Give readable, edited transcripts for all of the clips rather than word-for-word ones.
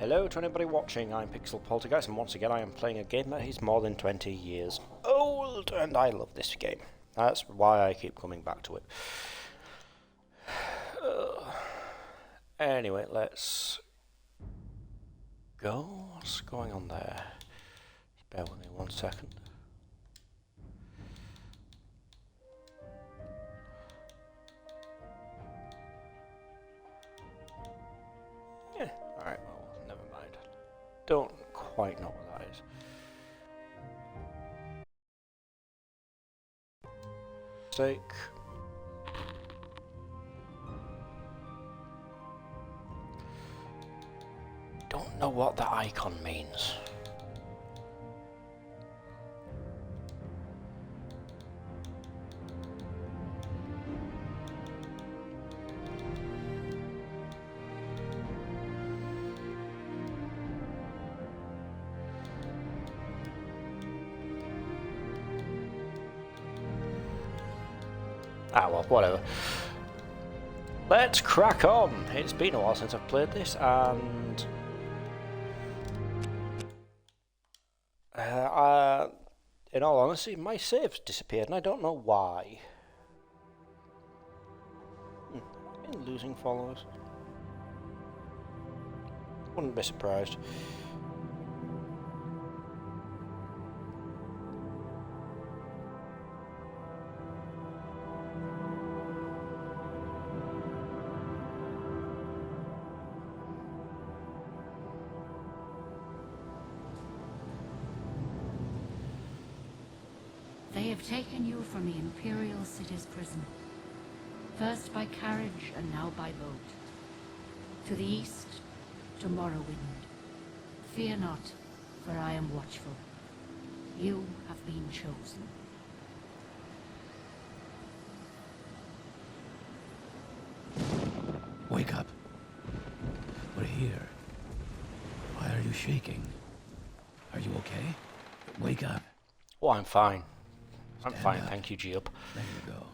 Hello to anybody watching, I'm Pixel Poltergeist, and once again I am playing a game that is more than 20 years old, and I love this game. That's why I keep coming back to it. Anyway, let's go. What's going on there? Bear with me 1 second. Yeah, alright, well, never mind. Don't quite know what that is. Sake. Don't know what that icon means. Ah well, whatever. Let's crack on! It's been a while since I've played this, and in all honesty, my save's disappeared, and I don't know why. I've been losing followers. Wouldn't be surprised. They have taken you from the Imperial City's prison, first by carriage and now by boat. To the east, to Morrowind. Fear not, for I am watchful. You have been chosen. Wake up. We're here. Why are you shaking? Are you okay? Wake up. Oh, I'm fine. I'm Stand fine, up. thank you, Geop. There you go.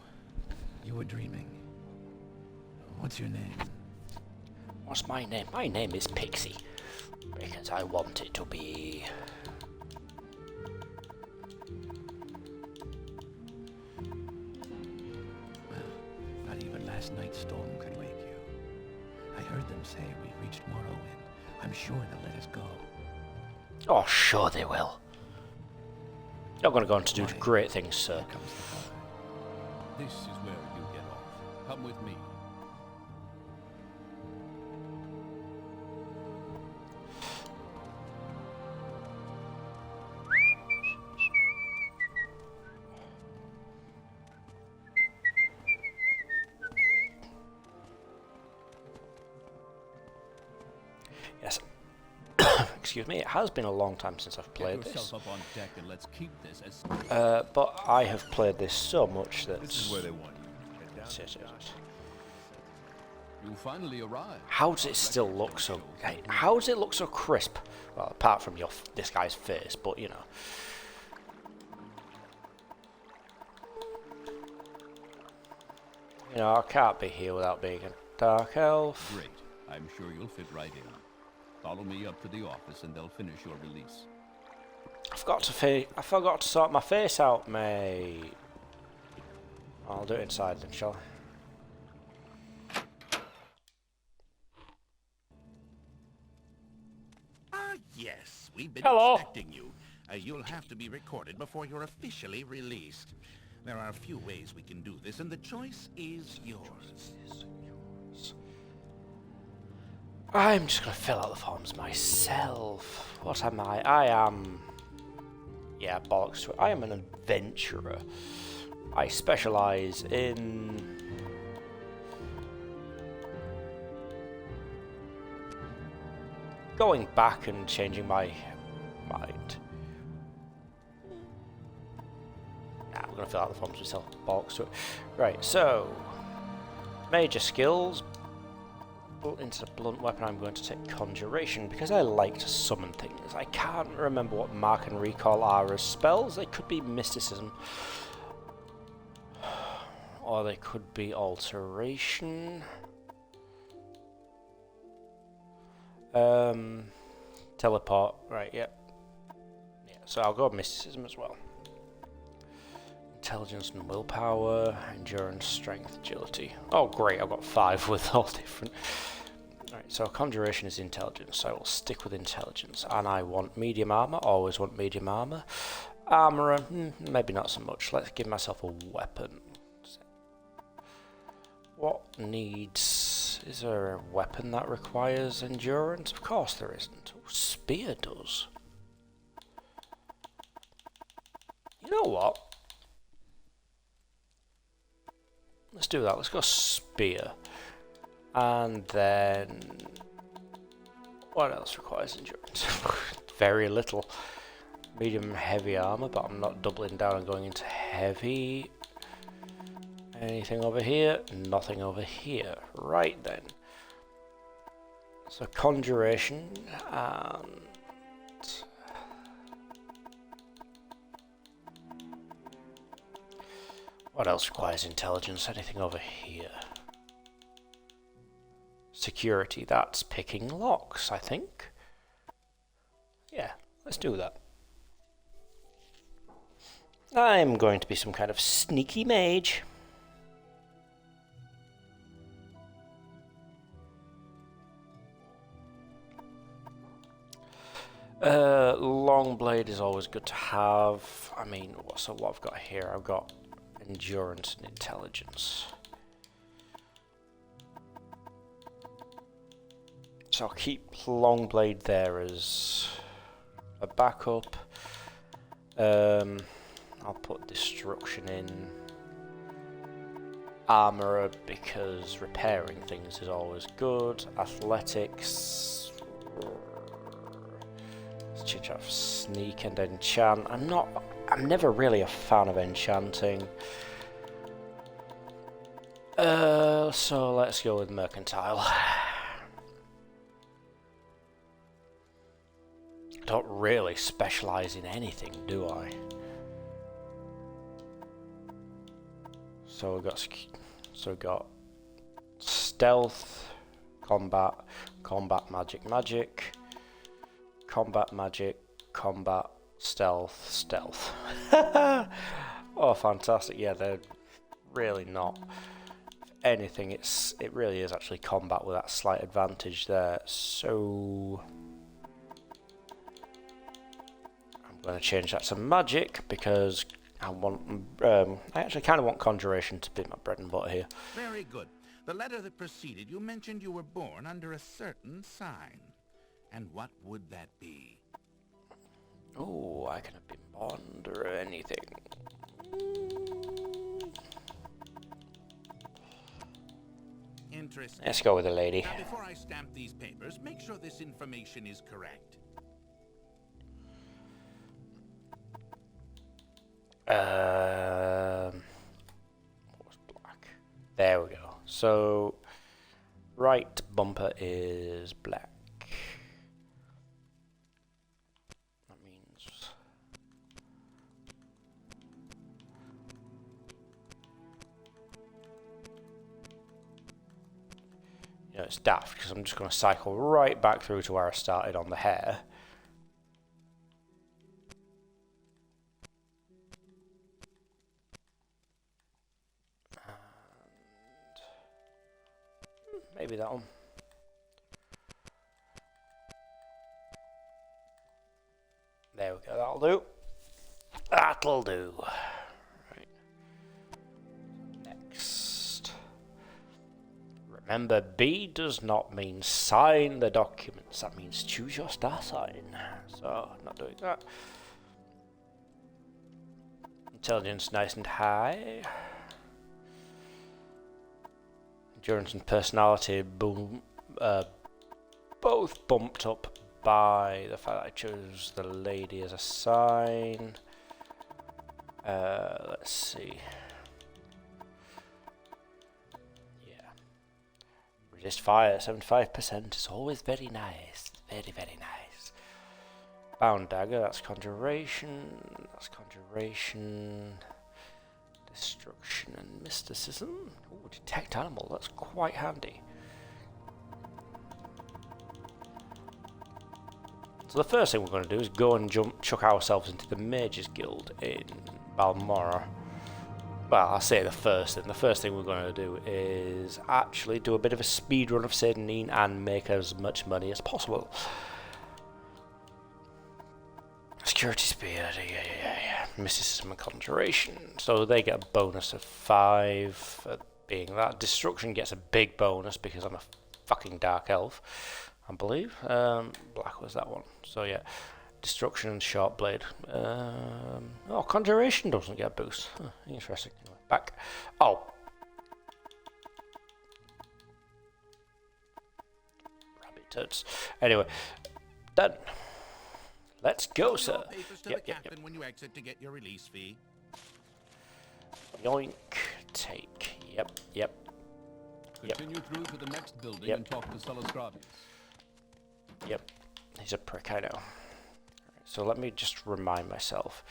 You were dreaming. What's your name? What's my name? My name is Pixie, because I want it to be. Well, not even last night's storm could wake you. I heard them say we reached Morrowind. I'm sure they'll let us go. Oh, sure they will. You're going to go on to do Quiet. great things, sir. Here comes the car. This is where you get off. Come with me. Yes. Excuse me, it has been a long time since I've played Get this. yourself up on deck and let's keep this as. But I have played this so much that. This is where they want you. Head down. Yes, yes, yes. You finally arrived. How does it still look so? How does it look so crisp? Well, apart from this guy's face, but you know. You know, I can't be here without being a dark elf. Great. I'm sure you'll fit right in. Follow me up to the office and they'll finish your release. I forgot to sort my face out, mate. I'll do it inside then, shall I? Ah, yes. We've been Hello. expecting you. You'll have to be recorded before you're officially released. There are a few ways we can do this, and the choice is yours. I'm just gonna fill out the forms myself. What am I? I am. Yeah, bollocks to it. I am an adventurer. I specialise in. Going back and changing my mind. Nah, I'm gonna fill out the forms myself. Bollocks to it. Right, so. Major skills. Into the blunt weapon, I'm going to take conjuration because I like to summon things. I can't remember what mark and recall are as spells. They could be mysticism, or they could be alteration. Teleport, right, yep. Yeah, so I'll go mysticism as well. Intelligence and willpower, endurance, strength, agility. Oh great, I've got 5 with all different. Alright, so conjuration is intelligence, so I will stick with intelligence. And I want medium armor, always want medium armor. Armorer, maybe not so much. Let's give myself a weapon. What needs... Is there a weapon that requires endurance? Of course there isn't. Oh, spear does. You know what? Let's do that. Let's go spear. And then... What else requires endurance? Very little. Medium heavy armor, but I'm not doubling down and going into heavy. Anything over here? Nothing over here. Right then. So conjuration and... What else requires intelligence? Anything over here? Security, that's picking locks, I think. Yeah, let's do that. I'm going to be some kind of sneaky mage. Long blade is always good to have. I mean, so what I've got here, I've got endurance and intelligence. So I'll keep long blade there as a backup. I'll put destruction in. Armor because repairing things is always good. Athletics. Let's change out for sneak and enchant. I'm never really a fan of enchanting. So let's go with mercantile. I don't really specialize in anything, do I? So we got stealth, combat, magic, combat magic, combat, stealth. Oh, fantastic! Yeah, they're really not. If anything, it really is actually combat with that slight advantage there. So I'm going to change that to magic because I actually kind of want conjuration to be my bread and butter here. Very good. The letter that preceded you mentioned you were born under a certain sign. And what would that be? Oh, I can have been born under anything. Interesting. Let's go with the lady. Now, before I stamp these papers, make sure this information is correct. What was black? There we go. So, right bumper is black. That means it's daft because I'm just going to cycle right back through to where I started on the hair. Maybe that one. There we go, that'll do. That'll do. Right. Next. Remember, B does not mean sign the documents. That means choose your star sign. So, not doing that. Intelligence nice and high. Endurance and personality both bumped up by the fact that I chose the lady as a sign. Let's see. Yeah. Resist fire, 75% is always very nice. Very, very nice. Bound dagger, that's conjuration. That's conjuration. Destruction and mysticism. Ooh, detect animal, that's quite handy. So the first thing we're going to do is go and chuck ourselves into the Mages Guild in Balmora. Well, I'll say the first thing. The first thing we're going to do is actually do a bit of a speed run of Satanine and make as much money as possible. Security spear, yeah. Mysticism and Conjuration. So they get a bonus of 5 for being that. Destruction gets a big bonus because I'm a fucking Dark Elf, I believe. Black was that one. So yeah. Destruction and Short Blade. Oh, Conjuration doesn't get a boost. Huh, interesting. Anyway, back. Oh. Rabbit turds. Anyway, done. Let's go, sir. Papers to the captain when you exit to get your release fee. Yoink. Take. Yep. Continue through to the next building and talk to Celascravius. Yep. He's a prick, I know. So let me just remind myself.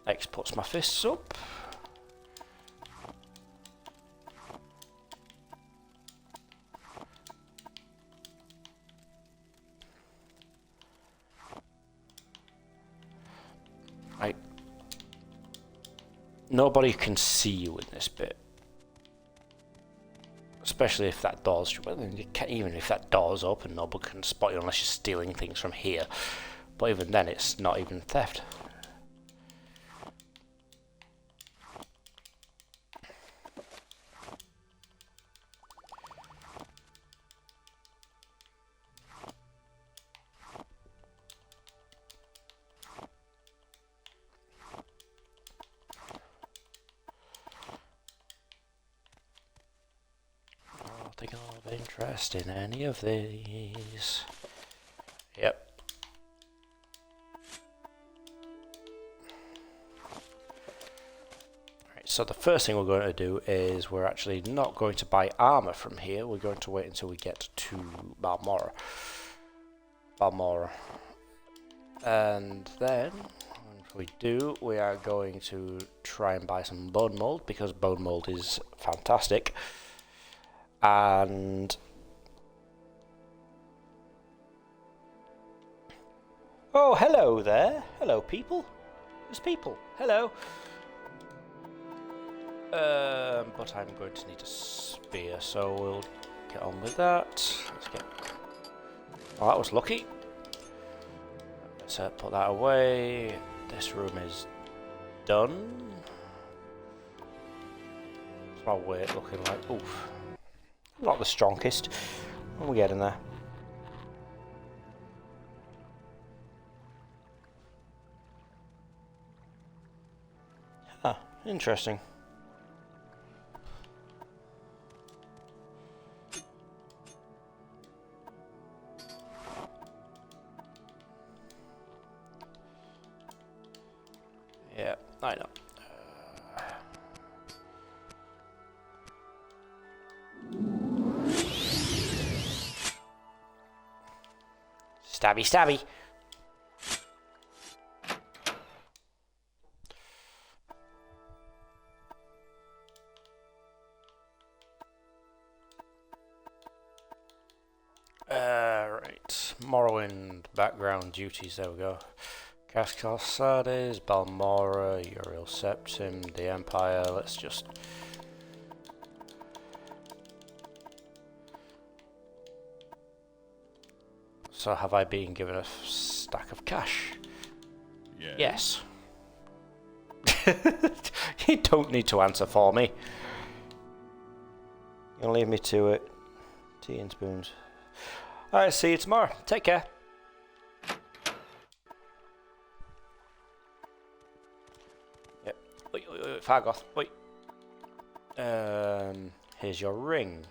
X puts my fists up. Right. Nobody can see you in this bit. Especially if that door's, well, you can't, even if that door's open, nobody can spot you unless you're stealing things from here. But even then, it's not even theft. Nothing of interest in any of these. Yep. Right, so the first thing we're going to do is we're actually not going to buy armor from here. We're going to wait until we get to Balmora. And then, if we do, we are going to try and buy some bone mold, because bone mold is fantastic. And oh, hello there. Hello, people. There's people. Hello. But I'm going to need a spear, so we'll get on with that. Let's get. Oh, that was lucky. Let's put that away. This room is done. What's my weight looking like? Oof. Not the strongest. We'll get in there. Ah, interesting. Yeah, I know. Stabby, stabby. Right. Morrowind background duties. There we go. Cascal Sardes, Balmora, Uriel Septim, the Empire. Let's just. So have I been given a stack of cash? Yes. You don't need to answer for me. You'll leave me to it. Tea and spoons. Alright, see you tomorrow. Take care. Yep. Wait, Fargoth, wait. Here's your ring.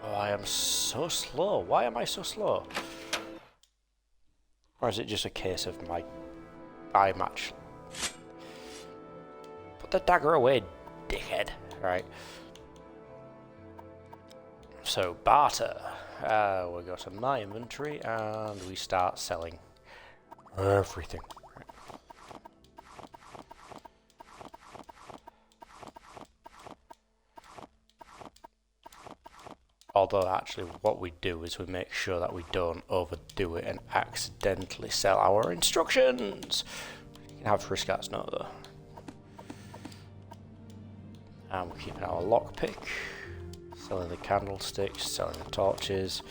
I am so slow. Why am I so slow? Or is it just a case of my eye match? Put the dagger away, dickhead. Right. So, barter. We go to my inventory and we start selling everything. Although actually what we do is we make sure that we don't overdo it and accidentally sell our instructions. You can have Friscat's note though. And we're keeping our lockpick. Selling the candlesticks, selling the torches.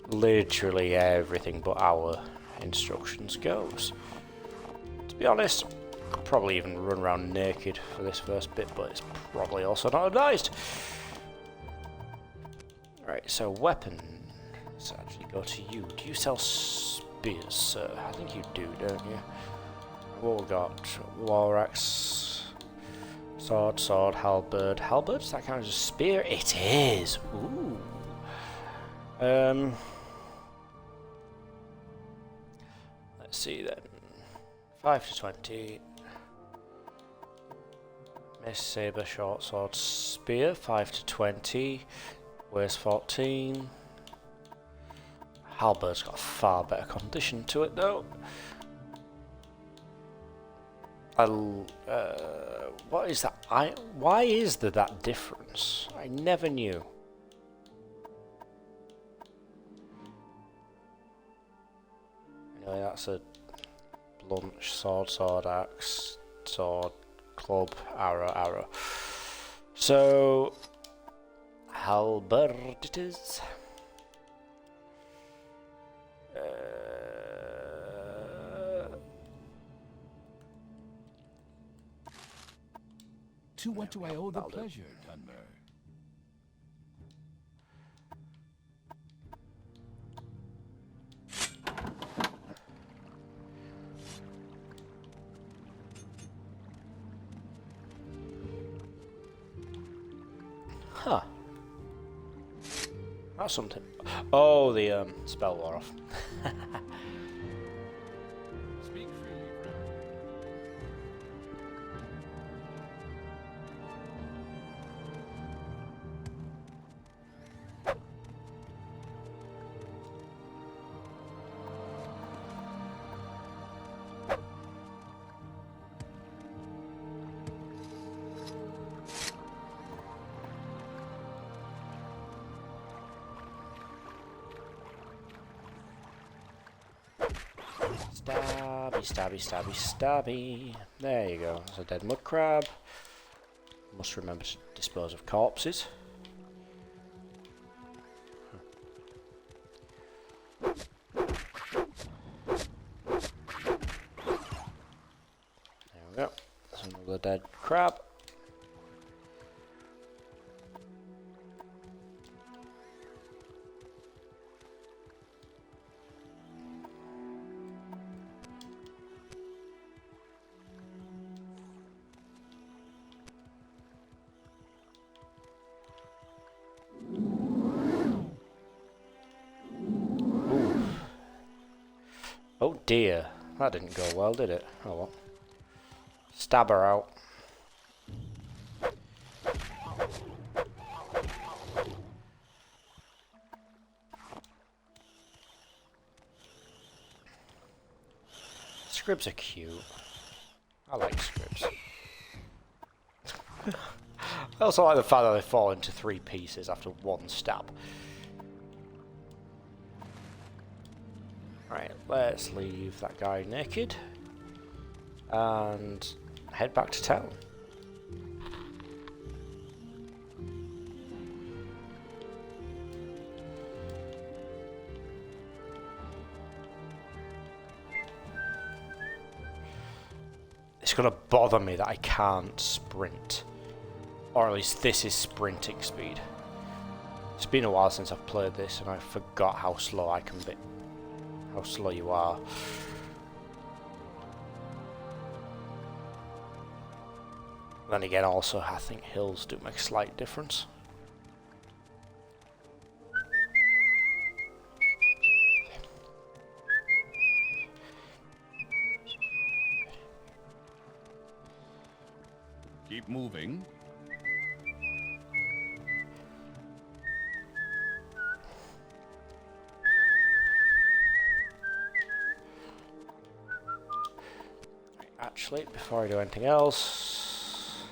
Literally everything but our instructions goes. To be honest, I'll probably even run around naked for this first bit, but it's probably also not advised. Right, so weapon. Let's actually go to you. Do you sell spears, sir? I think you do, don't you? What we got? War axe, sword, halberd. Halberd? Does that count as a spear? It is. Ooh. Let's see then. 5 to 20. Mace, saber, short sword, spear. 5 to 20. Weighs 14. Halberd's got a far better condition to it though. What is that? Why is there that difference? I never knew. Anyway, that's a blunt sword, axe, sword, club, arrow. So halberd it is. To what do I owe the pleasure, Dunmer? Huh. That's something. Oh, the spell wore off. Speak freely, friend. Stabby. There you go. There's a dead mud crab. Must remember to dispose of corpses. There we go. There's another dead crab. Oh dear, that didn't go well, did it? Oh well. Stab her out. Scribs are cute. I like scribs. I also like the fact that they fall into 3 pieces after 1 stab. Right, let's leave that guy naked and head back to town. It's gonna bother me that I can't sprint. Or at least this is sprinting speed. It's been a while since I've played this and I forgot how slow I can be. How slow you are. Then again, also, I think hills do make a slight difference. Keep moving. Actually, before I do anything else,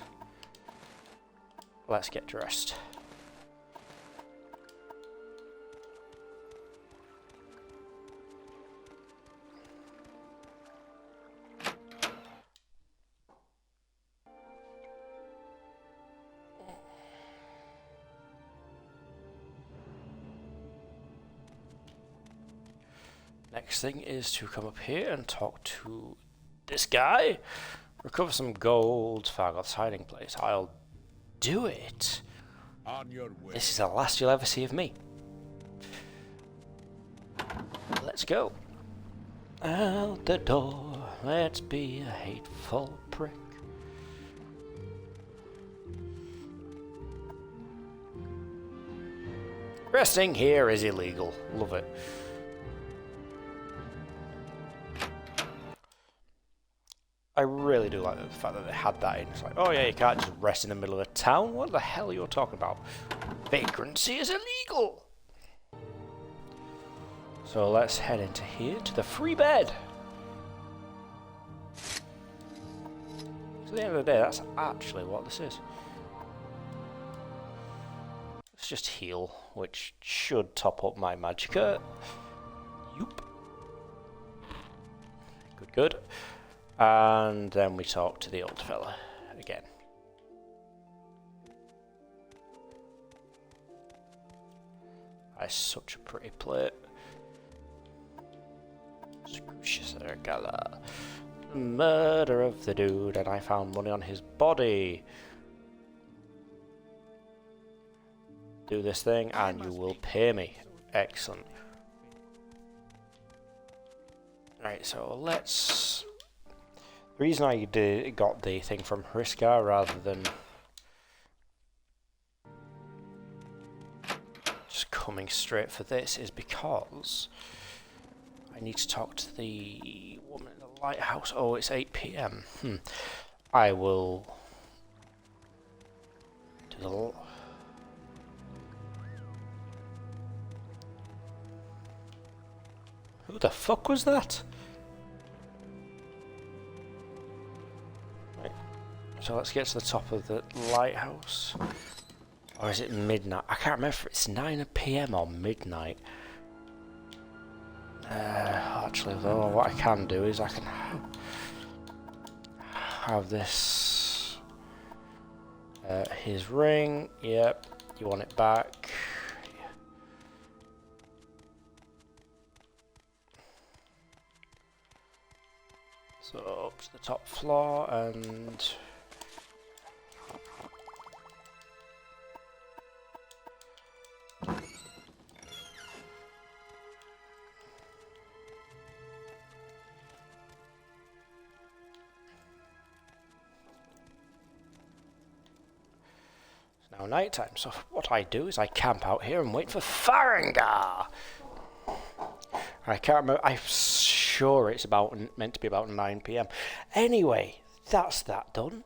let's get dressed. Next thing is to come up here and talk to this guy. Recover some gold, Fargoth's hiding place. I'll do it. On your way. This is the last you'll ever see of me. Let's go. Out the door, let's be a hateful prick. Resting here is illegal. Love it. I really do like the fact that they had that in. It's like, oh yeah, you can't just rest in the middle of the town. What the hell are you talking about? Vagrancy is illegal! So let's head into here to the free bed. So at the end of the day, that's actually what this is. Let's just heal, which should top up my magicka. Yoop. Good, good. And then we talk to the old fella again. That's such a pretty plate. Gala. Murder of the dude, and I found money on his body. Do this thing and you will pay me. Excellent. Right, so let's... The reason I got the thing from Hriskar rather than just coming straight for this is because I need to talk to the woman in the lighthouse. Oh, it's 8 PM. I will do the... Who the fuck was that? Right. So let's get to the top of the lighthouse. Or is it midnight? I can't remember if it's 9 PM or midnight. Actually, though, what I can do is I can have this. His ring. Yep. You want it back. So up to the top floor and it's now night time, so what I do is I camp out here and wait for Farengar. I can't remember. I'm sure it's meant to be about 9 PM. Anyway, that's that done.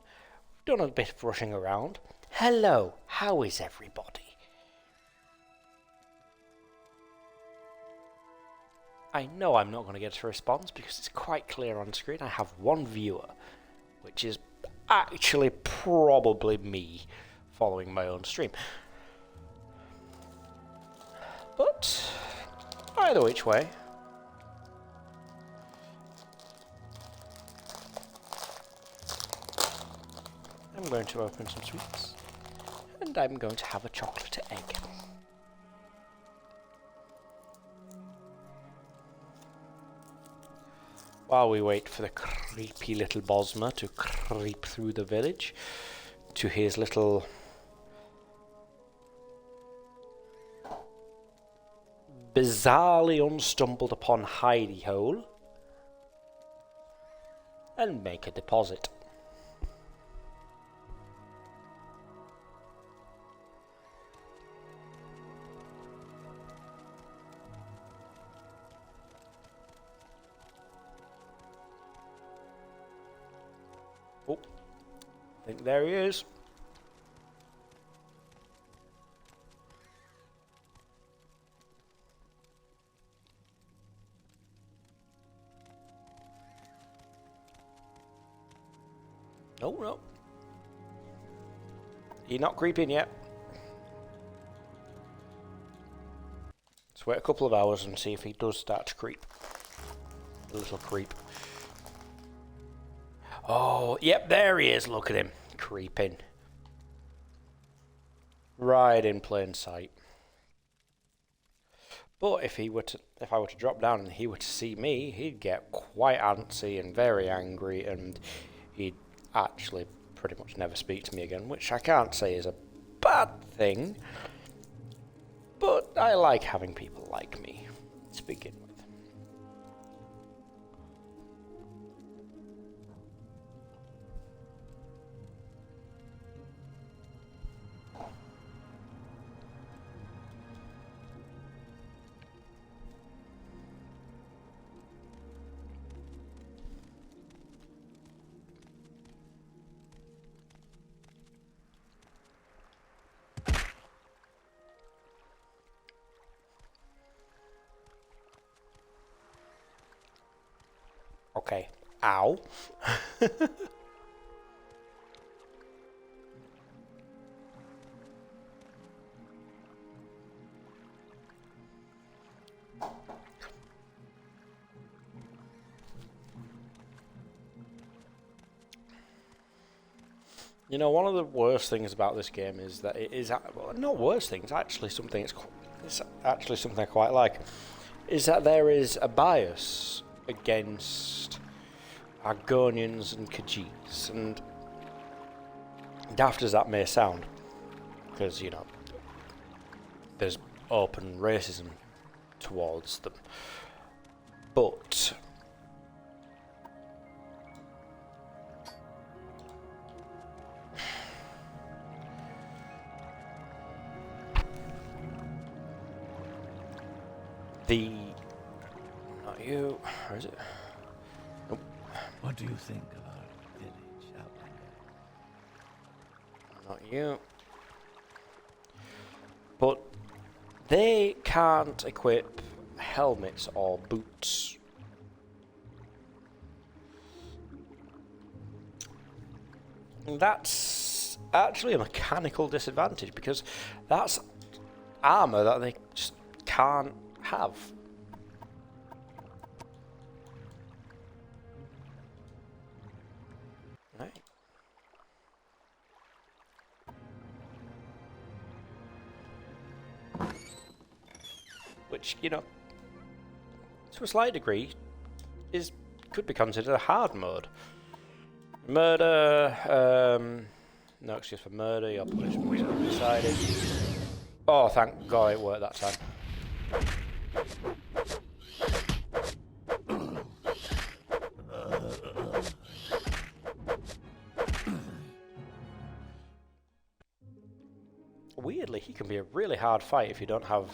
Done a bit of rushing around. Hello, how is everybody? I know I'm not going to get a response because it's quite clear on screen. I have one viewer, which is actually probably me following my own stream. But either which way, I'm going to open some sweets, and I'm going to have a chocolate egg. While we wait for the creepy little Bosma to creep through the village to his little bizarrely unstumbled upon hidey hole and make a deposit. think there he is. Oh no. You're not creeping yet. Let's wait a couple of hours and see if he does start to creep. A little creep. Oh, yep, there he is. Look at him. Creeping. Right in plain sight. But if I were to drop down and he were to see me, he'd get quite antsy and very angry, and he'd actually pretty much never speak to me again, which I can't say is a bad thing. But I like having people like me to begin with. Okay. Ow. You know, one of the worst things about this game is that it is, well, not worst things, actually something it's actually something I quite like, is that there is a bias against Argonians and Khajiits, and daft as that may sound, because, you know, there's open racism towards them, but not you, or is it? Nope. What do you think of our village, Outlander? Not you. But they can't equip helmets or boots. And that's actually a mechanical disadvantage, because that's armor that they just can't have. Right. Which, you know, to a slight degree, could be considered a hard mode. Murder, no excuse for murder, your punishment is undecided. Oh, thank God it worked that time. Weirdly, he can be a really hard fight if you don't have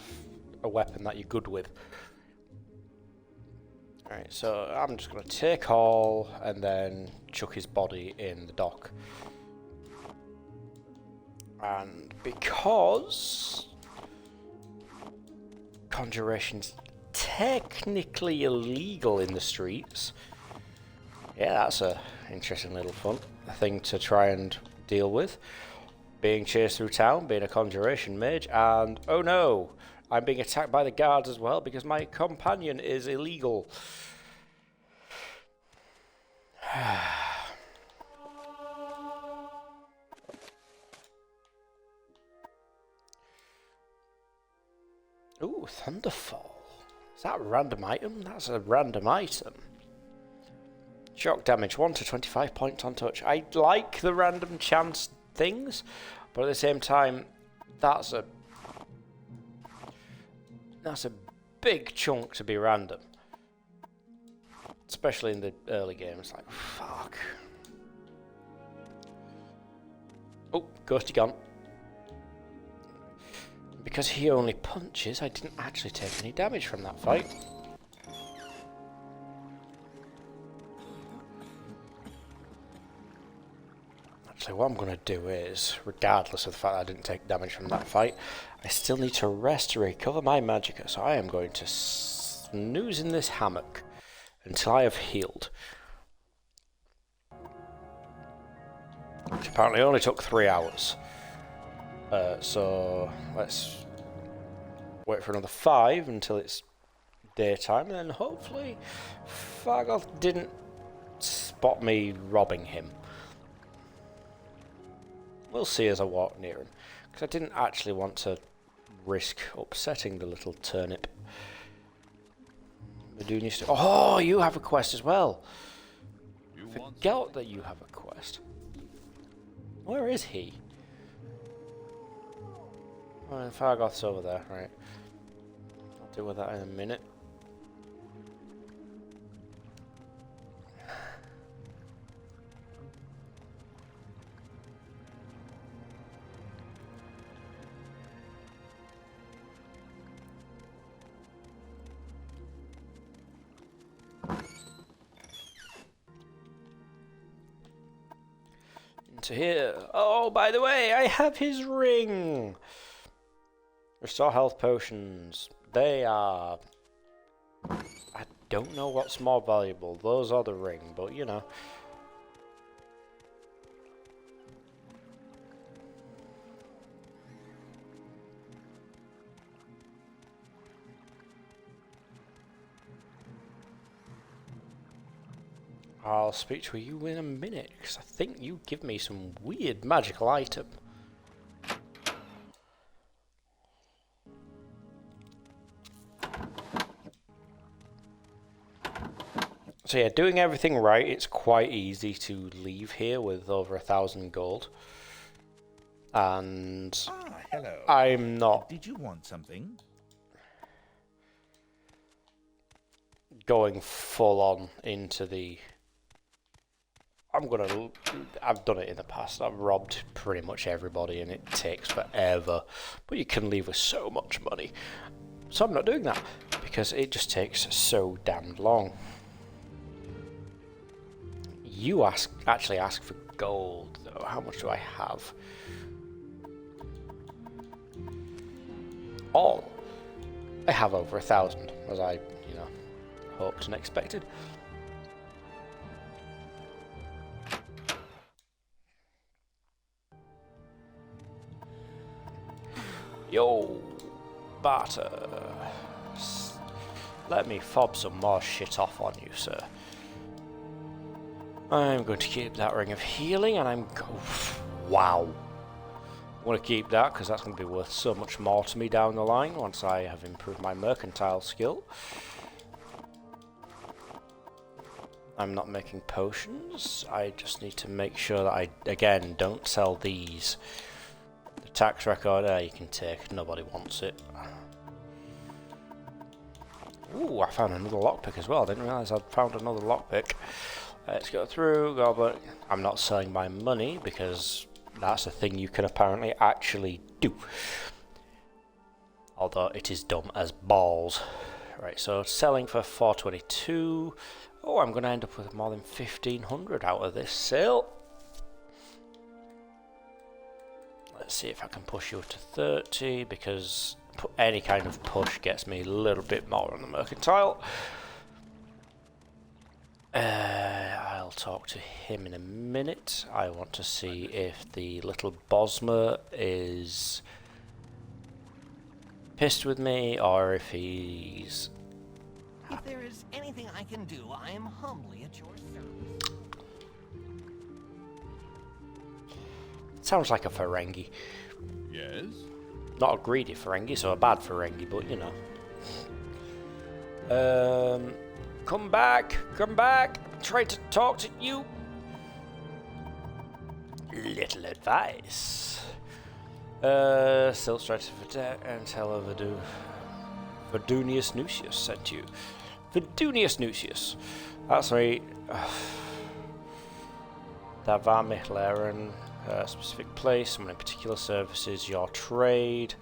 a weapon that you're good with. Alright, so I'm just going to take all and then chuck his body in the dock. And because conjuration's technically illegal in the streets, yeah, that's a interesting little fun thing to try and deal with. Being chased through town, being a conjuration mage, and oh no, I'm being attacked by the guards as well because my companion is illegal. Ooh, Thunderfall. Is that a random item? That's a random item. Shock damage, 1 to 25 points on touch. I like the random chance things, but at the same time, that's a big chunk to be random. Especially in the early games, like, fuck. Oh, ghosty gone. Because he only punches, I didn't actually take any damage from that fight. actually, what I'm going to do is, regardless of the fact that I didn't take damage from that fight, I still need to rest to recover my magicka, so I am going to snooze in this hammock until I have healed. Which apparently only took 3 hours. So let's wait for another 5 until it's daytime, and then hopefully Fargoth didn't spot me robbing him. We'll see as I walk near him, because I didn't actually want to risk upsetting the little turnip. Oh, you have a quest as well. Forget that you have a quest. Where is he? Oh, Fargoth's over there, right. I'll deal with that in a minute. Into here. Oh, by the way, I have his ring. Restore health potions. They are... I don't know what's more valuable, those or the ring, but you know. I'll speak to you in a minute, because I think you give me some weird magical item. So yeah, doing everything right, it's quite easy to leave here with over 1,000 gold. And hello. I'm not Did you want something? going full on into the... I've done it in the past. I've robbed pretty much everybody and it takes forever. But you can leave with so much money. So I'm not doing that because it just takes so damn long. You actually ask for gold though. How much do I have? All. I have over 1,000, as I, hoped and expected. Yo, barter. Let me fob some more shit off on you, sir. I'm going to keep that ring of healing, and wow. I'm going to keep that, because that's going to be worth so much more to me down the line, once I have improved my mercantile skill. I'm not making potions. I just need to make sure that I, again, don't sell these. The tax record, you can take. Nobody wants it. Ooh, I found another lockpick as well. I didn't realise I'd found another lockpick. Let's go through, but I'm not selling my money because that's a thing you can apparently actually do. Although it is dumb as balls. Right, so selling for 422. Oh, I'm going to end up with more than 1,500 out of this sale. Let's see if I can push you to 30, because any kind of push gets me a little bit more on the mercantile. I'll talk to him in a minute. I want to see if the little Bosmer is pissed with me or if he's... If there is anything I can do, I am humbly at your service. Sounds like a Ferengi. Yes? Not a greedy Ferengi, so a bad Ferengi, but you know. Come back! Come back! I'm trying to talk to you! Little advice. Still strikes for debt and tell her Verdunius Nucius sent you. Verdunius Nucius. That's right. Davar Michlaren. Specific place, someone in particular services, your trade.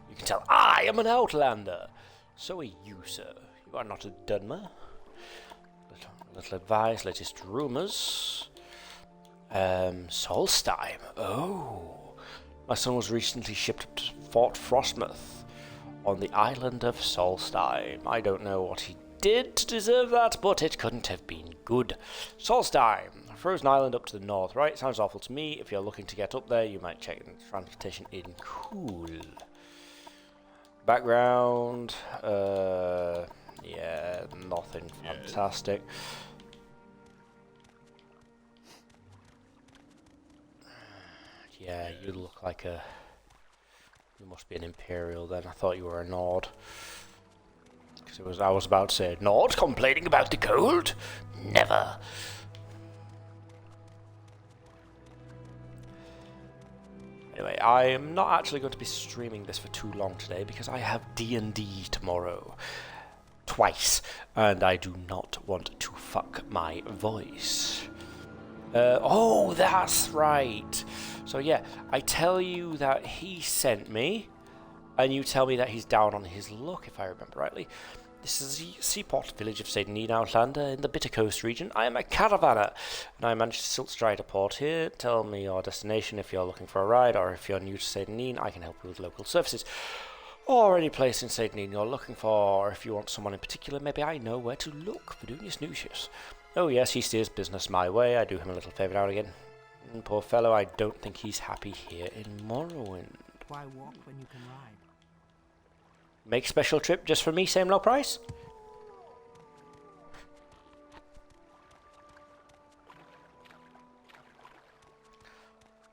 You can tell I am an outlander. So are you, sir. You are not a Dunmer. Little advice, latest rumours. Solstheim. Oh. My son was recently shipped up to Fort Frostmoth on the island of Solstheim. I don't know what he did to deserve that, but it couldn't have been good. Solstheim. Frozen island up to the north, right? Sounds awful to me. If you're looking to get up there, you might check the transportation in. Cool. Background. Yeah, nothing fantastic. Yeah, you look like a... You must be an Imperial then. I thought you were a Nord. Because I was about to say, Nord complaining about the cold? Never. Anyway, I am not actually going to be streaming this for too long today because I have D&D tomorrow. Twice. And I do not want to fuck my voice. Oh, that's right. So yeah, I tell you that he sent me, and you tell me that he's down on his luck, if I remember rightly. This is the seaport village of St. Neen Outlander in the Bitter Coast region. I am a caravaner, and I managed to siltstride a port here. Tell me your destination if you're looking for a ride, or if you're new to St. Neen, I can help you with local services. Or any place in St. Neen you're looking for, or if you want someone in particular, maybe I know where to look for doing your snooches. Oh yes, he steers business my way. I do him a little favour now and again. Poor fellow, I don't think he's happy here in Morrowind. Why walk when you can ride? Make special trip just for me, same low price?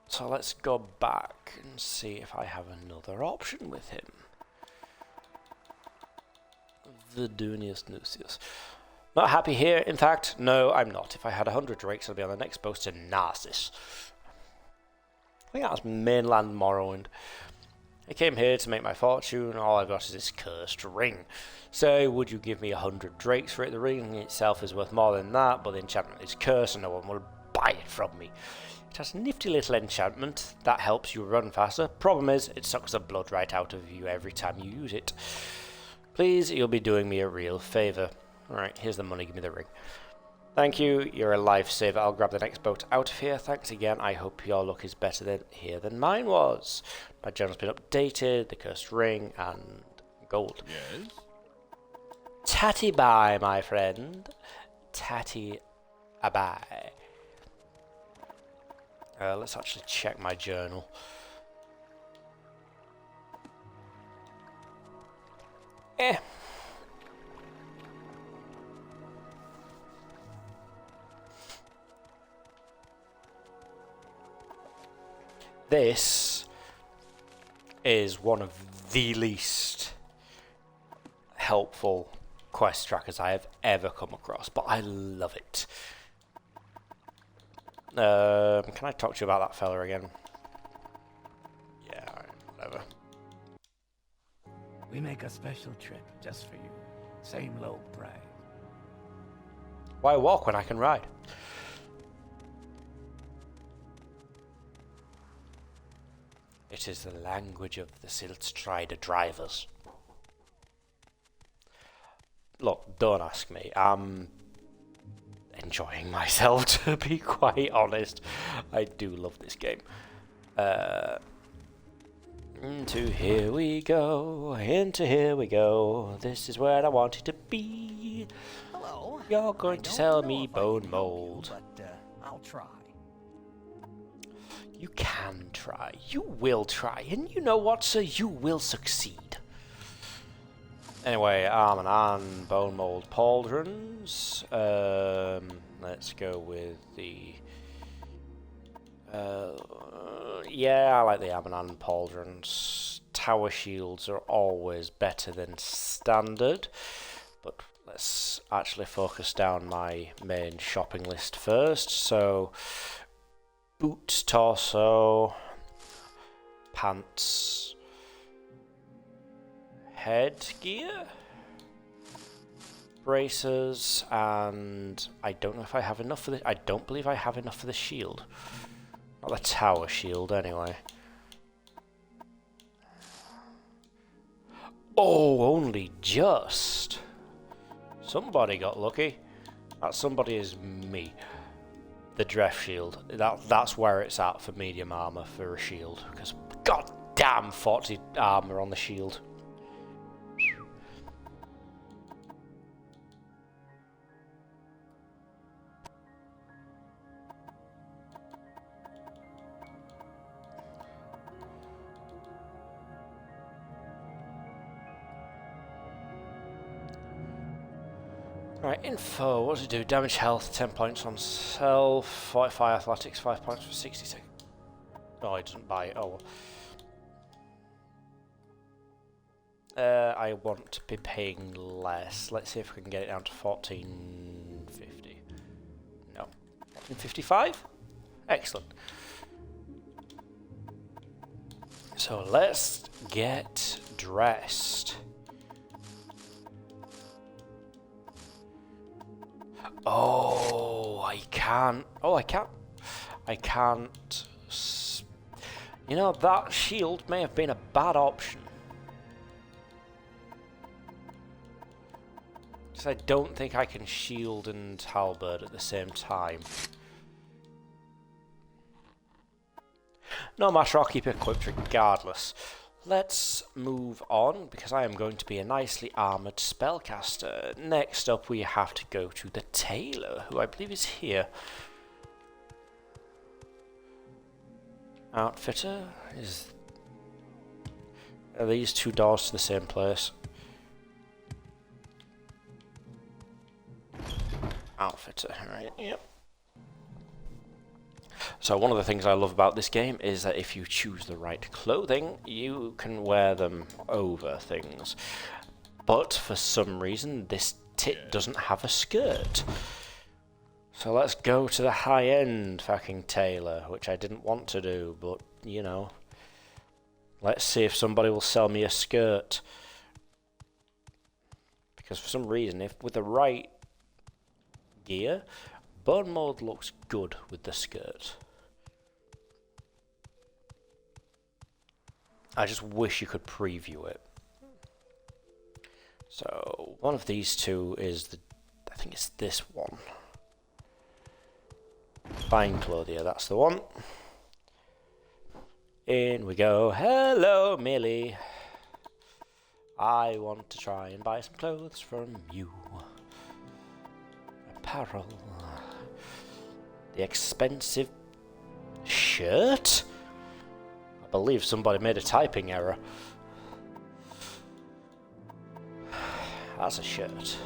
So let's go back and see if I have another option with him. Vidunius Nucius. Not happy here, in fact, no, I'm not. If I had 100 drakes, I'd be on the next boat to Narcissus. I think that's mainland Morrowind. I came here to make my fortune, all I've got is this cursed ring. So, would you give me 100 drakes for it? The ring itself is worth more than that, but the enchantment is cursed and no one will buy it from me. It has a nifty little enchantment that helps you run faster. Problem is, it sucks the blood right out of you every time you use it. Please, you'll be doing me a real favour. Alright, here's the money, give me the ring. Thank you, you're a lifesaver. I'll grab the next boat out of here. Thanks again. I hope your luck is better here than mine was. My journal's been updated, the cursed ring, and gold. Yes? Tatty bye, my friend. Tatty bye. Let's actually check my journal. This is one of the least helpful quest trackers I have ever come across, but I love it. Can I talk to you about that fella again? Yeah, whatever. We make a special trip just for you. Same low price. Why walk when I can ride? It is the language of the Siltstrider drivers. Look, don't ask me. I'm enjoying myself, to be quite honest. I do love this game. Into here we go, into here we go. This is where I wanted to be. Hello. You're going to sell me bone mold. But I'll try. You can try. You will try. And you know what, sir? You will succeed. Anyway, Arm and Bone Mold Pauldrons. Let's go with the... yeah, I like the Arm and Pauldrons. Tower shields are always better than standard. But let's actually focus down my main shopping list first. So... boots, torso, pants, headgear, bracers, and I don't know if I have enough for this. I don't believe I have enough for the shield. Not the tower shield, anyway. Oh, only just. Somebody got lucky. That somebody is me. the Dref shield. That's where it's at for medium armor for a shield, because god damn 40 armor on the shield. Right, info, what does it do? Damage health, 10 points on self, 45 athletics, 5 points for 60 seconds. Oh, it doesn't buy it, oh well. I want to be paying less. Let's see if we can get it down to 1450. No. 1455? Excellent. So let's get dressed. Oh, I can't. Oh, I can't. I can't. You know, that shield may have been a bad option. Because I don't think I can shield and halberd at the same time. No matter, I'll keep it equipped regardless. Let's move on, because I am going to be a nicely armoured spellcaster. Next up, we have to go to the tailor, who I believe is here. Outfitter is... Are these two doors to the same place? Outfitter, right, yep. So one of the things I love about this game is that if you choose the right clothing, you can wear them over things. But for some reason, this tit doesn't have a skirt. So let's go to the high-end fucking tailor, which I didn't want to do, but, you know. Let's see if somebody will sell me a skirt. Because for some reason, if with the right gear, Bone Mold looks good with the skirt. I just wish you could preview it. So, one of these two is the... I think it's this one. Fine Clothier, that's the one. In we go. Hello, Millie. I want to try and buy some clothes from you. Apparel. The expensive shirt? I believe somebody made a typing error. That's a shirt.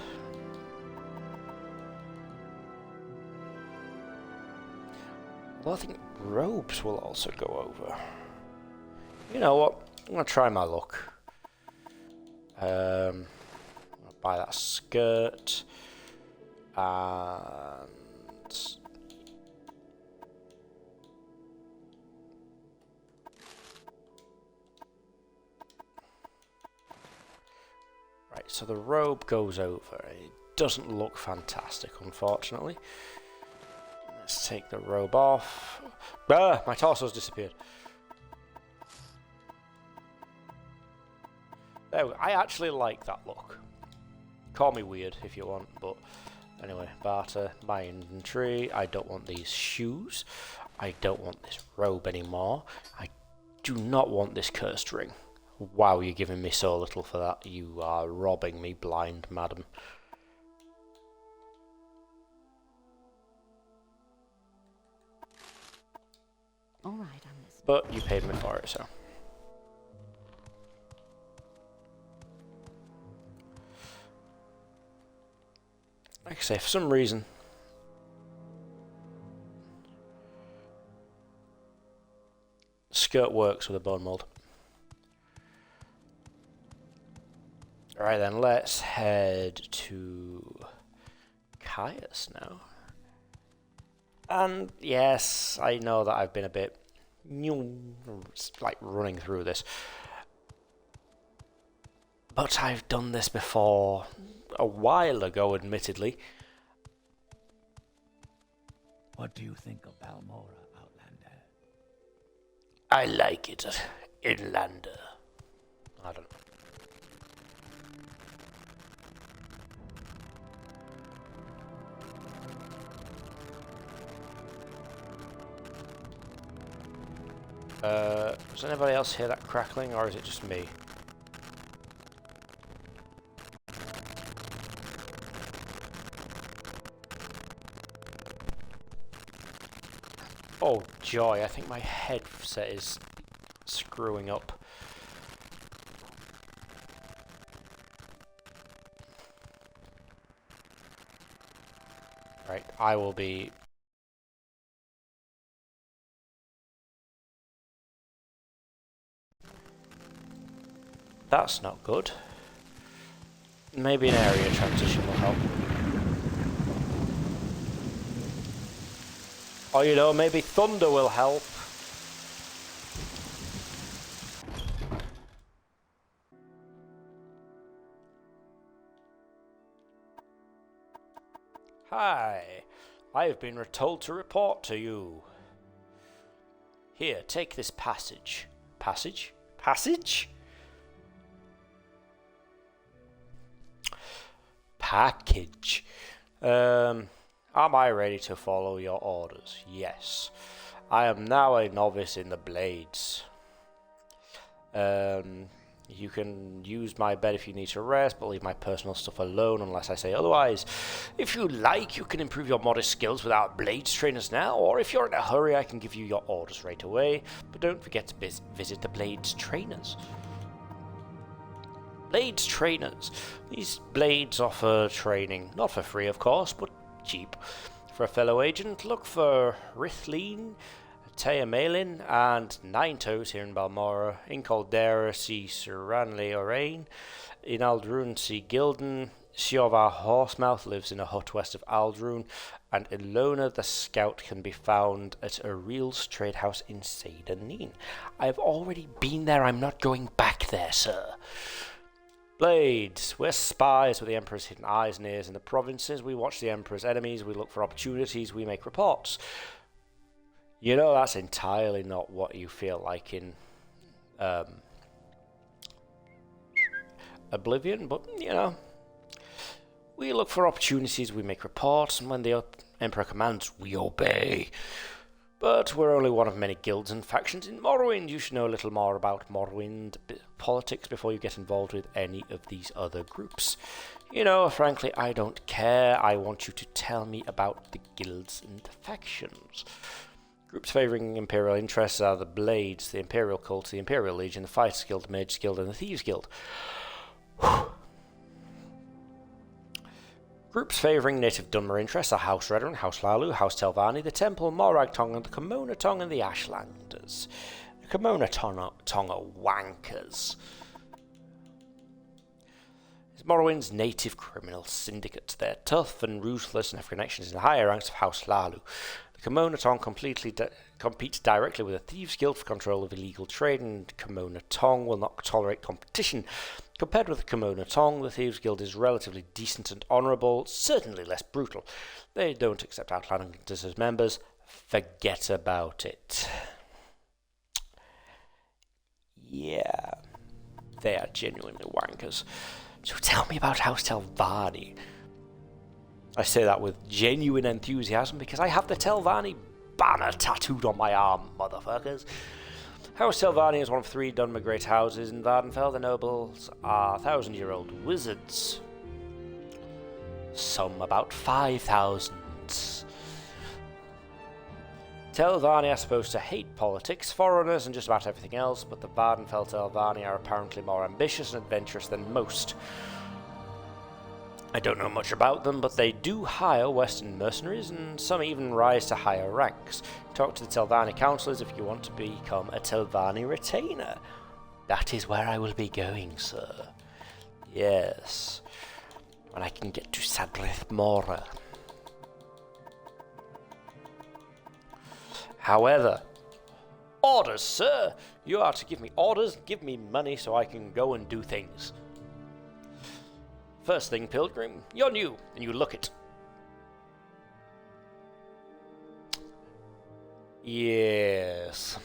Well, I think robes will also go over. You know what? I'm going to try my luck. I'll buy that skirt. And... Right, so the robe goes over. It doesn't look fantastic, unfortunately. Let's take the robe off. Ah, my torso's disappeared. There we go. I actually like that look. Call me weird if you want, but anyway, barter, my inventory. I don't want these shoes. I don't want this robe anymore. I do not want this cursed ring. Wow, you're giving me so little for that. You are robbing me blind, madam. All right, I'm listening. But you paid me for it, so. Like I say, for some reason, skirt works with a bone mold. Alright then, let's head to Caius now. And yes, I know that I've been a bit like running through this. But I've done this before a while ago, admittedly. What do you think of Balmora, Outlander? I like it, Inlander. I don't know. Does anybody else hear that crackling, or is it just me? Oh joy, I think my headset is screwing up. Right, I will be... That's not good. Maybe an area transition will help. Or, you know, maybe thunder will help. Hi, I have been told to report to you. Here, take this passage. Passage? Passage? Package. Am I ready to follow your orders? Yes. I am now a novice in the blades. You can use my bed if you need to rest, but leave my personal stuff alone unless I say otherwise. If you like, you can improve your modest skills with our blades trainers now, or if you're in a hurry, I can give you your orders right away. But don't forget to visit the blades trainers. Blades trainers. These blades offer training, not for free of course, but cheap. For a fellow agent, look for Rithleen, Teamalin, and Nine Toes here in Balmora. In Caldera, see Suranli Orain. In Aldrun, see Gildan. Siovar Horsemouth lives in a hut west of Aldrun. And Ilona the Scout can be found at Ariel's trade house in Seydanin. I have already been there, I'm not going back there, sir. Blades. We're spies with the Emperor's hidden eyes and ears in the provinces. We watch the Emperor's enemies, we look for opportunities, we make reports. You know, that's entirely not what you feel like in Oblivion, but, you know, we look for opportunities, we make reports, and when the Emperor commands, we obey. But we're only one of many guilds and factions in Morrowind. You should know a little more about Morrowind politics before you get involved with any of these other groups. You know, frankly, I don't care. I want you to tell me about the guilds and factions. Groups favouring Imperial interests are the Blades, the Imperial Cult, the Imperial Legion, the Fighters Guild, the Mages Guild, and the Thieves Guild. Groups favouring native Dunmer interests are House Redoran, House Lalu, House Telvanni, the Temple, Morag Tonga, the Kimona Tonga, and the Ashlanders. The Kimona Tonga wankers. It's Morrowind's native criminal syndicate. They're tough and ruthless and have connections in the higher ranks of House Lalu. The Kimona Tong competes directly with the Thieves Guild for control of illegal trade, and Kimona Tong will not tolerate competition. Compared with the Kimona Tong, the Thieves Guild is relatively decent and honourable, certainly less brutal. They don't accept outlanders as members. Forget about it. Yeah, they are genuinely wankers. So tell me about House Telvanni. I say that with genuine enthusiasm because I have the Telvanni banner tattooed on my arm, motherfuckers. House Telvanni is one of 3 Dunmer Great houses in Vardenfell. The nobles are 1,000-year-old wizards. Some about 5,000. Telvanni are supposed to hate politics, foreigners, and just about everything else, but the Vardenfell Telvanni are apparently more ambitious and adventurous than most. I don't know much about them, but they do hire Western mercenaries, and some even rise to higher ranks. Talk to the Telvanni councillors if you want to become a Telvanni retainer. That is where I will be going, sir. Yes. When I can get to Sadrith Mora. However, orders, sir! You are to give me orders, give me money so I can go and do things. First thing, Pilgrim, you're new, and you look it. Yes.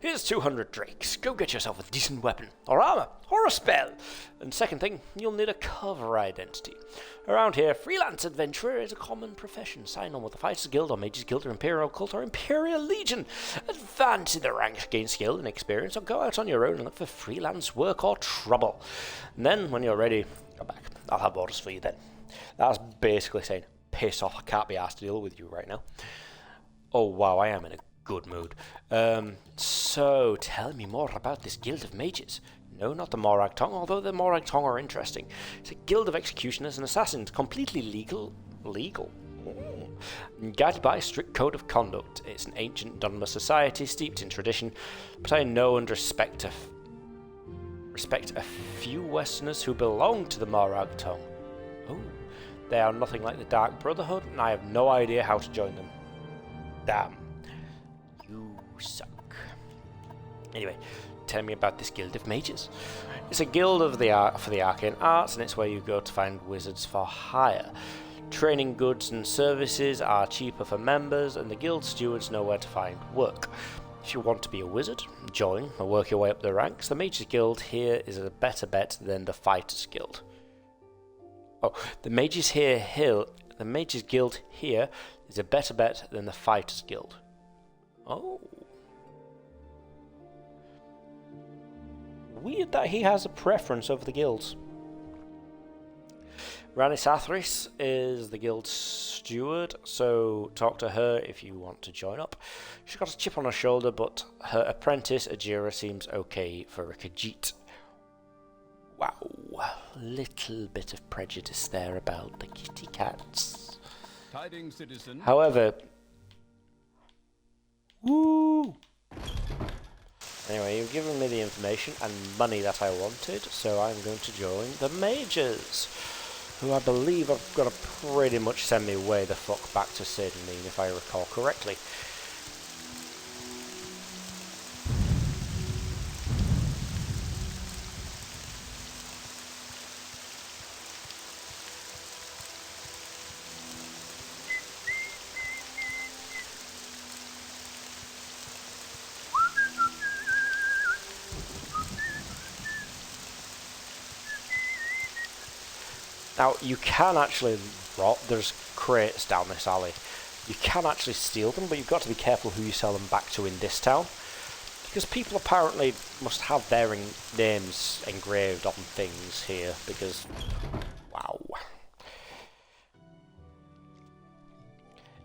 Here's 200 drakes. Go get yourself a decent weapon, or armor, or a spell. And second thing, you'll need a cover identity. Around here, freelance adventurer is a common profession. Sign on with the Fighters Guild, or Mages Guild, or Imperial Cult, or Imperial Legion. Advance in the ranks, gain skill and experience, or go out on your own and look for freelance work or trouble. And then, when you're ready, come back. I'll have orders for you then. That's basically saying, piss off, I can't be asked to deal with you right now. Oh wow, I am in a good mood. So, tell me more about this Guild of Mages. No, not the Morag Tong, although the Morag Tong are interesting. It's a guild of executioners and assassins, completely legal, guided by a strict code of conduct. It's an ancient, autonomous society steeped in tradition, but I know and respect a few Westerners who belong to the Morag Tong. Oh, they are nothing like the Dark Brotherhood, and I have no idea how to join them. Damn. You suck. Anyway, tell me about this Guild of Mages. It's a guild of for the arcane arts, and it's where you go to find wizards for hire. Training goods and services are cheaper for members, and the guild stewards know where to find work. If you want to be a wizard, join or work your way up the ranks. The Mages Guild here is a better bet than the Fighters Guild. Oh, the Mages Guild here is a better bet than the Fighters Guild. Oh. Weird that he has a preference over the guilds. Rani Sathris is the guild steward, so talk to her if you want to join up. She's got a chip on her shoulder, but her apprentice, Ajira, seems okay for a Khajiit. Wow, little bit of prejudice there about the kitty cats. Tidings, citizen. However, woo! Anyway, you've given me the information and money that I wanted, so I'm going to join the Mages, who I believe are going to pretty much send me way the fuck back to Sydney, if I recall correctly. Now, you can actually there's crates down this alley. You can actually steal them, but you've got to be careful who you sell them back to in this town. Because people apparently must have their names engraved on things here, because, wow.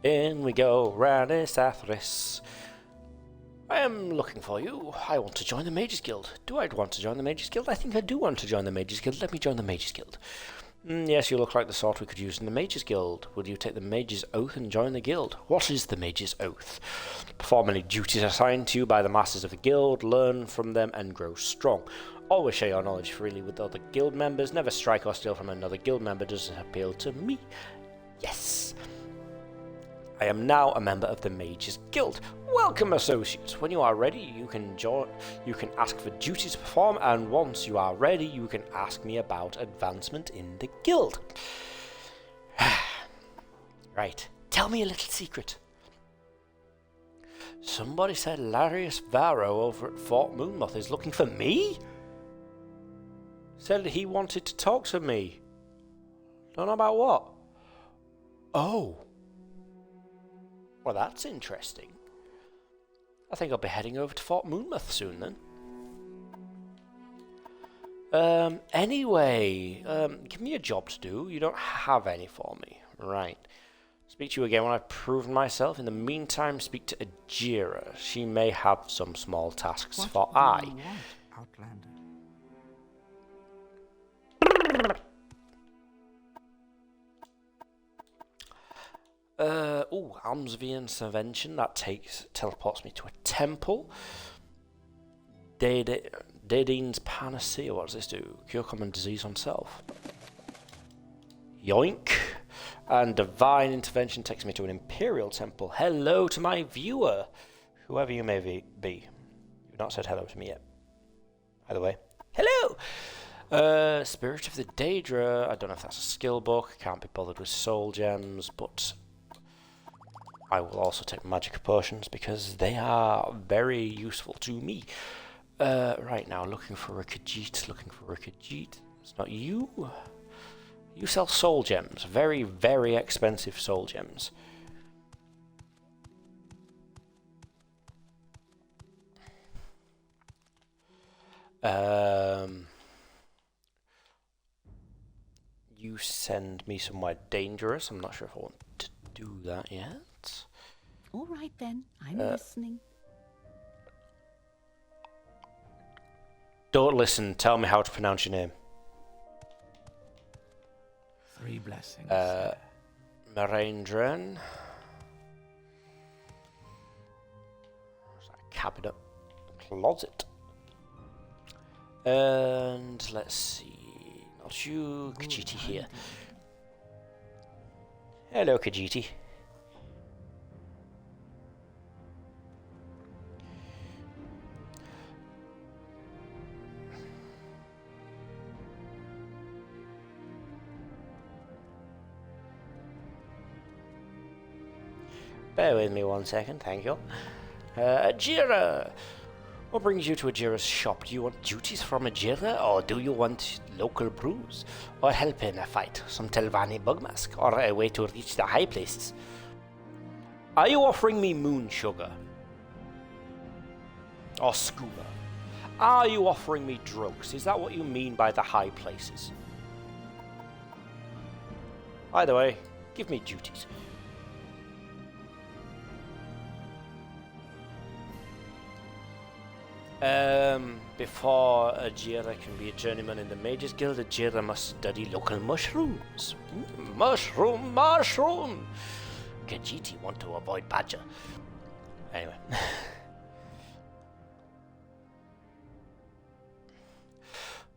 In we go, Rani Sathris. I am looking for you. I want to join the Mages Guild. Do I want to join the Mages Guild? I think I do want to join the Mages Guild. Let me join the Mages Guild. Yes, you look like the sort we could use in the Mages Guild. Would you take the Mages Oath and join the Guild? What is the Mages Oath? Perform any duties assigned to you by the masters of the Guild, learn from them, and grow strong. Always share your knowledge freely with other Guild members. Never strike or steal from another Guild member. Does it appeal to me? Yes. I am now a member of the Mages Guild. Welcome, associates. When you are ready, you can ask for duties to perform, and once you are ready, you can ask me about advancement in the guild. Right, tell me a little secret. Somebody said Larius Varro over at Fort Moonmoth is looking for me? Said he wanted to talk to me. Don't know about what? Oh. Well, that's interesting. I think I'll be heading over to Fort Moonmoth soon then. Anyway, give me a job to do. You don't have any for me. Right. Speak to you again when I've proven myself. In the meantime, speak to Ajira. She may have some small tasks for I. What do you want, Outlander? Almsvian's Invention. That teleports me to a temple. Dadine's Panacea. What does this do? Cure common disease on self. Yoink. And Divine Intervention takes me to an Imperial Temple. Hello to my viewer, whoever you may be. You've not said hello to me yet. Either way, hello! Spirit of the Daedra. I don't know if that's a skill book. Can't be bothered with soul gems, but I will also take magic potions because they are very useful to me. Right now, looking for a Khajiit, It's not you. You sell soul gems. Very, very expensive soul gems. You send me somewhere dangerous. I'm not sure if I want to do that yet. All right then, I'm listening. Don't listen. Tell me how to pronounce your name. 3 blessings. Marandran. Cabinet. Closet. And let's see. Not you, Khajiit here. Hello, Khajiit. Bear with me 1 second, thank you. Ajira! What brings you to Ajira's shop? Do you want duties from Ajira, or do you want local brews? Or help in a fight, some Telvanni bugmask, or a way to reach the high places? Are you offering me moon sugar? Or skooma? Are you offering me drugs? Is that what you mean by the high places? Either way, give me duties. Before Ajira can be a journeyman in the Mages Guild, Ajira must study local mushrooms. Mushroom! Khajiit want to avoid badger. Anyway.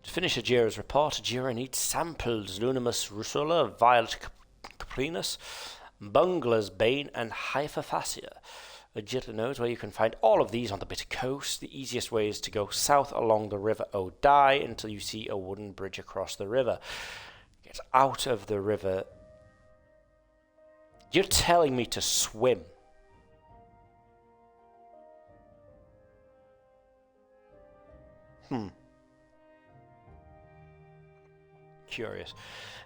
To finish Ajira's report, Ajira needs samples: Lunimus rusula, Violet caprinus, Bungler's Bane, and Hypophasia. Ajira knows where you can find all of these on the Bitter Coast. The easiest way is to go south along the River Odai until you see a wooden bridge across the river. Get out of the river. You're telling me to swim. Curious.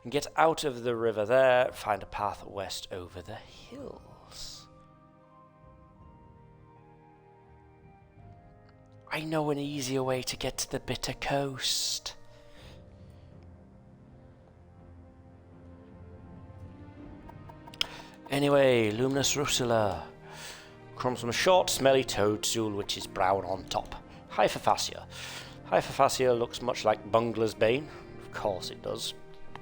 And get out of the river there, find a path west over the hills. I know an easier way to get to the Bitter Coast. Anyway, Luminous Rusula. Comes from a short, smelly toadstool which is brown on top. Hypophasia. Hypophasia looks much like Bungler's Bane. Of course it does.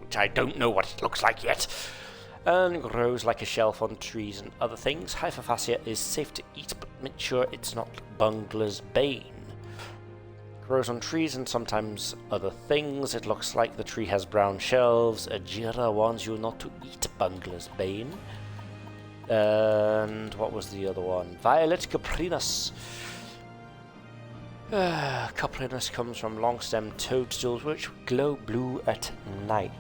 Which I don't know what it looks like yet. And grows like a shelf on trees and other things. Hypophasia is safe to eat, but make sure it's not Bungler's Bane. Grows on trees and sometimes other things. It looks like the tree has brown shelves. Ajira warns you not to eat Bungler's Bane. And what was the other one? Violet caprinus. Caprinus comes from long-stemmed toadstools which glow blue at night.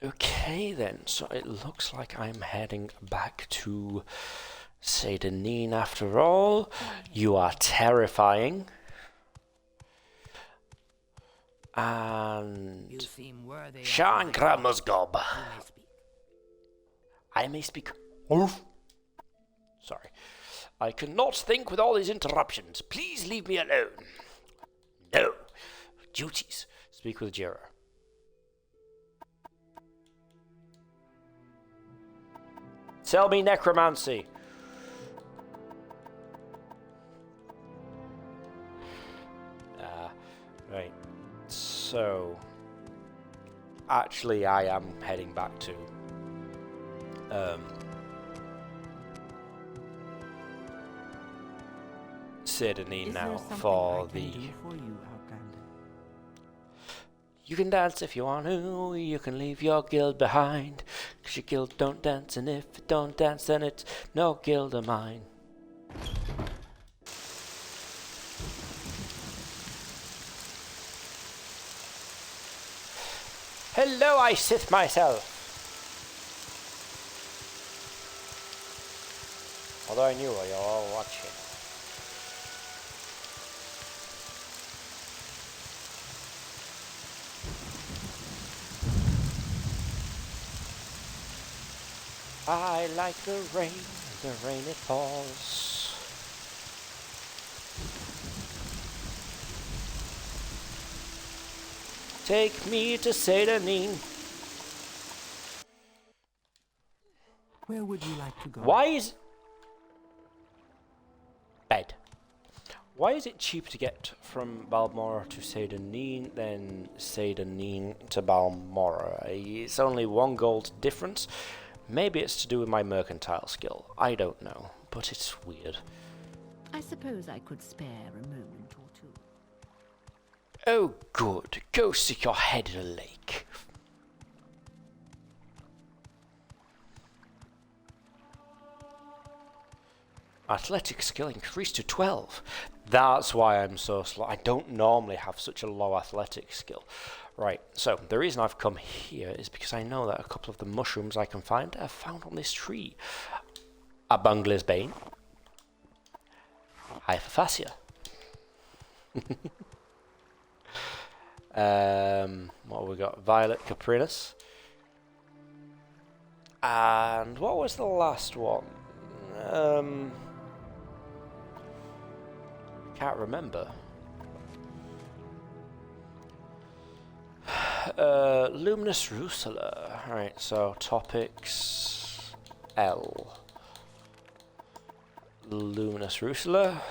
Okay then, so it looks like I'm heading back to Saint Denis after all. You are terrifying. And You seem worthy. Shankra Musgob. I may speak. Sorry. I cannot think with all these interruptions. Please leave me alone. No. Duties. Speak with Jira. Tell me necromancy. Right. So, actually, I am heading back to Saint Denis now for the You can dance if you want to, you can leave your guild behind. 'Cause your guild don't dance, and if it don't dance, then it's no guild of mine. Hello, I Sith myself. Although I knew you were all watching. I like the rain it falls. Take me to Satanin. Where would you like to go? Why is... Bed. Why is it cheaper to get from Balmorra to Satanin than Satanin to Balmorra? It's only 1 gold difference. Maybe it's to do with my mercantile skill. I don't know, but it's weird. I suppose I could spare a moment or two. Oh, good. Go stick your head in a lake. Athletic skill increased to 12. That's why I'm so slow. I don't normally have such a low athletic skill. Right, so the reason I've come here is because I know that a couple of the mushrooms I can find are found on this tree. A Bungler's Bane. Hyperphasia. What have we got? Violet Caprinus. And what was the last one? Can't remember. Luminous Rusula. Right, so topics L. Luminous Rusula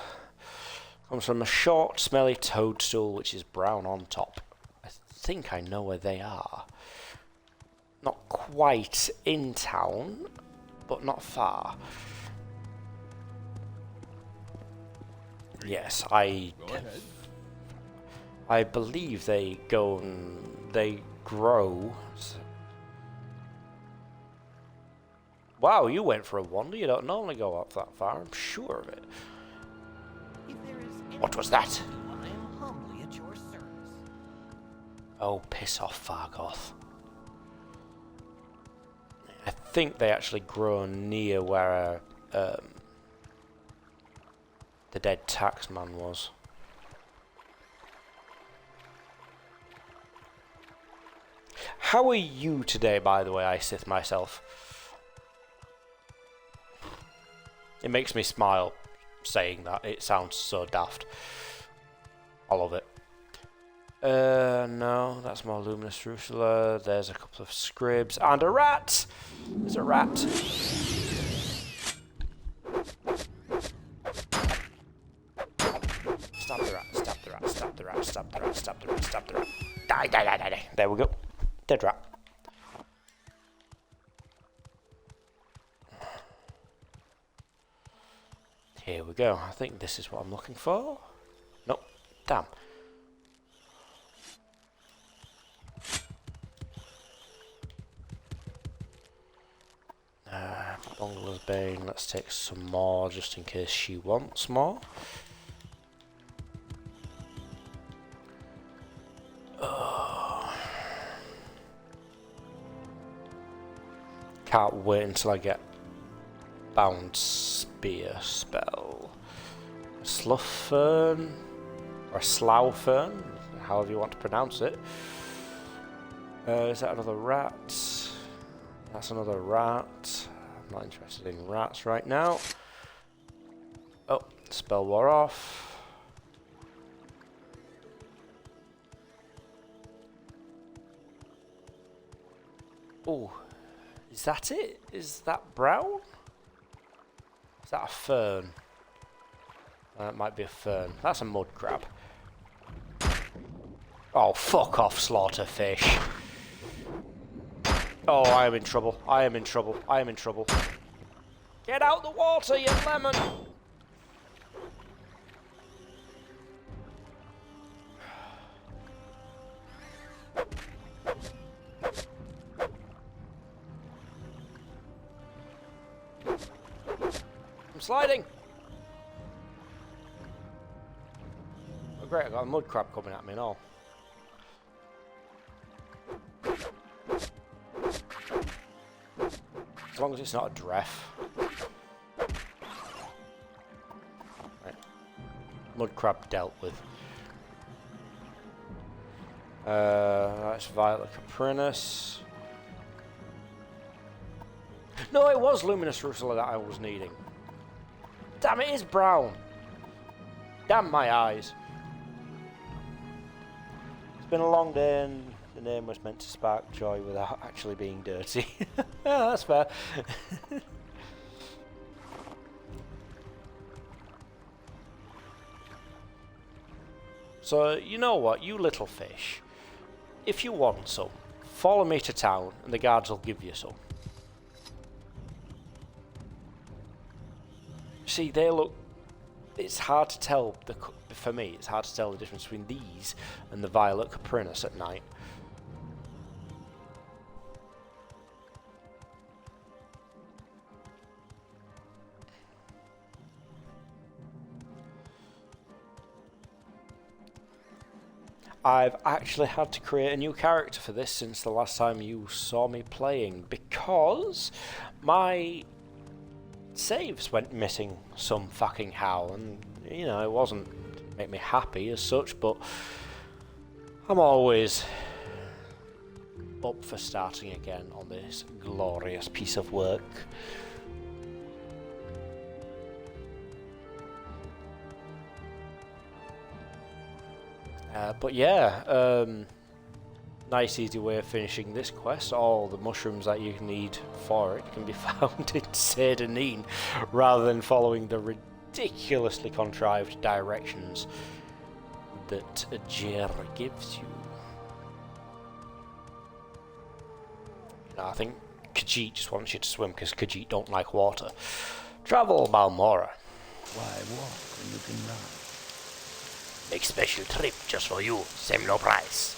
comes from a short, smelly toadstool which is brown on top. I think I know where they are. Not quite in town, but not far. Yes, I believe they go and they grow. Wow, you went for a wander. You don't normally go up that far. I'm sure of it. What was that? I am humbly at your service. Oh, piss off, Fargoth. I think they actually grow near where the dead taxman was. How are you today, by the way, I Sith myself? It makes me smile saying that. It sounds so daft. I love it. No, that's more Luminous Rusula. There's a couple of scribs and a rat! There's a rat. Stab the rat, stab the rat, stab the rat, stab the rat, stab the rat, stab the rat. Die, die, die, die, die. There we go. Dead rat. Here we go. I think this is what I'm looking for. Nope. Damn. Bungler's Bane. Let's take some more just in case she wants more. Can't wait until I get Bound Spear spell. Slough Fern, or Slough Fern, however you want to pronounce it. Is that another rat? That's another rat. I'm not interested in rats right now. Oh, spell wore off. Oh, is that it? Is that brown? Is that a fern? That might be a fern. That's a mud crab. Oh, fuck off, slaughterfish. Oh, I am in trouble. I am in trouble. I am in trouble. Get out the water, you lemon! I'm sliding! Oh great, I got a mud crab coming at me and all. As long as it's not a Dref. Right. Mud crab dealt with. That's Violet Caprinus. No, it was Luminous Rusula that I was needing. Damn, it is brown. Damn my eyes. It's been a long day and the name was meant to spark joy without actually being dirty. Yeah, that's fair. So, you know what, you little fish. If you want some, follow me to town and the guards will give you some. See, they look... It's hard to tell, for me, it's hard to tell the difference between these and the Violet Caprinus at night. I've actually had to create a new character for this since the last time you saw me playing, because my saves went missing some fucking how, and you know, it wasn't make me happy as such, but I'm always up for starting again on this glorious piece of work. But yeah, nice easy way of finishing this quest. All the mushrooms that you need for it can be found in Seydanine, rather than following the ridiculously contrived directions that Ajira gives you. I think Khajiit just wants you to swim because Khajiit don't like water. Travel Balmora. Why walk when you can run? Make special trip just for you, same low price.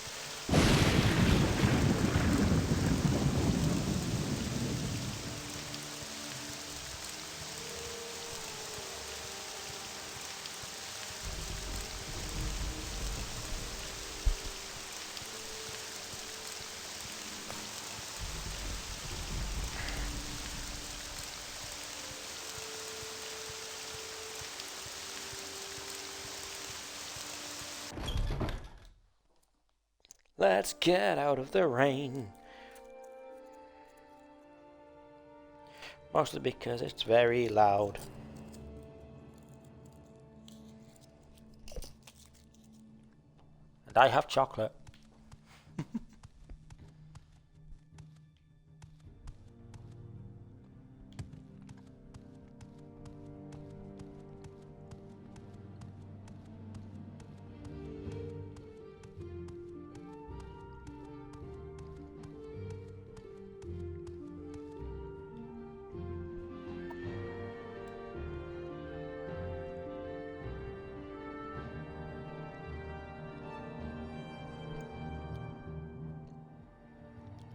Let's get out of the rain. Mostly because it's very loud. And I have chocolate.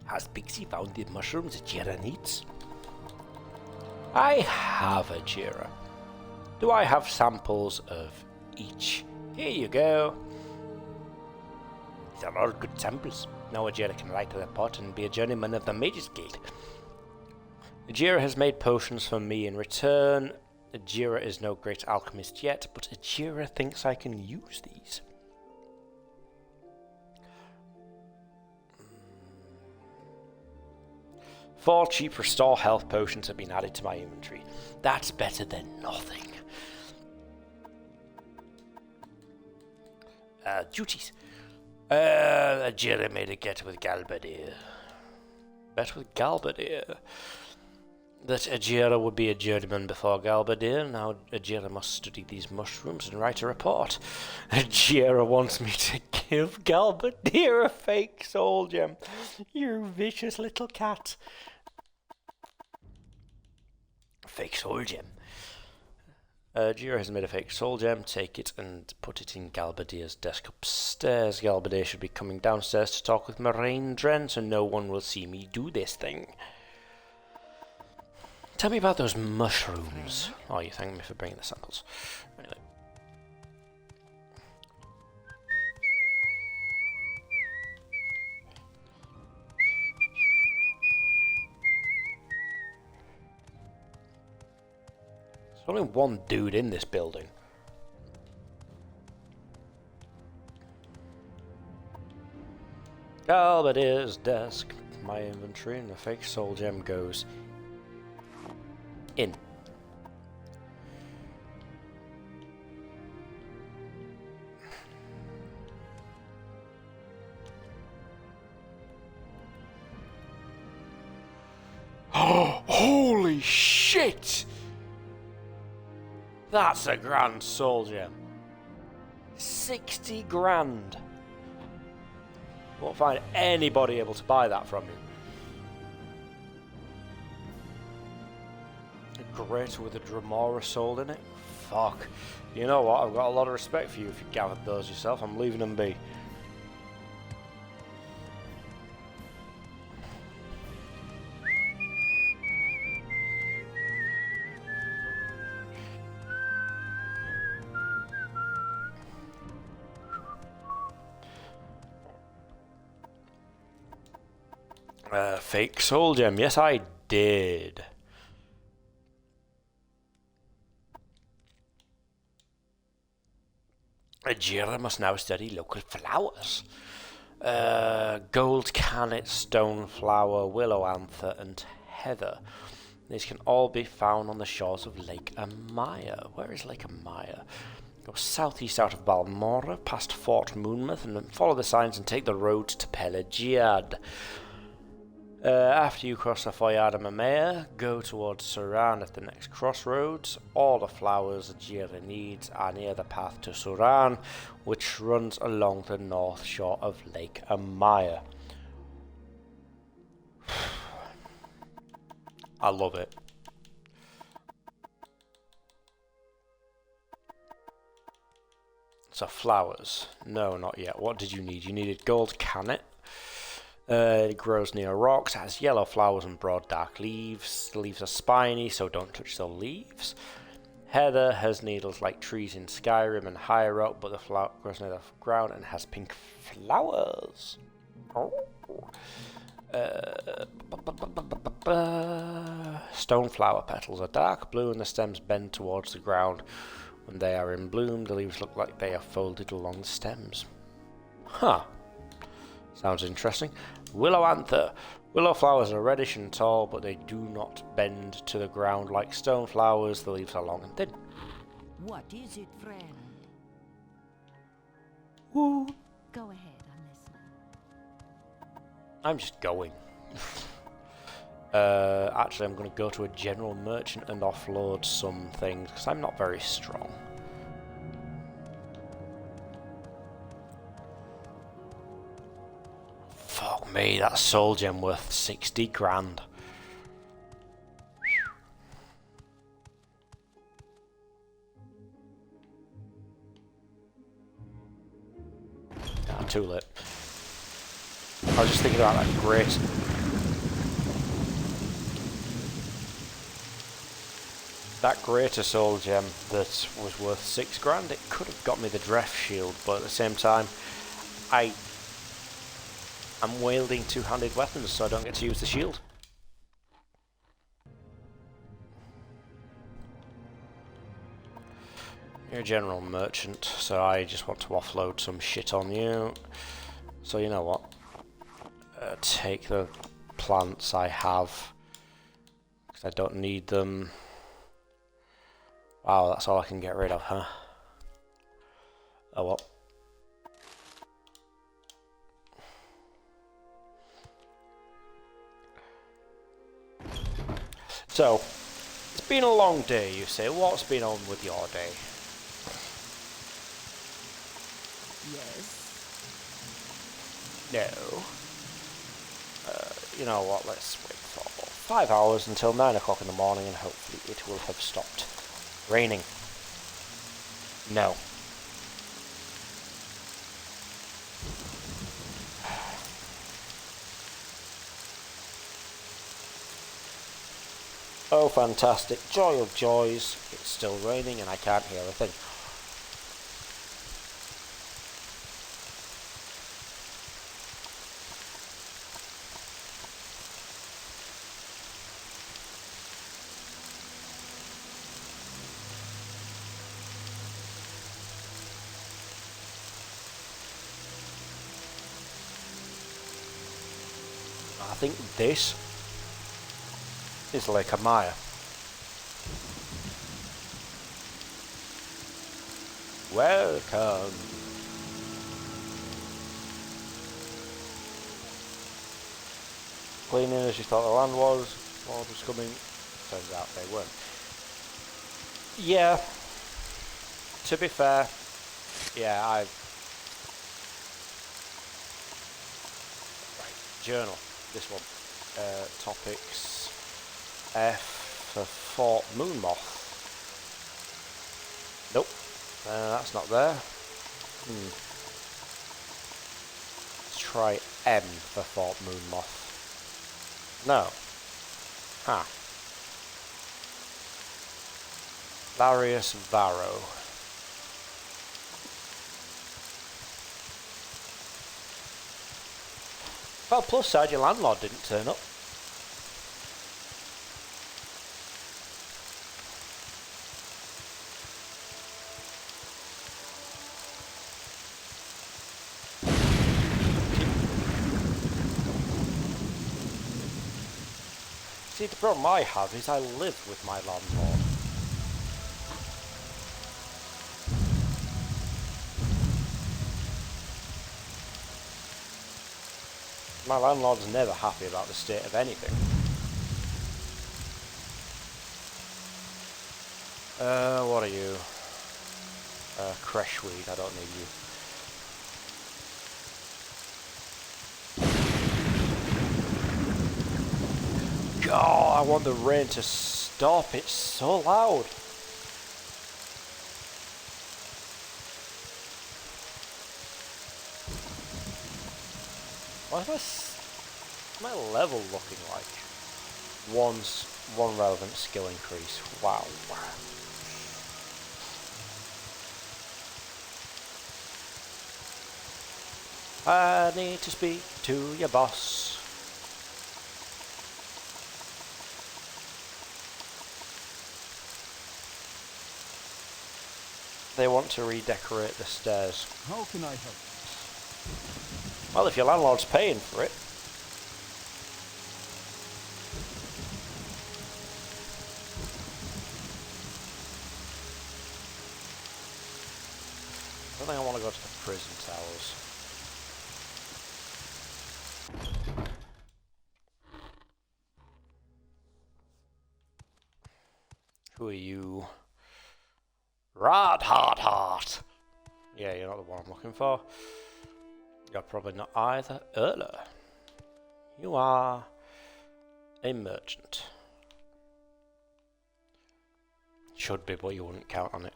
Has Pixie found the mushrooms Ajira needs? I have Ajira. Do I have samples of each? Here you go. These are all good samples. Now Ajira can write a report and be a journeyman of the Mages Guild. Ajira has made potions for me in return. Ajira is no great alchemist yet, but Ajira thinks I can use these. 4 cheap restore health potions have been added to my inventory. That's better than nothing. Duties. Ajira made a get with Galbadir. Bet with Galbadir. That Ajira would be a journeyman before Galbadir. Now Ajira must study these mushrooms and write a report. Ajira wants me to give Galbadir a fake soul gem. You vicious little cat. Fake soul gem. Ajira has made a fake soul gem. Take it and put it in Galbadir's desk upstairs. Galbadir should be coming downstairs to talk with Moraine Dren, so no one will see me do this thing. Tell me about those mushrooms. Oh, you thank me for bringing the samples. Anyway. There's only one dude in this building. Albadier's desk. My inventory and the fake soul gem goes in. Oh, holy shit! That's a grand soul gem. 60 grand. Won't find anybody able to buy that from you. A greater with a Dremora soul in it? Fuck. You know what? I've got a lot of respect for you if you gathered those yourself. I'm leaving them be. Fake soul gem. Yes, I did. Jira must now study local flowers. Gold cannet, stone flower, willow anther, and heather. These can all be found on the shores of Lake Amaya. Where is Lake Amaya? Go southeast out of Balmora, past Fort Moonmouth, and then follow the signs and take the road to Pelagiad. After you cross the Foyard of Mamea, go towards Suran at the next crossroads. All the flowers Jira needs are near the path to Suran, which runs along the north shore of Lake Amaya. I love it. So flowers. No, not yet. What did you need? You needed gold cannet. It grows near rocks, has yellow flowers and broad dark leaves. The leaves are spiny, so don't touch the leaves. Heather has needles like trees in Skyrim and higher up, but the flower grows near the ground and has pink flowers. Oh. Stone flower petals are dark blue and the stems bend towards the ground. When they are in bloom, the leaves look like they are folded along the stems. Huh. Sounds interesting. Willow anther. Willow flowers are reddish and tall, but they do not bend to the ground like stone flowers. The leaves are long and thin. What is it, friend? Woo. Go ahead, I'm listening. I'm just going. Actually, I'm going to go to a general merchant and offload some things, because I'm not very strong. Fuck me, that soul gem worth 60 grand. I'm too late. I was just thinking about that greater soul gem that was worth 6 grand. It could have got me the Dref shield, but at the same time, I'm wielding two-handed weapons, so I don't get to use the shield. You're a general merchant, so I just want to offload some shit on you. So you know what? Take the plants I have, because I don't need them. Wow, that's all I can get rid of, huh? Oh well. So, it's been a long day, you say. What's been on with your day? Yes. No. You know what, let's wait for 5 hours until 9 o'clock in the morning and hopefully it will have stopped raining. No. Oh, fantastic. Joy of joys. It's still raining and I can't hear a thing. I think this is Lake Amaya. Welcome. Cleaning as you thought the land was. Lord was coming. Turns out they weren't. Yeah. To be fair, yeah, right, journal. This one. Topics. F for Fort Moonmoth. Nope. That's not there. Let's try M for Fort Moonmoth. No. Huh. Various Varro. Well, plus side, your landlord didn't turn up. See, the problem I have is I live with my landlord. My landlord's never happy about the state of anything. What are you? Creshweed, I don't need you. God, I want the rain to stop, it's so loud. What's my level looking like? One relevant skill increase. Wow. I need to speak to your boss. They want to redecorate the stairs. How can I help? Well, if your landlord's paying for it. I don't think I want to go to the prison towers. Who are you? Rad hard heart. Yeah, you're not the one I'm looking for. You're probably not either. Erla. You are a merchant. Should be, but you wouldn't count on it.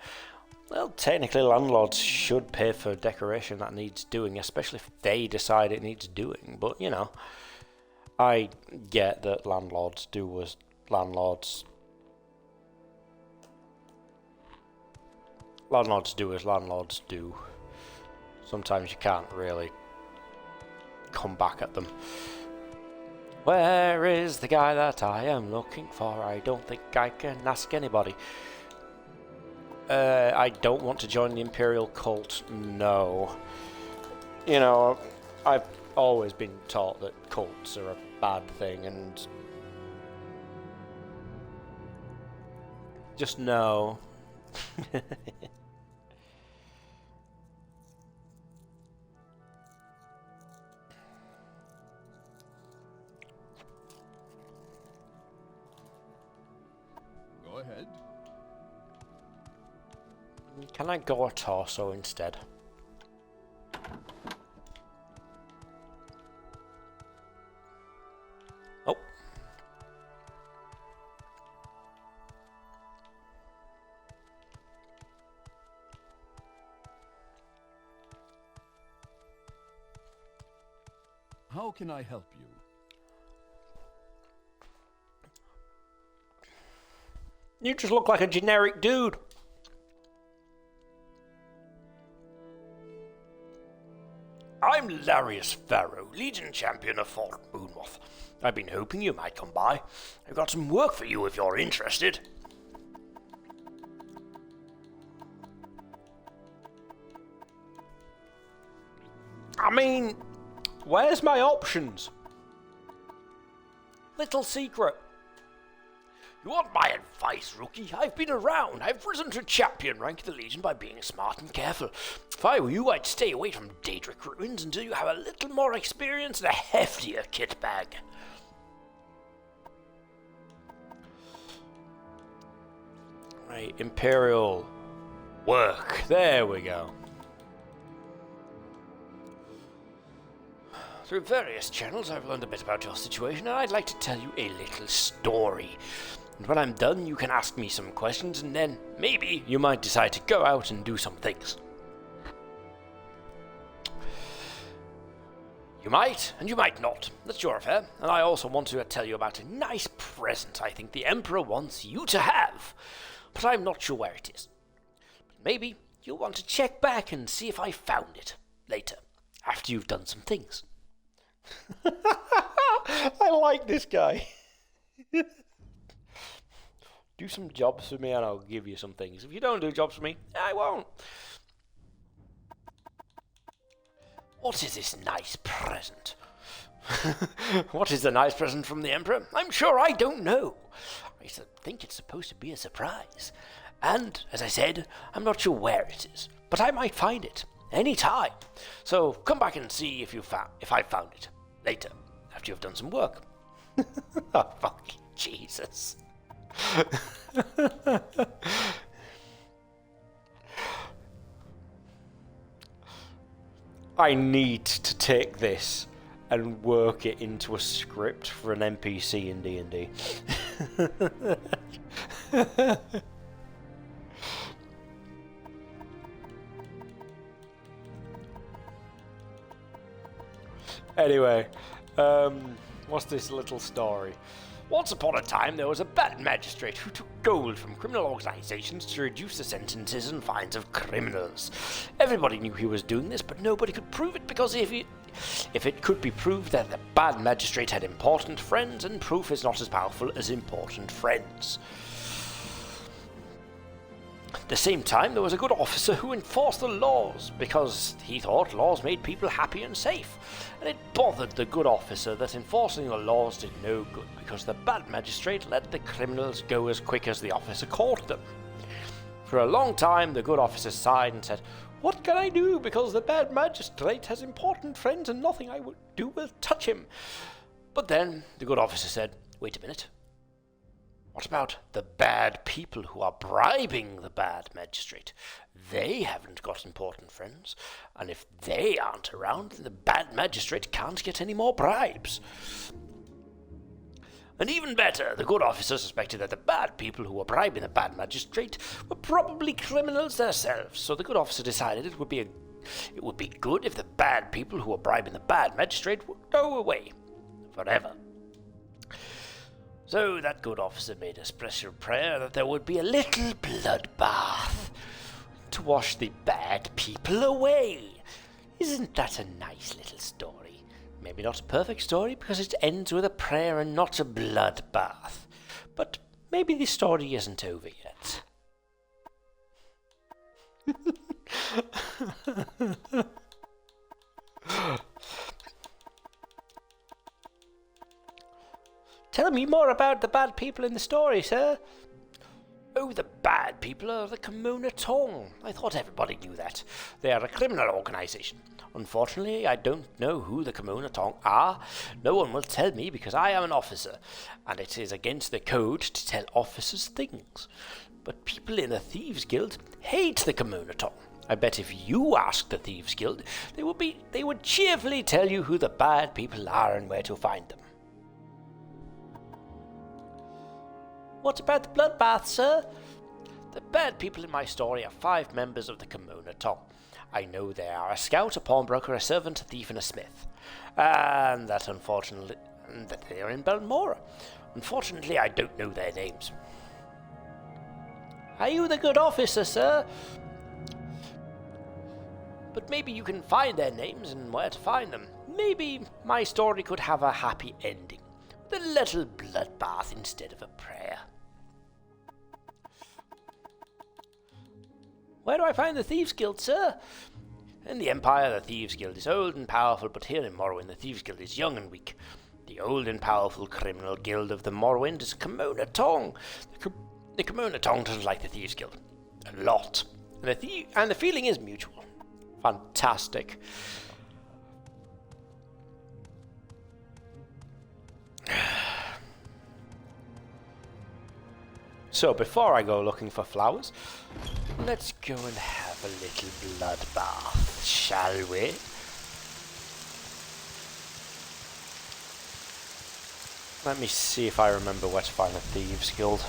Well, technically landlords should pay for decoration that needs doing, especially if they decide it needs doing. But, you know, I get that landlords do as landlords... Landlords do as landlords do. Sometimes you can't really come back at them. Where is the guy that I am looking for? I don't think I can ask anybody. I don't want to join the Imperial cult, no. You know, I've always been taught that cults are a bad thing, and... just no. Go ahead. Can I go a torso instead? Oh. How can I help you? You just look like a generic dude. I'm Larius Farrow, Legion Champion of Fort Moonmoth. I've been hoping you might come by. I've got some work for you if you're interested. I mean, where's my options? Little secret. You want my advice, rookie? I've been around. I've risen to champion rank of the Legion by being smart and careful. If I were you, I'd stay away from Daedric ruins until you have a little more experience and a heftier kit bag. Right, Imperial work. There we go. Through various channels, I've learned a bit about your situation, and I'd like to tell you a little story. And when I'm done, you can ask me some questions, and then maybe you might decide to go out and do some things. You might, and you might not. That's your affair. And I also want to tell you about a nice present I think the Emperor wants you to have. But I'm not sure where it is. But maybe you'll want to check back and see if I found it later, after you've done some things. I like this guy. Do some jobs for me and I'll give you some things. If you don't do jobs for me, I won't. What is this nice present? What is the nice present from the Emperor? I'm sure I don't know. I think it's supposed to be a surprise. And, as I said, I'm not sure where it is. But I might find it any time. So come back and see if I found it later, after you've done some work. Oh, fucking Jesus. I need to take this and work it into a script for an NPC in D&D. Anyway, what's this little story? Once upon a time, there was a bad magistrate who took gold from criminal organizations to reduce the sentences and fines of criminals. Everybody knew he was doing this, but nobody could prove it, because if it could be proved that the bad magistrate had important friends, and proof is not as powerful as important friends. At the same time, there was a good officer who enforced the laws, because he thought laws made people happy and safe. And it bothered the good officer that enforcing the laws did no good, because the bad magistrate let the criminals go as quick as the officer caught them. For a long time, the good officer sighed and said, "What can I do, because the bad magistrate has important friends and nothing I will do will touch him?" But then the good officer said, "Wait a minute. What about the bad people who are bribing the bad magistrate? They haven't got important friends, and if they aren't around, then the bad magistrate can't get any more bribes." And even better, the good officer suspected that the bad people who were bribing the bad magistrate were probably criminals themselves, so the good officer decided it would be good if the bad people who were bribing the bad magistrate would go away forever. So that good officer made a special prayer that there would be a little bloodbath to wash the bad people away. Isn't that a nice little story? Maybe not a perfect story because it ends with a prayer and not a bloodbath. But maybe the story isn't over yet. Tell me more about the bad people in the story, sir. Oh, the bad people are the Kimona Tong. I thought everybody knew that. They are a criminal organization. Unfortunately, I don't know who the Kimona Tong are. No one will tell me because I am an officer, and it is against the code to tell officers things. But people in the Thieves Guild hate the Kimona Tong. I bet if you asked the Thieves Guild, they would cheerfully tell you who the bad people are and where to find them. What about the bloodbath, sir? The bad people in my story are 5 members of the Kimona Tong. I know they are a scout, a pawnbroker, a servant, a thief, and a smith. And that they are in Balmora. Unfortunately, I don't know their names. Are you the good officer, sir? But maybe you can find their names and where to find them. Maybe my story could have a happy ending. With a little bloodbath instead of a prayer. Where do I find the Thieves' Guild, sir? In the Empire, the Thieves' Guild is old and powerful, but here in Morrowind, the Thieves' Guild is young and weak. The old and powerful criminal guild of the Morrowind is Kimona Tong. The Kimona Tong doesn't like the Thieves' Guild. A lot. And the feeling is mutual. Fantastic. So, before I go looking for flowers, let's go and have a little bloodbath, shall we? Let me see if I remember where to find the Thieves' Guild.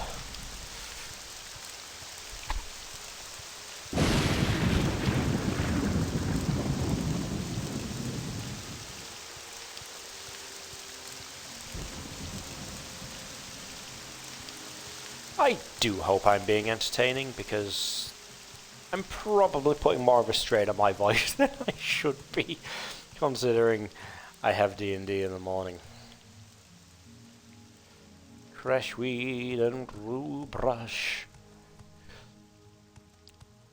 I do hope I'm being entertaining, because I'm probably putting more of a strain on my voice than I should be, considering I have D&D in the morning. Crashweed and rue brush.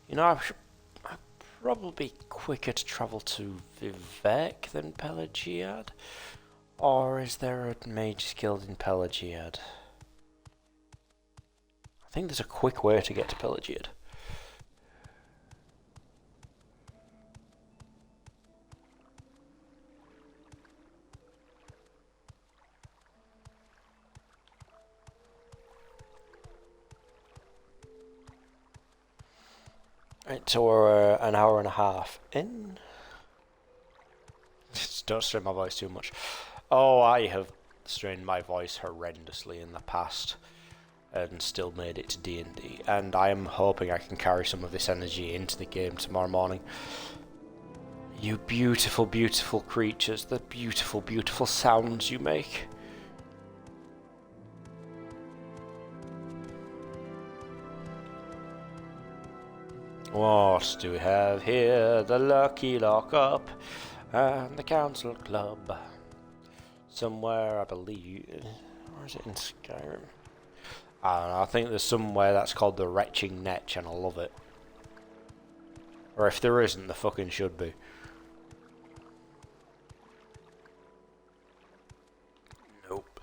You know, I'd probably be quicker to travel to Vivek than Pelagiad. Or is there a Mage's Guild in Pelagiad? I think there's a quick way to get to Pelagiad. Right, so we're an hour and a half in. Just don't strain my voice too much. Oh, I have strained my voice horrendously in the past and still made it to D&D, and I am hoping I can carry some of this energy into the game tomorrow morning. You beautiful, beautiful creatures, the beautiful, beautiful sounds you make. What do we have here? The Lucky Lockup and the Council Club. Somewhere, I believe. Or is it in Skyrim? I don't know, I think there's somewhere that's called the Retching Netch, and I love it. Or if there isn't, there fucking should be. Nope.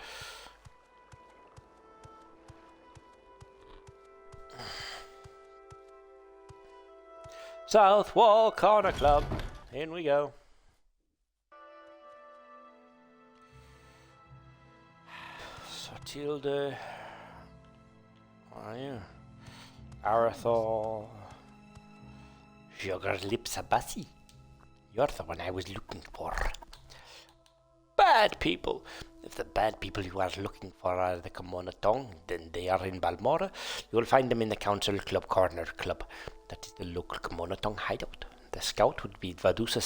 South Wall Corner Club. In we go. Sotilde. Where are you? Arathor. Sugar Lips Abassi. You're the one I was looking for. Bad people. If the bad people you are looking for are the Kimona Tong, then they are in Balmora. You will find them in the Council Club Corner Club. That is the local Kimona Tong hideout. The scout would be Vadusa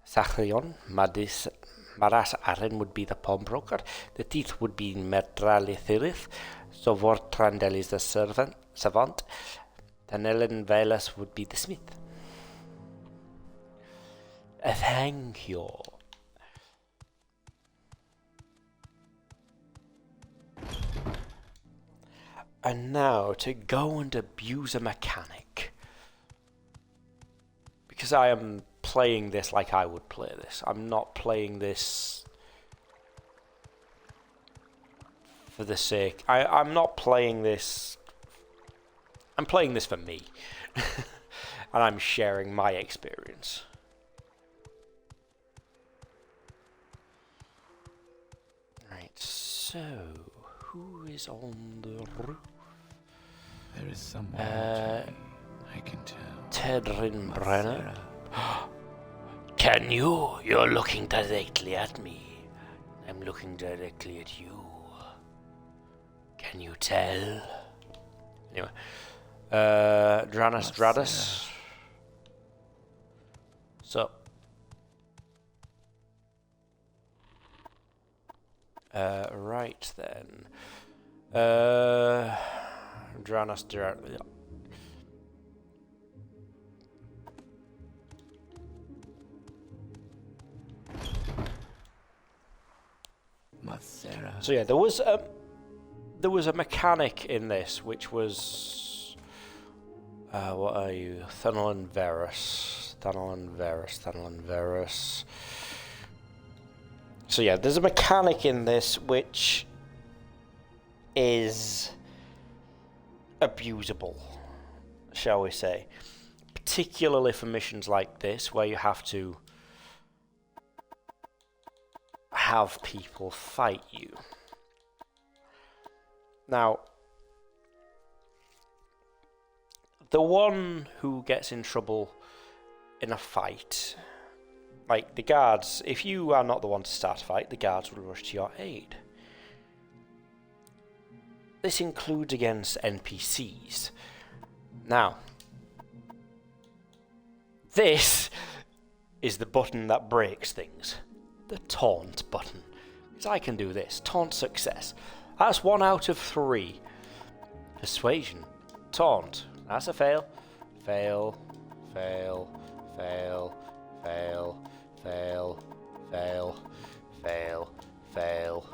Sachrion. Maras Aren would be the pawnbroker. The thief would be Merdrali Thirith. Sovor Trandel is the savant. Tanellen Velas would be the smith. Thank you. And now to go and abuse a mechanic. Because I am playing this like I would play this. I'm not playing this for the sake... I'm not playing this... I'm playing this for me. And I'm sharing my experience. Right, so... Who is on the roof? There is someone watching me, I can tell. Tedrin Brenner. Sarah. Can you? You're looking directly at me. I'm looking directly at you. Can you tell? Anyway. Dranas Dradus. So. Right then. Dranas around us directly. Macera. So yeah, there was a mechanic in this which was what are you? Thanalon Verus. So yeah, there's a mechanic in this which is abusable, shall we say. Particularly for missions like this, where you have to have people fight you. Now, the one who gets in trouble in a fight, like the guards, if you are not the one to start a fight, the guards will rush to your aid. This includes against NPCs. Now, this is the button that breaks things. The taunt button. Because I can do this. Taunt success. That's 1 out of 3. Persuasion. Taunt. That's a fail. Fail. Fail. Fail. Fail. Fail. Fail. Fail. Fail.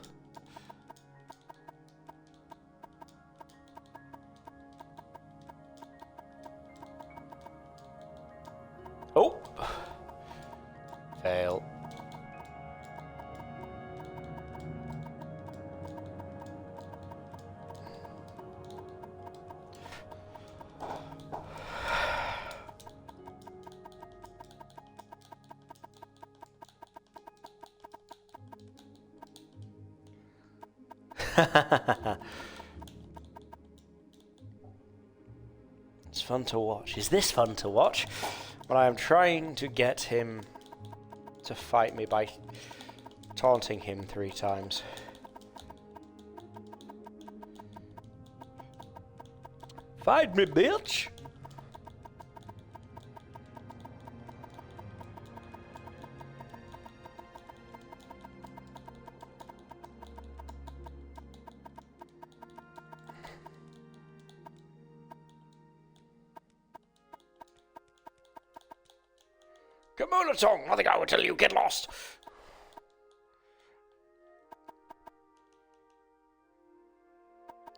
Oh! Fail. It's fun to watch. Is this fun to watch? When I am trying to get him to fight me by taunting him 3 times. Fight me, bitch! Come on, Tong, nothing I will tell you, get lost!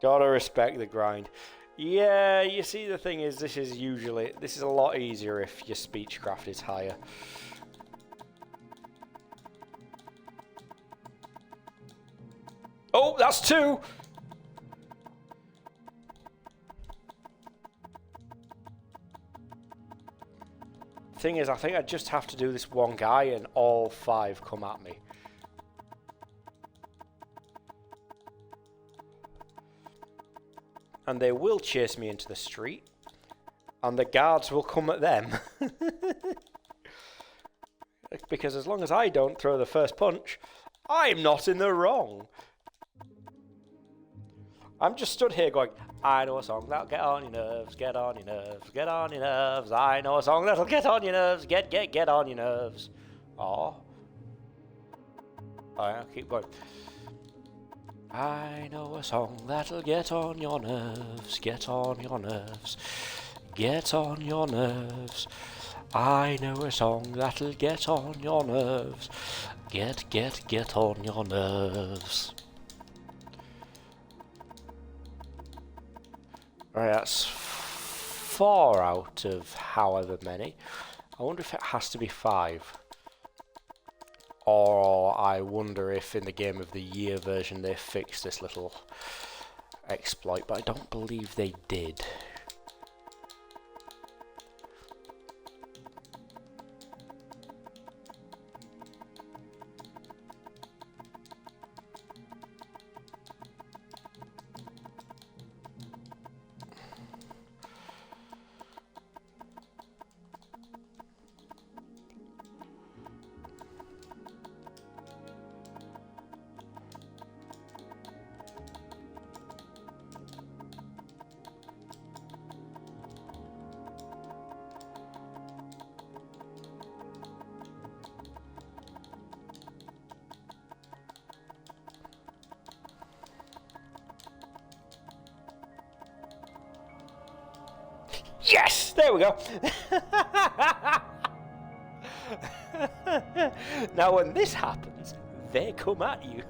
Gotta respect the grind. Yeah, you see, the thing is, this is a lot easier if your speechcraft is higher. Oh, that's 2! Thing is, I think I just have to do this one guy and all 5 come at me. And they will chase me into the street, and the guards will come at them. Because as long as I don't throw the first punch, I'm not in the wrong. I'm just stood here going, I know a song that'll get on your nerves, get on your nerves, get on your nerves. I know a song that'll get on your nerves, get on your nerves. Oh. I'll keep going. I know a song that'll get on your nerves, get on your nerves, get on your nerves. I know a song that'll get on your nerves, get on your nerves. Right, that's 4 out of however many. I wonder if it has to be 5. Or I wonder if in the Game of the Year version they fixed this little exploit, but I don't believe they did. Yes! There we go! Now when this happens, they come at you.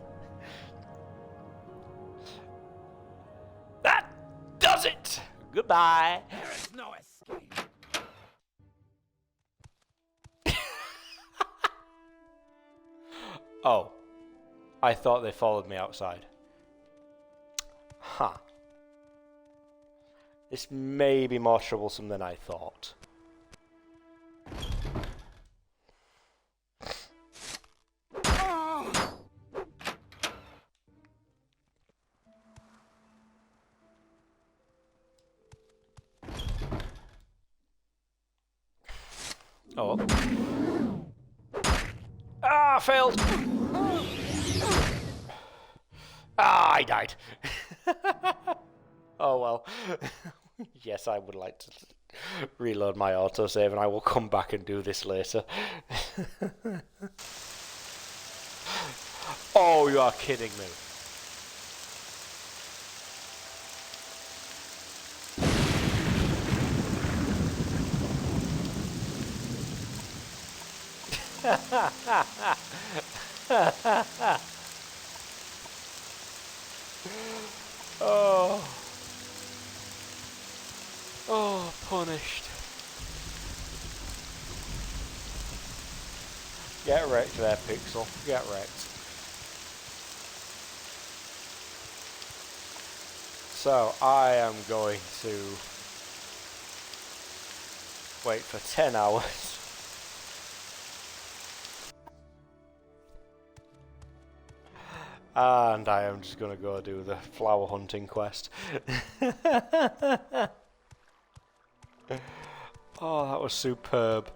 That does it! Goodbye! There is no escape. Oh. I thought they followed me outside. Huh. This may be more troublesome than I thought. Oh. Ah, failed! Ah, I died. Oh well. Yes, I would like to reload my autosave and I will come back and do this later. Oh, you are kidding me. Oh. Oh, punished. Get wrecked there, Pixel. Get wrecked. So, I am going to wait for 10 hours. And I am just going to go do the flower hunting quest. Oh, that was superb.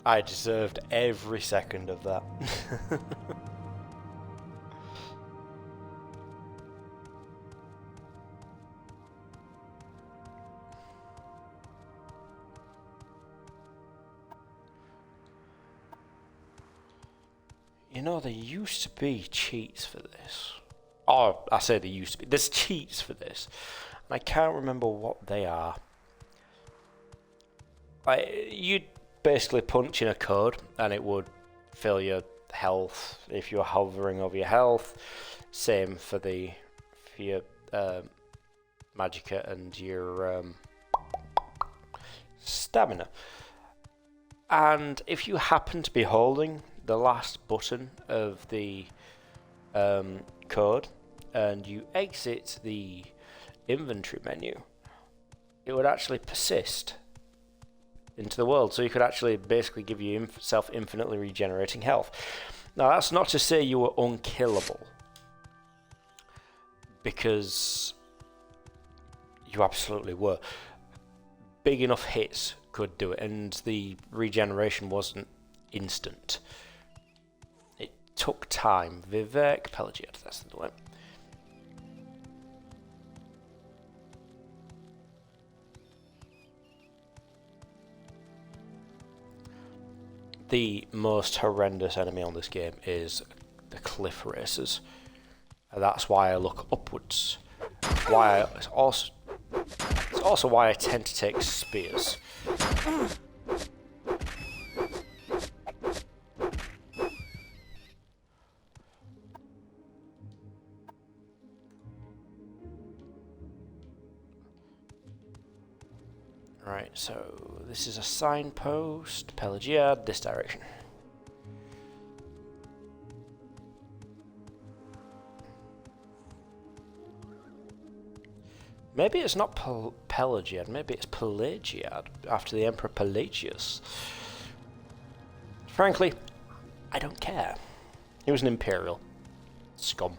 I deserved every second of that. You know, there used to be cheats for this. Oh, I say there used to be. There's cheats for this. And I can't remember what they are. You'd basically punch in a code and it would fill your health if you're hovering over your health. Same for your magicka and your stamina. And if you happen to be holding the last button of the code and you exit the inventory menu, it would actually persist into the world, so you could actually basically give yourself infinitely regenerating health. Now that's not to say you were unkillable, because you absolutely were. Big enough hits could do it, and the regeneration wasn't instant. It took time. Vivek, Pelagiad, that's the one. The most horrendous enemy on this game is the cliff racers. And that's why I look upwards. It's also why I tend to take spears. Right, so this is a signpost. Pelagiad, this direction. Maybe it's not Pelagiad, maybe it's Pelagiad, after the Emperor Pelagius. Frankly, I don't care. He was an Imperial. Scum.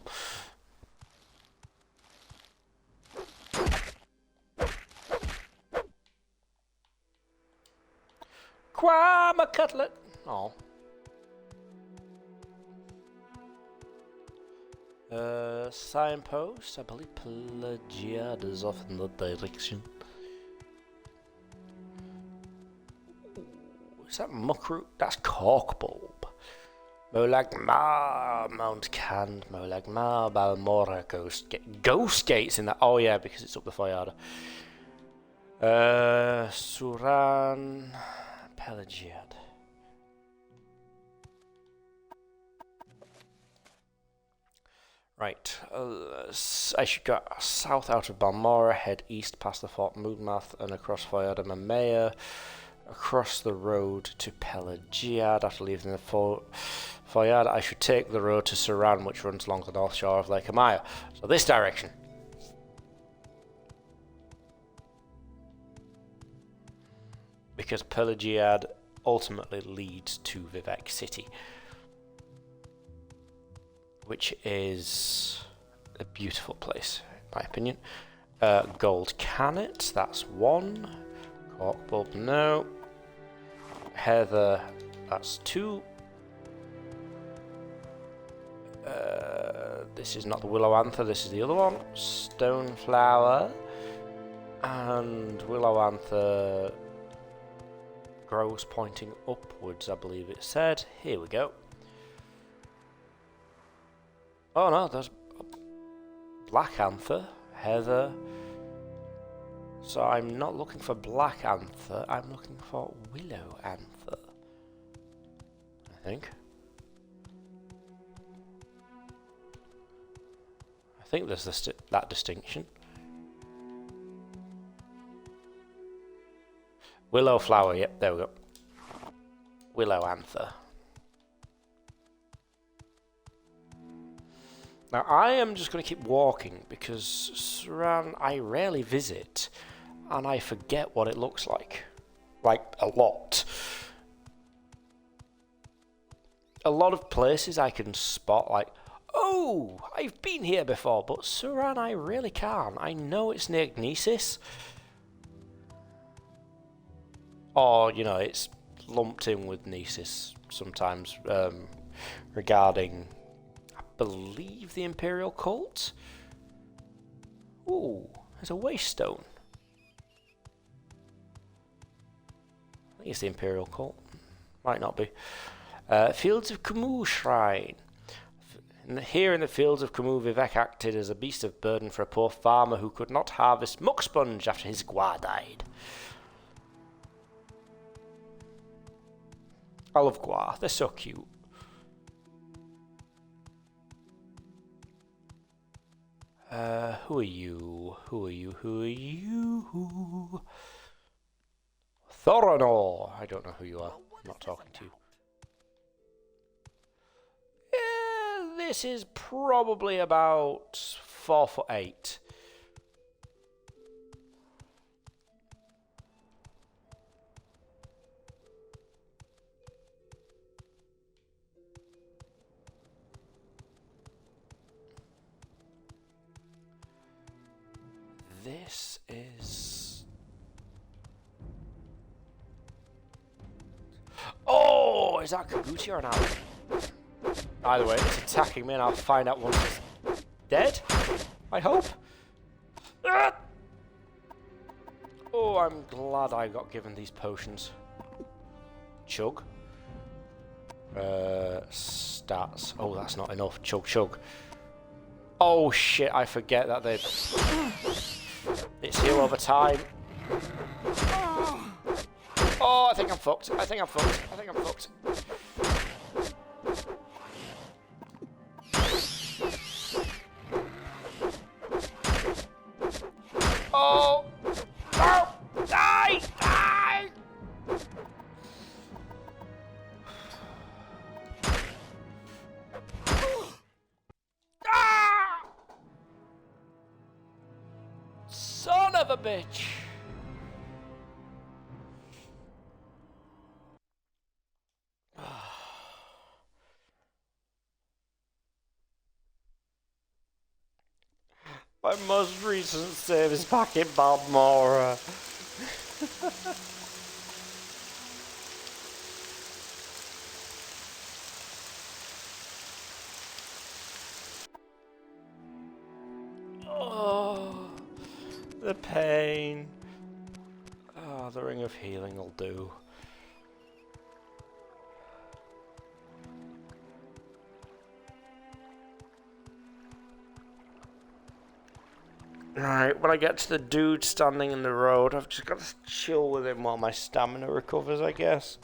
Quama cutlet! Oh. Signpost. I believe Pelagiad is off in the direction. Is that muckroot? That's corkbulb. Molagma, Mount Cand, Molagma, Balmora, Ghost Gates in that. Oh yeah, because it's up the Fayada. Suran, Pelagiad. Right, I should go south out of Balmora, head east past the Fort Moonmouth and across Fayada Mamea, across the road to Pelagiad. After leaving the Fayada, I should take the road to Suran, which runs along the north shore of Lake Amaya. So this direction. Because Pelagiad ultimately leads to Vivec City, which is a beautiful place, in my opinion. Gold Cannet, that's one. Corkbulb, no. Heather, that's two. This is not the Willow Anther, this is the other one. Stoneflower. And Willow Anther grows pointing upwards, I believe it said. Here we go. Oh no, there's Black Anther, Heather. So I'm not looking for Black Anther, I'm looking for Willow Anther, I think. I think there's that distinction. Willow flower, yep, there we go. Willow Anther. Now I am just going to keep walking because Suran I rarely visit and I forget what it looks like. Like a lot. A lot of places I can spot like, oh, I've been here before, but Suran I really can't. I know it's near Gnesis. Or, you know, it's lumped in with Gnesis sometimes regarding, I believe, the Imperial Cult. Ooh, there's a waystone. I think it's the Imperial Cult. Might not be. Fields of Camus Shrine. Here in the fields of Camus, Vivec acted as a beast of burden for a poor farmer who could not harvest muck sponge after his squaw died. I love Gua, they're so cute. Who are you? Who are you? Who are you? Thoronor! I don't know who you are. I'm not talking to you. This is probably about 4'8". This is... Oh! Is that Kabuti or an owl? Either way, it's attacking me and I'll find out once it's dead. I hope. Ah! Oh, I'm glad I got given these potions. Chug. Stats. Oh, that's not enough. Chug, chug. Oh shit, I forget that they... It's heal over time. Oh, I think I'm fucked. I think I'm fucked. I think I'm fucked. Oh! No! Die! Die! Ah! Son of a bitch! My most recent save is back in Balmora. Oh, the pain. Oh, the Ring of Healing will do. Right, when I get to the dude standing in the road, I've just got to chill with him while my stamina recovers, I guess.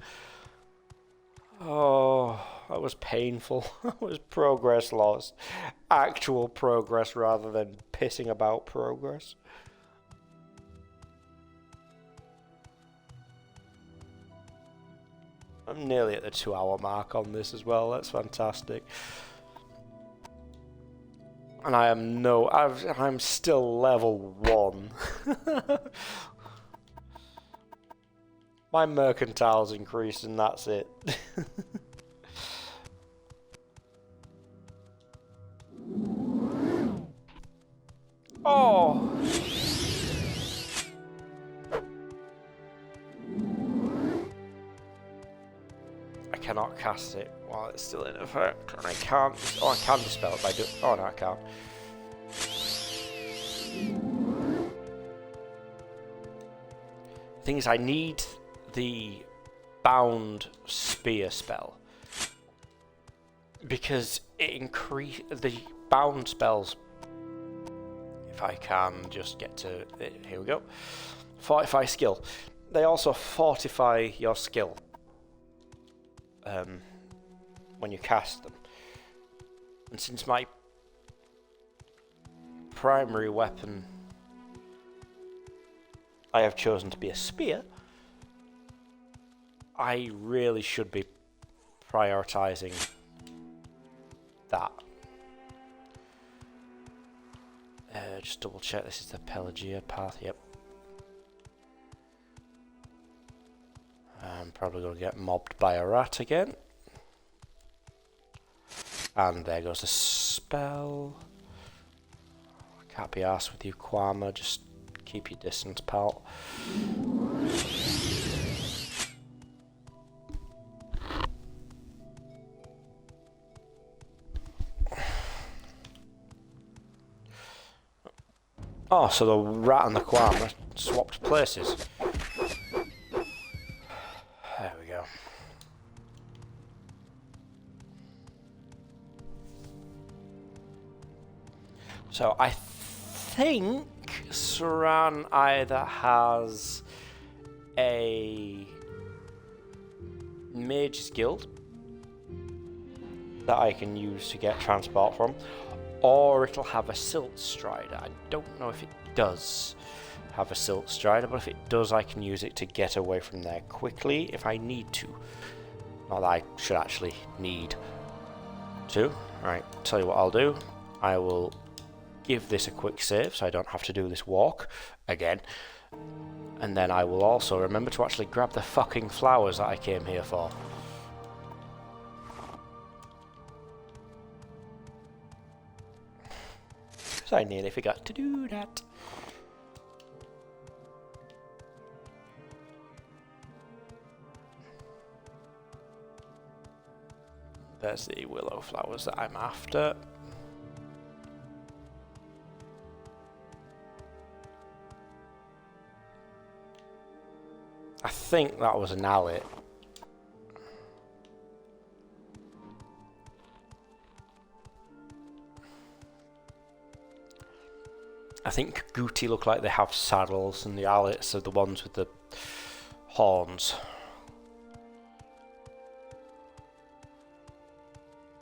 Oh, that was painful. That was progress lost. Actual progress rather than pissing about progress. I'm nearly at the 2-hour mark on this as well. That's fantastic. And I'm still level 1. My mercantile's increased and that's it. Oh! I cannot cast it while it's still in effect. And I can't. Oh, I can dispel it by doing. Oh, no, I can't. The thing is, I need the bound spear spell because it the bound spells. If I can just get to it, here we go. Fortify skill. They also fortify your skill when you cast them. And since my primary weapon I have chosen to be a spear, I really should be prioritizing that. Just double check this is the Pelagia path, yep. I'm probably going to get mobbed by a rat again. And there goes the spell. I can't be arsed with you, Kwama, just keep your distance, pal. Oh, so the rat and the Kwama swapped places. There we go. So I think Saran either has a Mage's Guild that I can use to get transport from, or it'll have a Silt Strider. I don't know if it does have a Silt Strider, but if it does, I can use it to get away from there quickly if I need to. Not that I should actually need to. Right, tell you what I'll do. I will give this a quick save so I don't have to do this walk again. And then I will also remember to actually grab the fucking flowers that I came here for. Because I nearly forgot to do that. There's the willow flowers that I'm after. I think that was an alley. I think Gooty look like they have saddles, and the Owlets are the ones with the horns.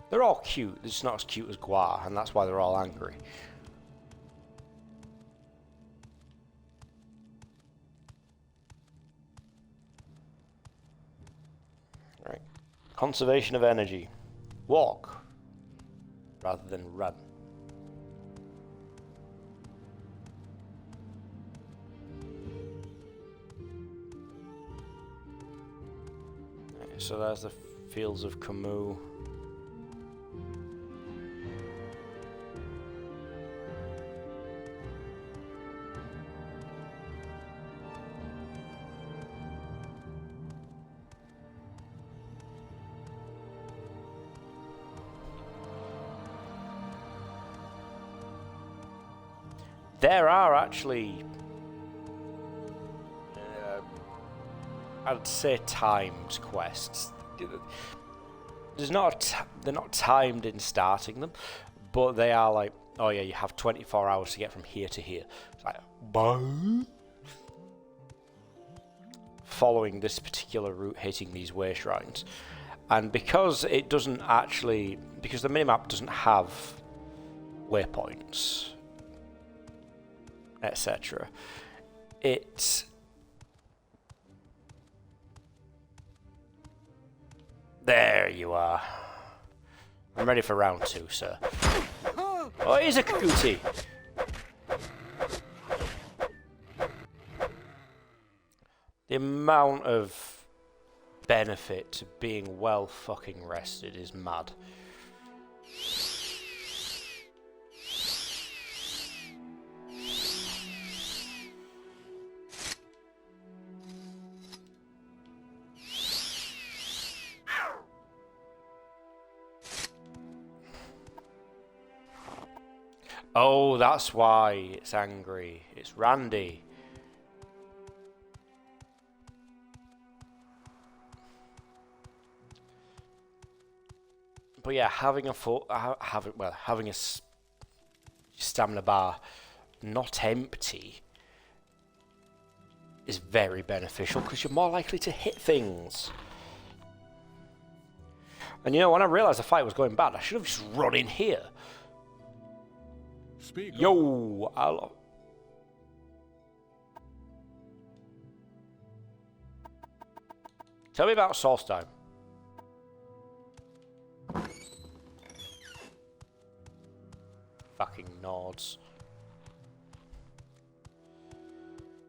They're all cute, they're just not as cute as Gua, and that's why they're all angry. Right. Conservation of energy. Walk rather than run. So there's the fields of Camus. There are actually I'd say timed quests. There's not they're not timed in starting them, but they are like oh yeah, you have 24 hours to get from here to here. It's like, boo. Following this particular route, hitting these way shrines. And because it doesn't actually, because the minimap doesn't have waypoints, etc., there you are. I'm ready for round 2, sir. Oh, it is a Kaguti! The amount of benefit to being well fucking rested is mad. Oh, that's why it's angry. It's Randy. But yeah, having a stamina bar not empty is very beneficial because you're more likely to hit things. And you know, when I realised the fight was going bad, I should have just run in here. Speak up. Yo, hello. Tell me about Solstheim. Fucking nods.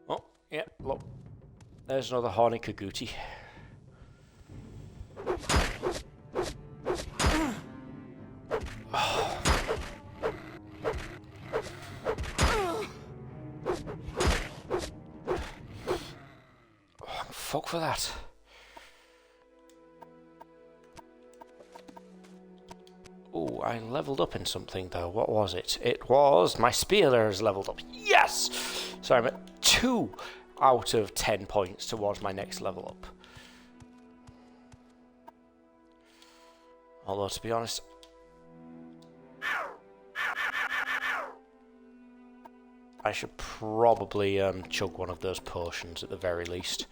Oh, yeah, look. There's another horny Kaguti. Fuck for that. Oh, I leveled up in something though. What was it? It was my spear has leveled up. Yes! So I'm at 2 out of 10 points towards my next level up. Although, to be honest, I should probably chug one of those potions at the very least.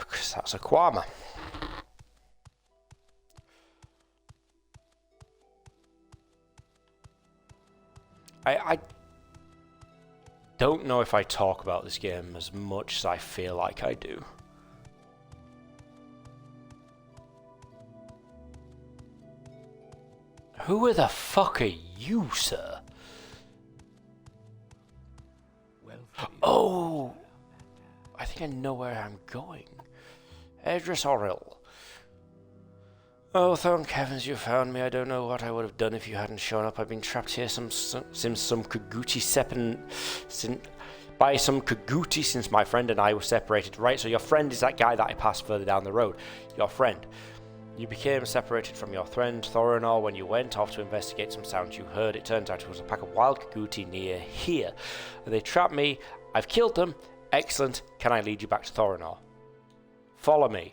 Because that's a Kwama. I don't know if I talk about this game as much as I feel like I do. Who the fuck are you, sir? Oh! I think I know where I'm going. Edris Oril. Oh, thank heavens you found me. I don't know what I would have done if you hadn't shown up. I've been trapped here since some Kaguti by some Kaguti since my friend and I were separated. Right, so your friend is that guy that I passed further down the road. Your friend. You became separated from your friend Thorinor when you went off to investigate some sounds you heard. It turns out it was a pack of wild Kaguti near here. They trapped me. I've killed them. Excellent. Can I lead you back to Thorinor? Follow me.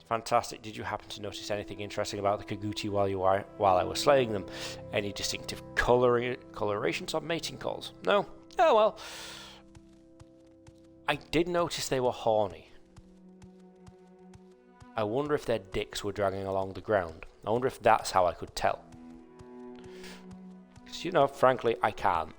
Fantastic. Did you happen to notice anything interesting about the Kaguti while I was slaying them? Any distinctive colorations or mating calls? No? Oh well. I did notice they were horny. I wonder if their dicks were dragging along the ground. I wonder if that's how I could tell. Because, you know, frankly, I can't.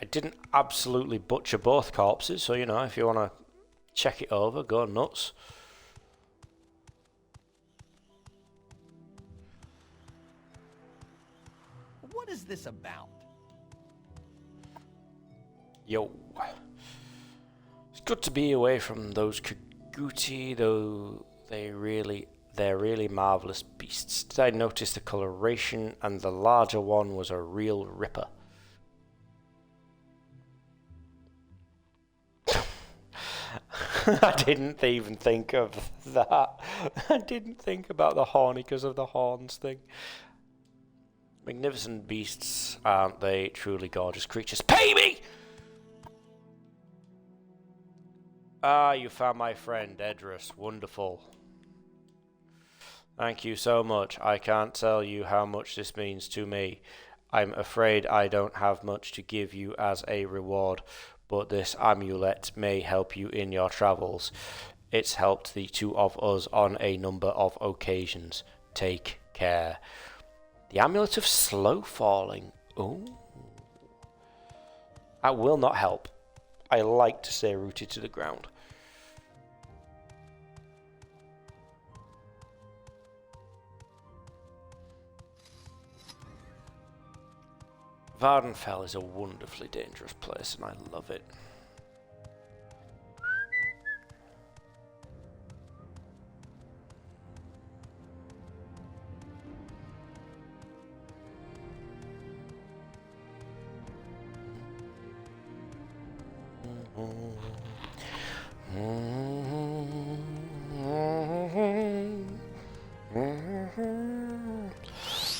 I didn't absolutely butcher both corpses, so, you know, if you want to check it over, go nuts. What is this about? Yo. It's good to be away from those Kaguti, though they're really marvellous beasts. Did I notice the coloration? And the larger one was a real ripper. I didn't even think of that. I didn't think about the horny because of the horns thing. Magnificent beasts, aren't they? Truly gorgeous creatures. Pay me! Ah, you found my friend, Edris. Wonderful. Thank you so much. I can't tell you how much this means to me. I'm afraid I don't have much to give you as a reward, but this amulet may help you in your travels. It's helped the two of us on a number of occasions. Take care. The amulet of slow falling. Oh. That will not help. I like to stay rooted to the ground. Vardenfell is a wonderfully dangerous place and I love it.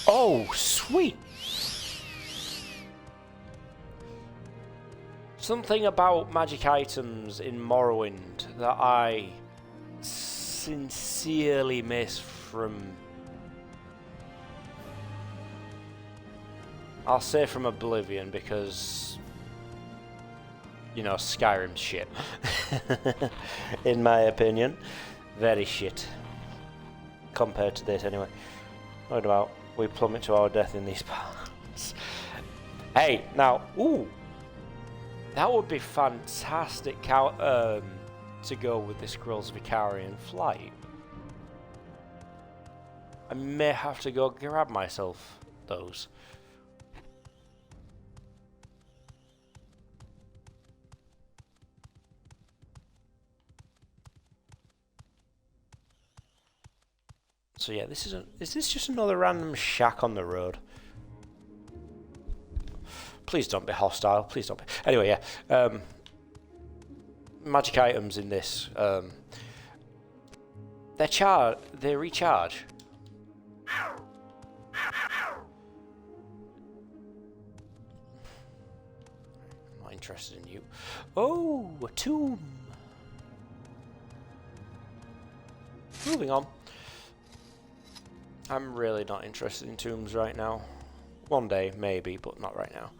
Oh, sweet! Something about magic items in Morrowind that I sincerely miss from... I'll say from Oblivion because... You know, Skyrim's shit. In my opinion. Very shit. Compared to this, anyway. What about we plummet to our death in these parts? Hey, now, ooh! That would be fantastic to go with the Scrolls of Icarian Flight. I may have to go grab myself those. So yeah, is this just another random shack on the road? Please don't be hostile. Please don't be. Anyway, yeah. Magic items in this. They recharge. I'm not interested in you. Oh, a tomb. Moving on. I'm really not interested in tombs right now. One day, maybe, but not right now.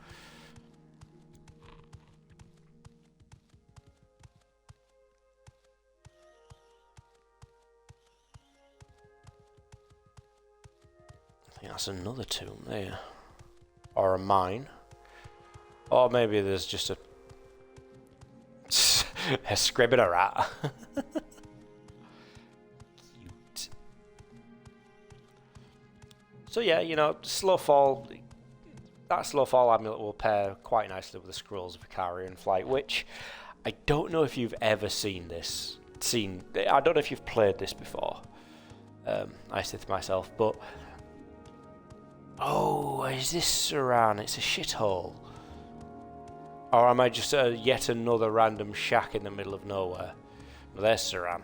I think that's another tomb there. Or a mine. Or maybe there's just a... a scrib and a rat. Cute. So yeah, you know, slow fall... That slow fall amulet will pair quite nicely with the Scrolls of Icarian Flight, which I don't know if you've ever seen this. I don't know if you've played this before. I said to myself, but... Oh, is this Saran? It's a shithole. Or am I just yet another random shack in the middle of nowhere? Well, there's Saran.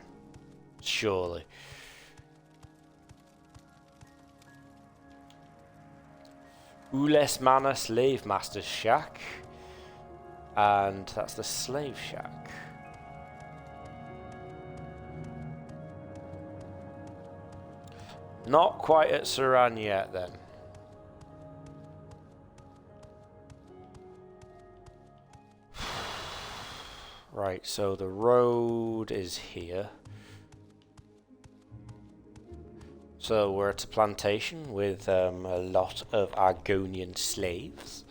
Surely. Ules Manor Slave Master's Shack. And that's the Slave Shack. Not quite at Saran yet, then. Right, so the road is here. So we're at a plantation with a lot of Argonian slaves.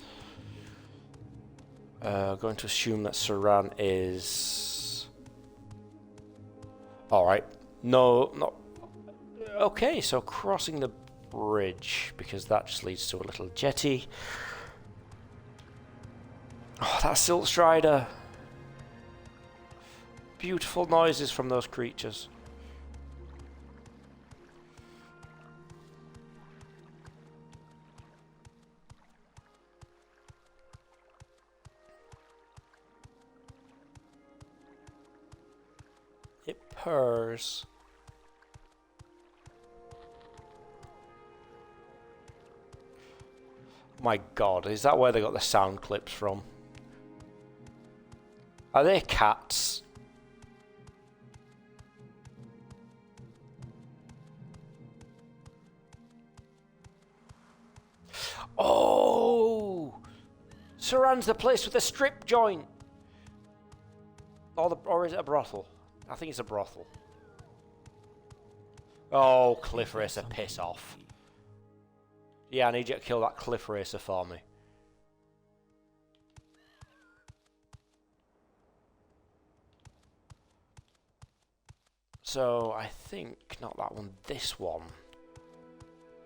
Going to assume that Saran is... Alright. No, not... Okay, so crossing the bridge, because that just leads to a little jetty. Oh, that Silt Strider! Beautiful noises from those creatures. It purrs. My god, is that where they got the sound clips from? Are they cats? Oh! Surrounds the place with a strip joint! Or is it a brothel? I think it's a brothel. Oh, Cliff Racer, piss off. Yeah, I need you to kill that Cliff Racer for me. So, I think, not that one, this one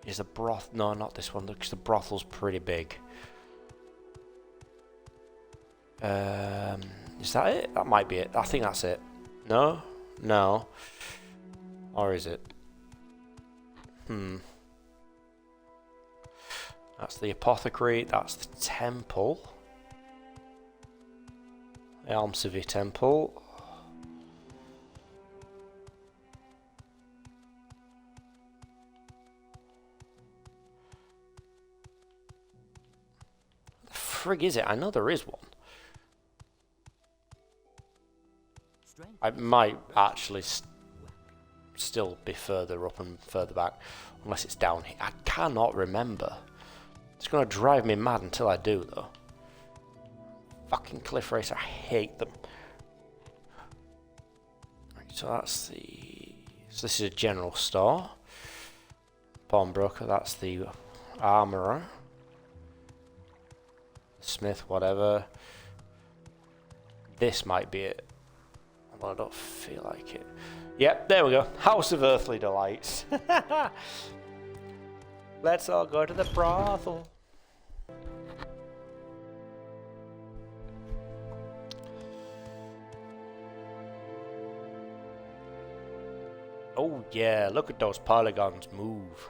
is a broth. No, not this one, because the brothel's pretty big. Is that it? That might be it. I think that's it. No? No. Or is it? That's the apothecary. That's the temple. The Almsivy temple. The frig is it? I know there is one. I might actually still be further up and further back, unless it's down here. I cannot remember. It's going to drive me mad until I do, though. Fucking Cliff Racer, I hate them. Right, so that's the... So this is a general store. Pawnbroker, that's the armourer. Smith, whatever. This might be it. Although I don't feel like it. Yep, there we go. House of Earthly Delights. Let's all go to the brothel. Oh yeah, look at those polygons move.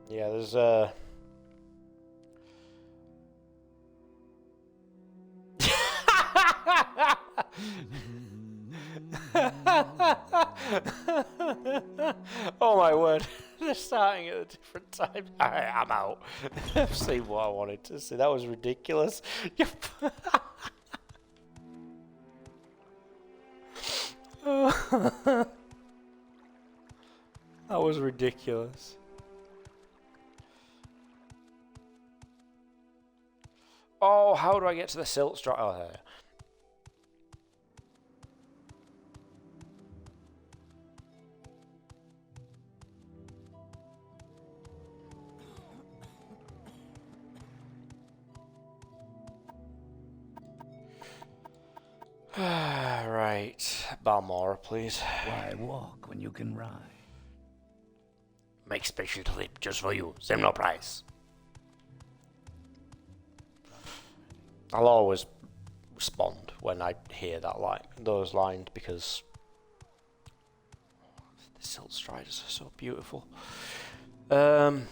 Yeah, there's oh my word, they're starting at a different time. Alright, I'm out. I've seen what I wanted to see. That was ridiculous. That was ridiculous. Oh, how do I get to the silt strike? Oh, there. Right, Balmora, please. Why walk when you can ride? Make special trip just for you. Same no price. I'll always respond when I hear that those lines because the silt striders are so beautiful. What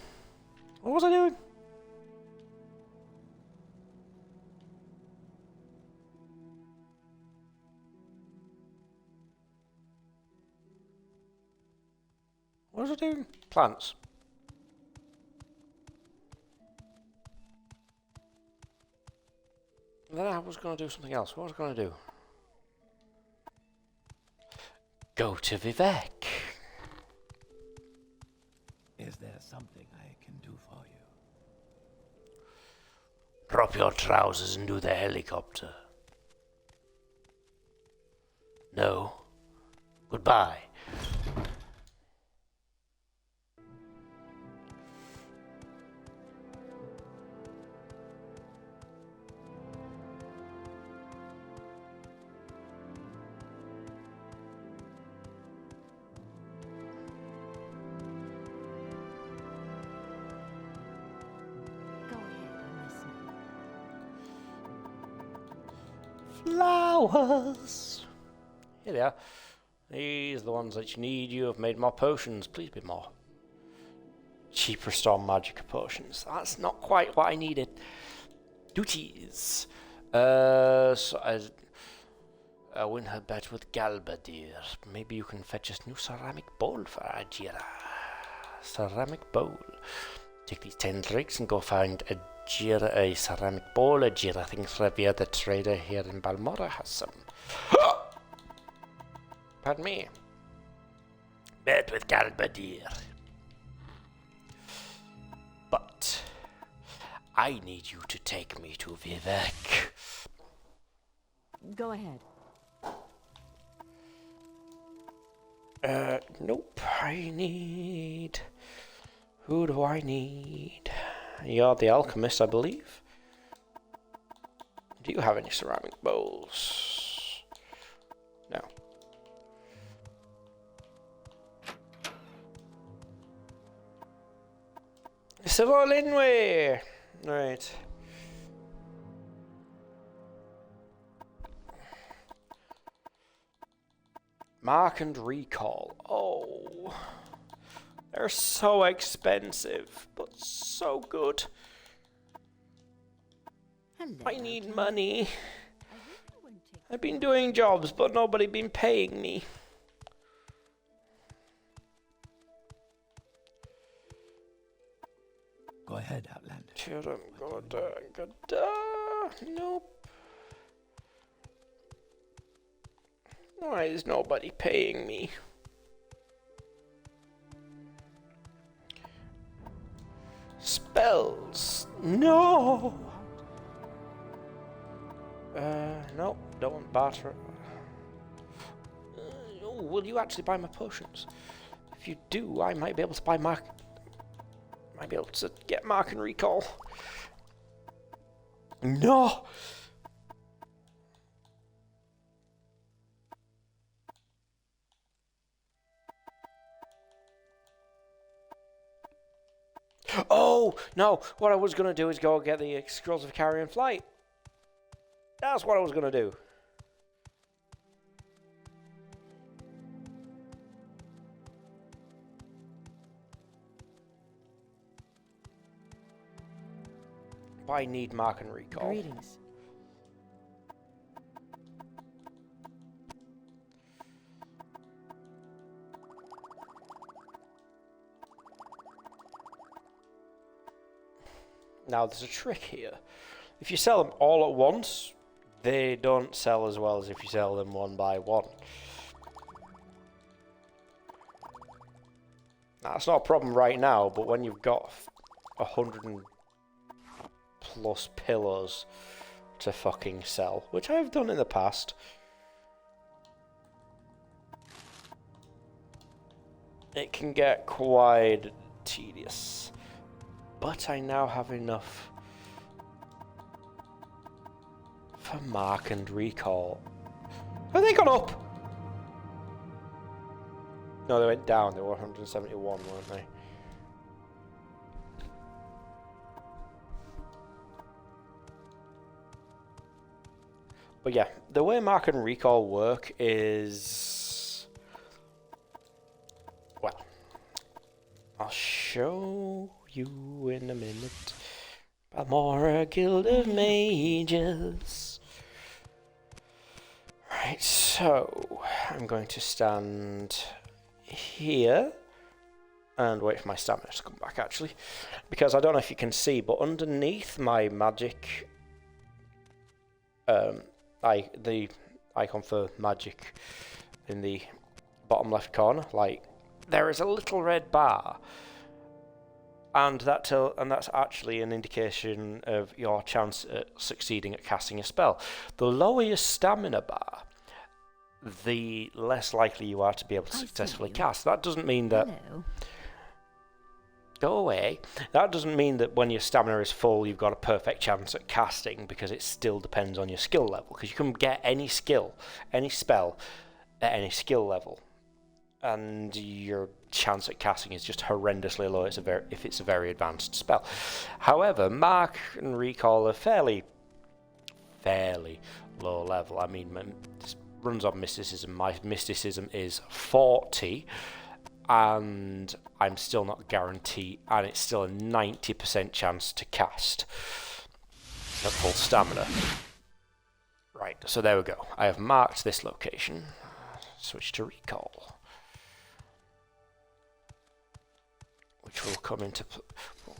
was I doing? What was I doing? Plants. Then I was going to do something else. What was I going to do? Go to Vivek. Is there something I can do for you? Drop your trousers and do the helicopter. No. Goodbye. Flowers. Here they are. These are the ones that you need. You have made more potions. Please be more. Cheaper storm magic potions. That's not quite what I needed. Duties. I win her bet with Galbadir. Maybe you can fetch us new ceramic bowl for Ajira. Ceramic bowl. Take these 10 drakes and go find Ajira a ceramic bowl. Ajira thinks Revere the trader here in Balmora has some. Pardon me. Bet with Galbadir. But I need you to take me to Vivek. Go ahead. Nope. I need... Who do I need? You're the alchemist, I believe. Do you have any ceramic bowls? No. Civil Linway! Right. Mark and recall. Oh. They're so expensive, but so good. Hello. I need money. I've been doing jobs, but nobody been paying me. Go ahead, Outlander. Nope. Why is nobody paying me? Spells. No. Nope. Don't want barter. Oh, will you actually buy my potions? If you do, I might be able to buy Mark. Might be able to get Mark and recall. No. Oh, no. What I was going to do is go get the Scrolls of Carrion Flight. That's what I was going to do. But I need Mark and recall. Greetings. Now, there's a trick here. If you sell them all at once, they don't sell as well as if you sell them one by one. That's not a problem right now, but when you've got 100 and plus pillows to fucking sell, which I've done in the past, it can get quite tedious. But I now have enough for Mark and recall. Have they gone up? No, they went down. They were 171, weren't they? But yeah, the way Mark and recall work is... Well, I'll show you in a minute. Balmora Guild of Mages. Right, so I'm going to stand here and wait for my stamina to come back, actually, because I don't know if you can see, but underneath my magic, the icon for magic in the bottom left corner, like, there is a little red bar. And that's actually an indication of your chance at succeeding at casting a spell. The lower your stamina bar, the less likely you are to be able to successfully cast. That doesn't mean that... Hello. Go away. That doesn't mean that when your stamina is full, you've got a perfect chance at casting, because it still depends on your skill level. Because you can get any skill, any spell, at any skill level. And your chance at casting is just horrendously low if it's a very advanced spell. However, Mark and Recall are fairly low level. I mean, runs on mysticism. My mysticism is 40, and I'm still not guaranteed, and it's still a 90% chance to cast at full stamina. Right, so there we go. I have marked this location. Switch to recall, which will come into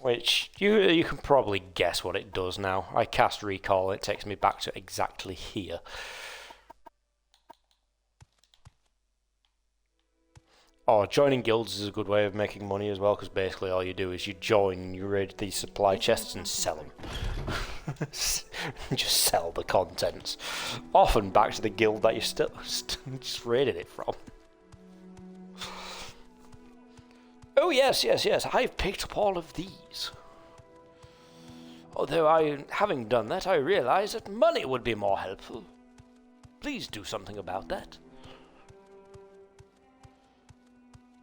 which you can probably guess what it does now. I cast recall, it takes me back to exactly here. Oh, joining guilds is a good way of making money as well, because basically all you do is you join, you raid these supply chests and sell them. Just sell the contents. Often back to the guild that you just raided it from. Oh yes, I've picked up all of these. Although having done that, I realize that money would be more helpful. Please do something about that.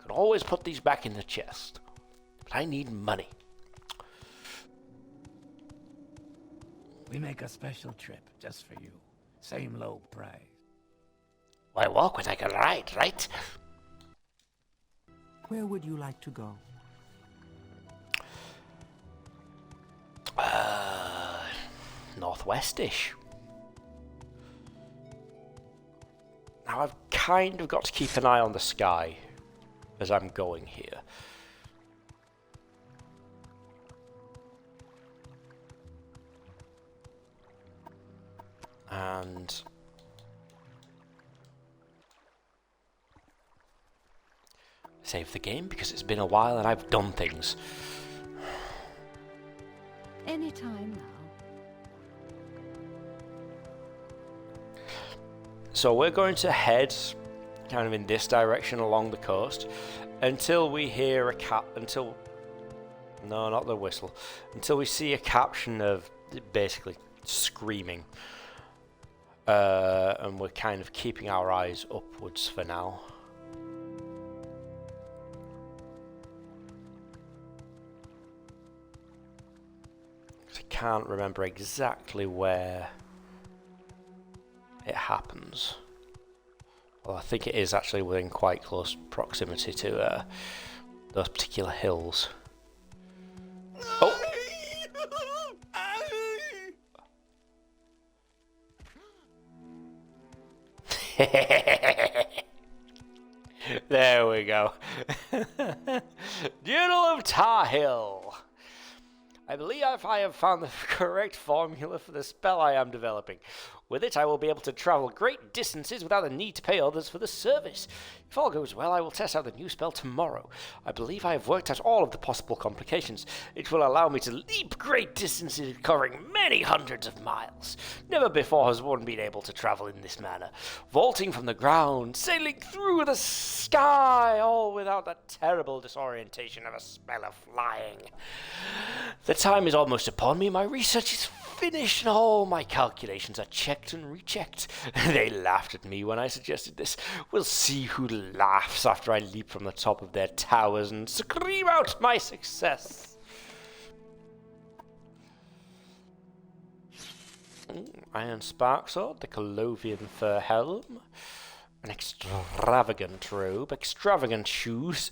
Can always put these back in the chest, but I need money. We make a special trip just for you. Same low price. Why walk when I can ride, right? Where would you like to go? Northwestish. Now I've kind of got to keep an eye on the sky as I'm going here. And save the game because it's been a while and I've done things. Anytime now. So we're going to head kind of in this direction along the coast until we hear no, not the whistle, until we see a caption of basically screaming. And we're kind of keeping our eyes upwards for now. I can't remember exactly where it happens. Well, I think it is actually within quite close proximity to those particular hills. Oh! There we go. Journal of Tar Hill. I believe I have found the correct formula for the spell I am developing. With it, I will be able to travel great distances without the need to pay others for the service. If all goes well, I will test out the new spell tomorrow. I believe I have worked out all of the possible complications. It will allow me to leap great distances, covering many hundreds of miles. Never before has one been able to travel in this manner. Vaulting from the ground, sailing through the sky, all without that terrible disorientation of a spell of flying. The time is almost upon me. My research is finished and all my calculations are checked and rechecked. They laughed at me when I suggested this. We'll see who laughs after I leap from the top of their towers and scream out my success. Iron spark sword, the Colovian fur helm, an extravagant robe, extravagant shoes,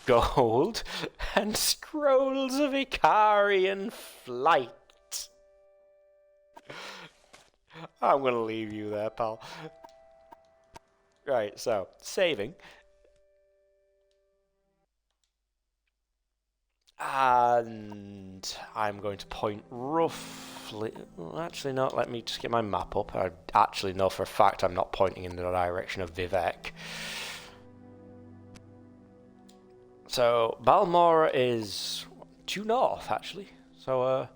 gold, and scrolls of Icarian flight. I'm going to leave you there, pal. Right, so, saving. And I'm going to point roughly... Well, actually, no, let me just get my map up. I actually know for a fact I'm not pointing in the direction of Vivek. So, Balmora is due north, actually. So,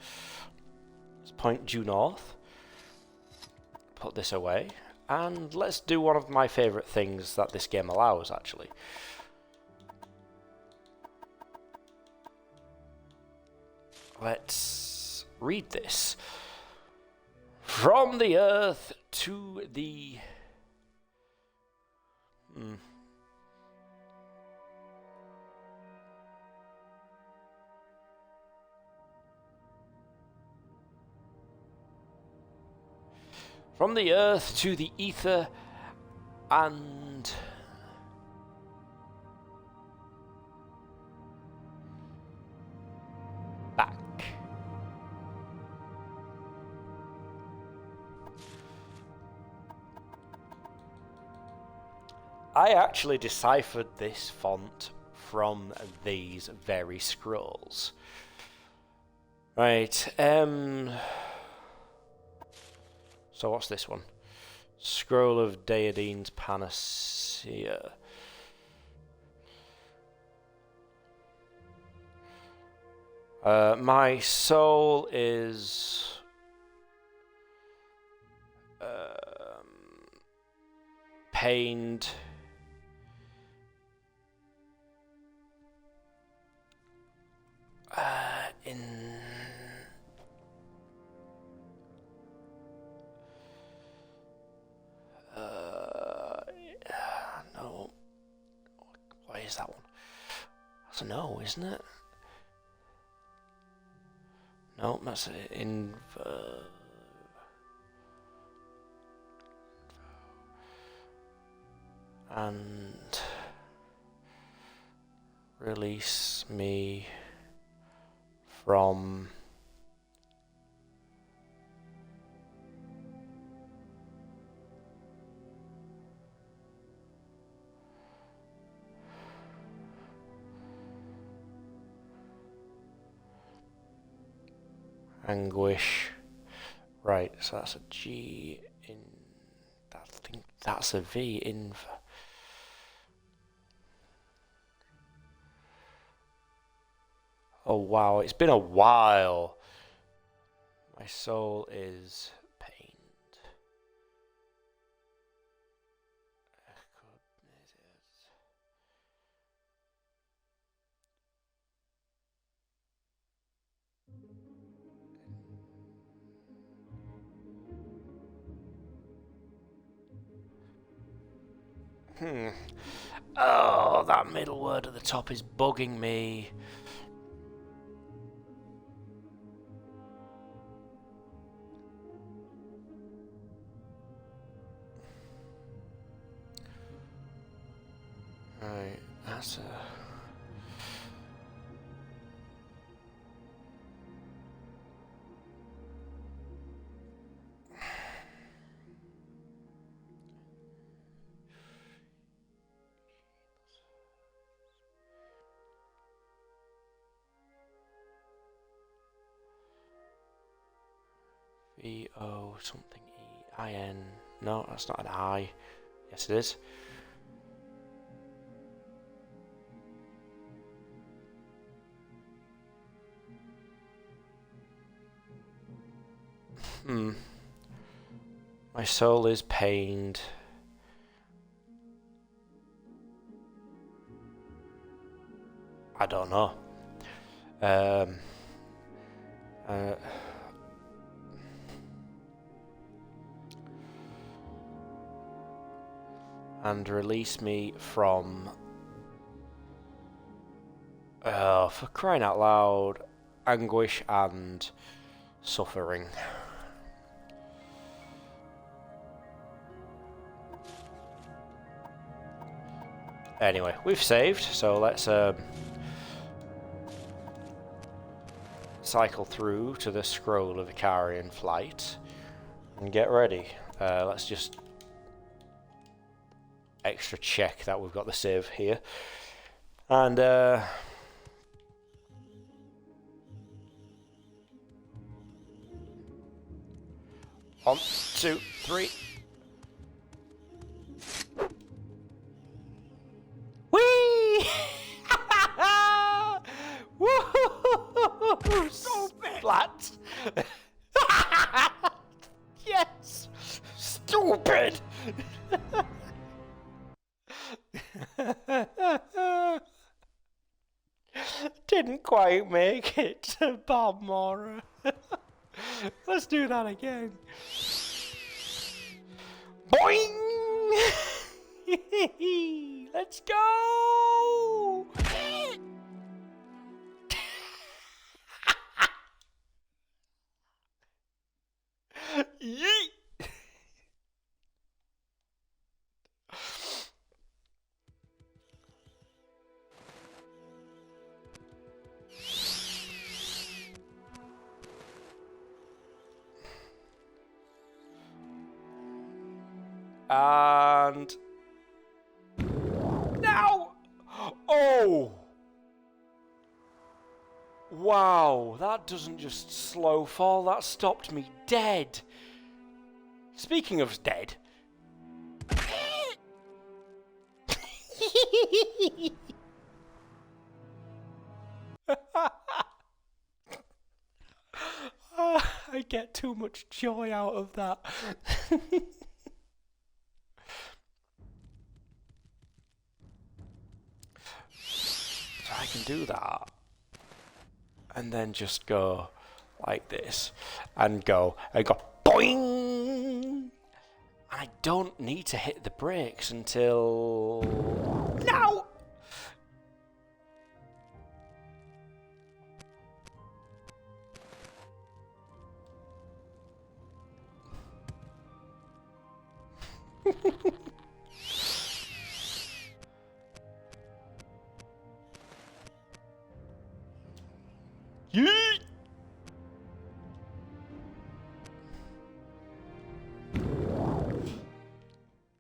let's point due north. Put this away. And let's do one of my favourite things that this game allows, actually. Let's read this. From the earth to the... From the earth to the ether And back. I actually deciphered this font from these very scrolls. Right, so what's this one? Scroll of Daedine's Panacea. My soul is pained in no, what is that one? That's a no, isn't it? No, that's in and release me from anguish. Right, so that's a G in. I think that's a V in. Oh wow, it's been a while. My soul is pained. Oh, that middle word at the top is bugging me. Right, that's a... V-O something E-I-N. No, that's not an I. Yes, it is. My soul is pained. I don't know. And release me from... for crying out loud, anguish and suffering. Anyway, we've saved, so let's cycle through to the scroll of Icarian flight and get ready. Let's just extra check that we've got the save here. And 1, 2, 3. Whee! Woo! Splat! Yes! Stupid! Didn't quite make it to Balmora. Let's do that again. Boing! Let's go! Yeet! And... Now! Oh! Wow, that doesn't just slow fall, that stopped me dead. Speaking of dead... I get too much joy out of that. So I can do that. And then just go like this. And go boing! And I don't need to hit the brakes until... Now! Yeet!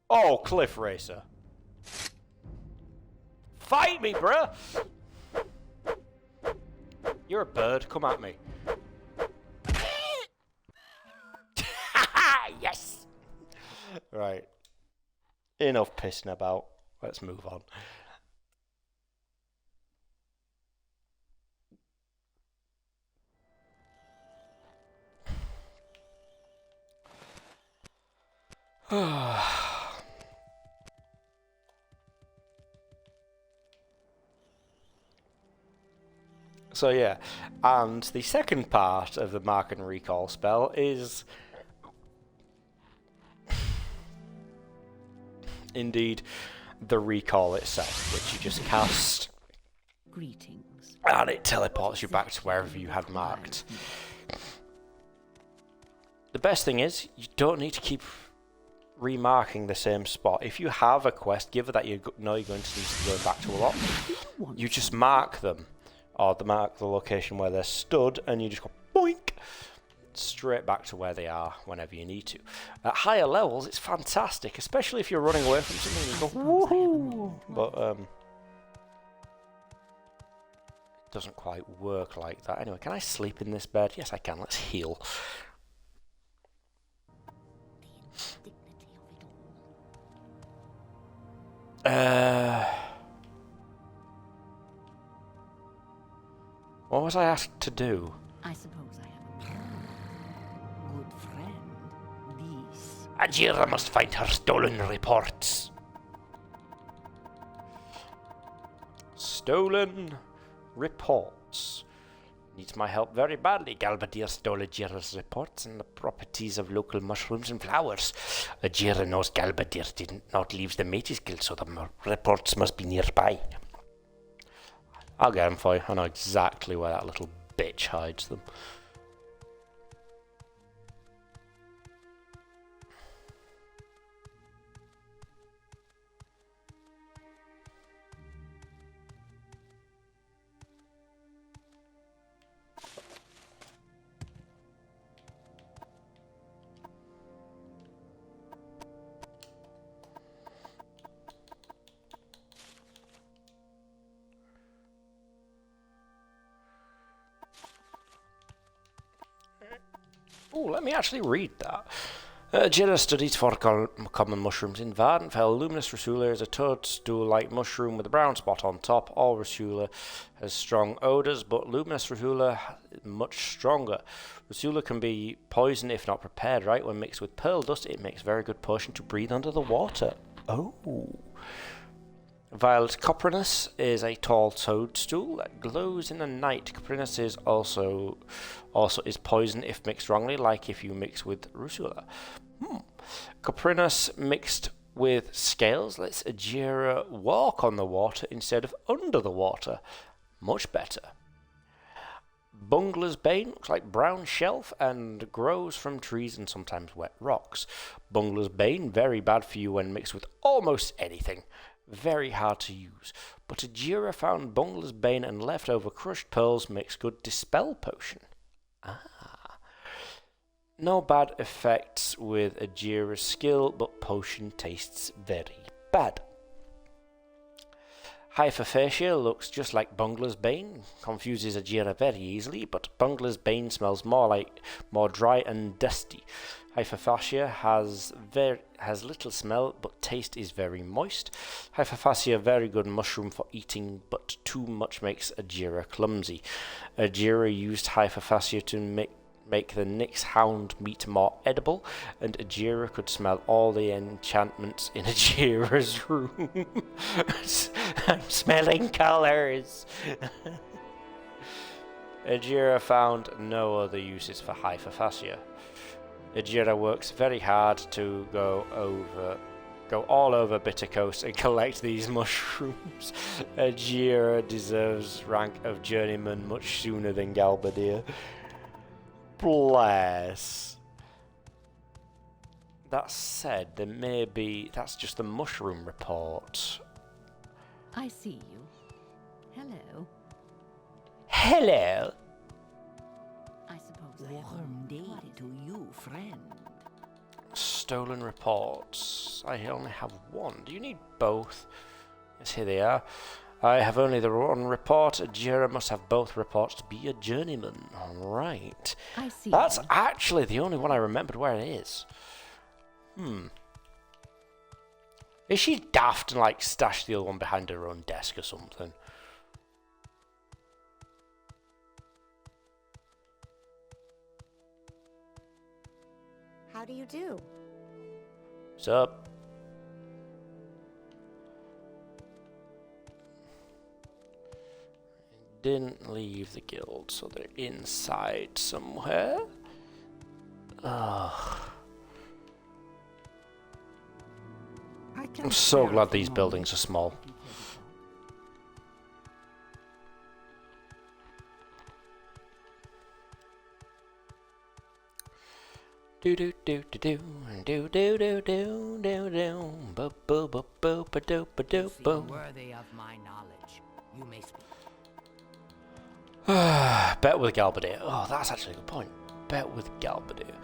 Oh, Cliff Racer. Fight me, bruh! You're a bird, come at me. Yes! Right. Enough pissing about. Let's move on. So yeah, and the second part of the mark and recall spell is indeed the recall itself, which you just cast. Greetings. And it teleports you back to wherever you had marked. The best thing is, you don't need to keep remarking the same spot. If you have a quest, given that you know you're going to need to go back to a lot, you just mark them, or mark the location where they're stood, and you just go boink, straight back to where they are whenever you need to. At higher levels, it's fantastic, especially if you're running away from something and you go woohoo! But it doesn't quite work like that. Anyway, can I sleep in this bed? Yes, I can. Let's heal. What was I asked to do? I suppose I have a good friend. This. Ajira must find her stolen reports. Stolen reports. Needs my help very badly. Galbadir stole Ajira's reports on the properties of local mushrooms and flowers. Ajira knows Galbadir did not leave the Mages Guild, so the reports must be nearby. I'll get them for you. I know exactly where that little bitch hides them. Oh, let me actually read that. Jira studies for common mushrooms in Vardenfell. Luminous Rusula is a toadstool-like mushroom with a brown spot on top. All Rusula has strong odours, but Luminous Rusula is much stronger. Rusula can be poisoned if not prepared right. When mixed with pearl dust, it makes a very good potion to breathe under the water. Oh. Violet Coprinus is a tall toadstool that glows in the night. Coprinus is also is poison if mixed wrongly, like if you mix with Rusula. Coprinus mixed with scales lets Ajira walk on the water instead of under the water. Much better. Bungler's Bane looks like brown shelf and grows from trees and sometimes wet rocks. Bungler's Bane, very bad for you when mixed with almost anything. Very hard to use, but Ajira found Bungler's Bane and leftover crushed pearls makes good dispel potion. No bad effects with Ajira's skill, but potion tastes very bad. Hyperphagia looks just like Bungler's Bane, confuses Ajira very easily, but Bungler's Bane smells more dry and dusty. Hyperphagia has little smell, but taste is very moist. Hyperphagia very good mushroom for eating, but too much makes Ajira clumsy. Ajira used Hyperphagia to make the Nyx Hound meat more edible, and Ajira could smell all the enchantments in Ajira's room. I'm smelling colours. Ajira found no other uses for Hyperphagia. Ajira works very hard to go all over Bitter Coast and collect these mushrooms. Ajira deserves rank of journeyman much sooner than Galbadir. Bless. That said, that's just the mushroom report. I see you. Hello. Hello. I suppose I have warm day to you, friend. Stolen reports. I only have one. Do you need both? Yes, here they are. I have only the one report. Ajira must have both reports to be a journeyman. Alright. I see. That's actually the only one I remembered where it is. Is she daft and like stashed the other one behind her own desk or something? How do you do? What's up? Didn't leave the guild, so they're inside somewhere. Ugh. I'm so glad these buildings are small. Do do do do do do do do do do do bo bo bo bo ba do ba do bo. Worthy of my knowledge, you may speak. Bet with Galbadir. Oh, that's actually a good point. Bet with Galbadir.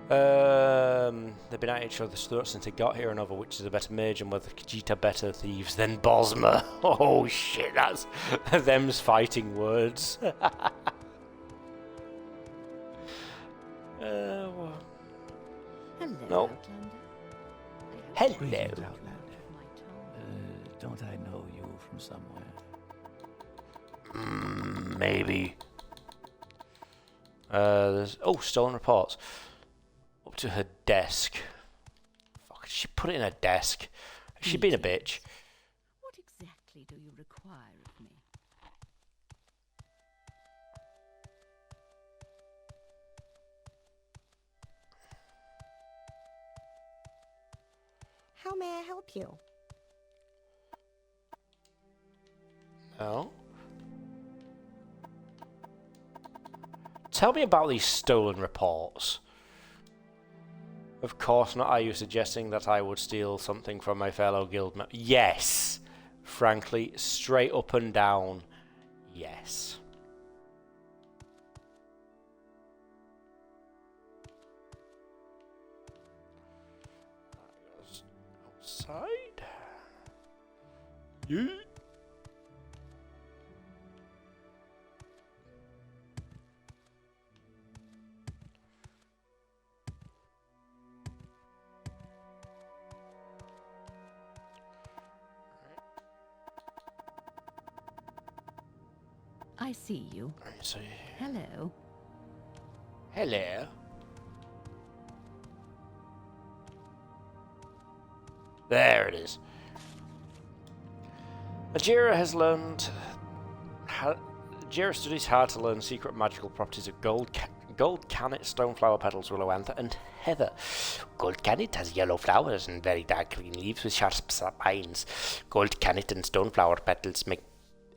They've been at each other's throats since they got here and over which is a better mage and whether Khajiit better thieves than Bosma. Oh shit, that's them's fighting words. Hello, No. Outlander. Hello. Greetings, Outlander. Don't I know you from somewhere? Maybe. There's stolen reports. Up to her desk. Fuck, she put it in her desk. Has she been a bitch? What exactly do you require of me? How may I help you? Oh. Tell me about these stolen reports. Of course not are you suggesting that I would steal something from my fellow guild member. Yes! Frankly, straight up and down, yes. Outside? Yeah. I see you. So, Hello. hello. There it is. Ajira has learned. Ajira studies hard to learn secret magical properties of gold cannet, stoneflower petals, willow anther, and heather. Gold cannet has yellow flowers and very dark green leaves with sharp spines. Gold cannet and stoneflower petals make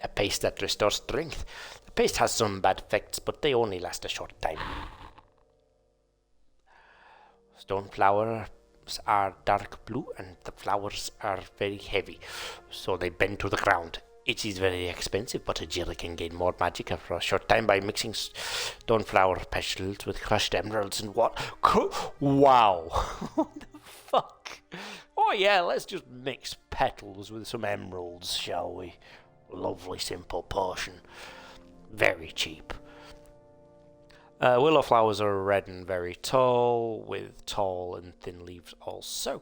a paste that restores strength. The paste has some bad effects, but they only last a short time. Stoneflowers are dark blue and the flowers are very heavy, so they bend to the ground. It is very expensive, but Ajira can gain more magic for a short time by mixing stoneflower petals with crushed emeralds and what? Wow! What the fuck? Oh yeah, let's just mix petals with some emeralds, shall we? Lovely simple potion. Very cheap. Willow flowers are red and very tall, with tall and thin leaves also.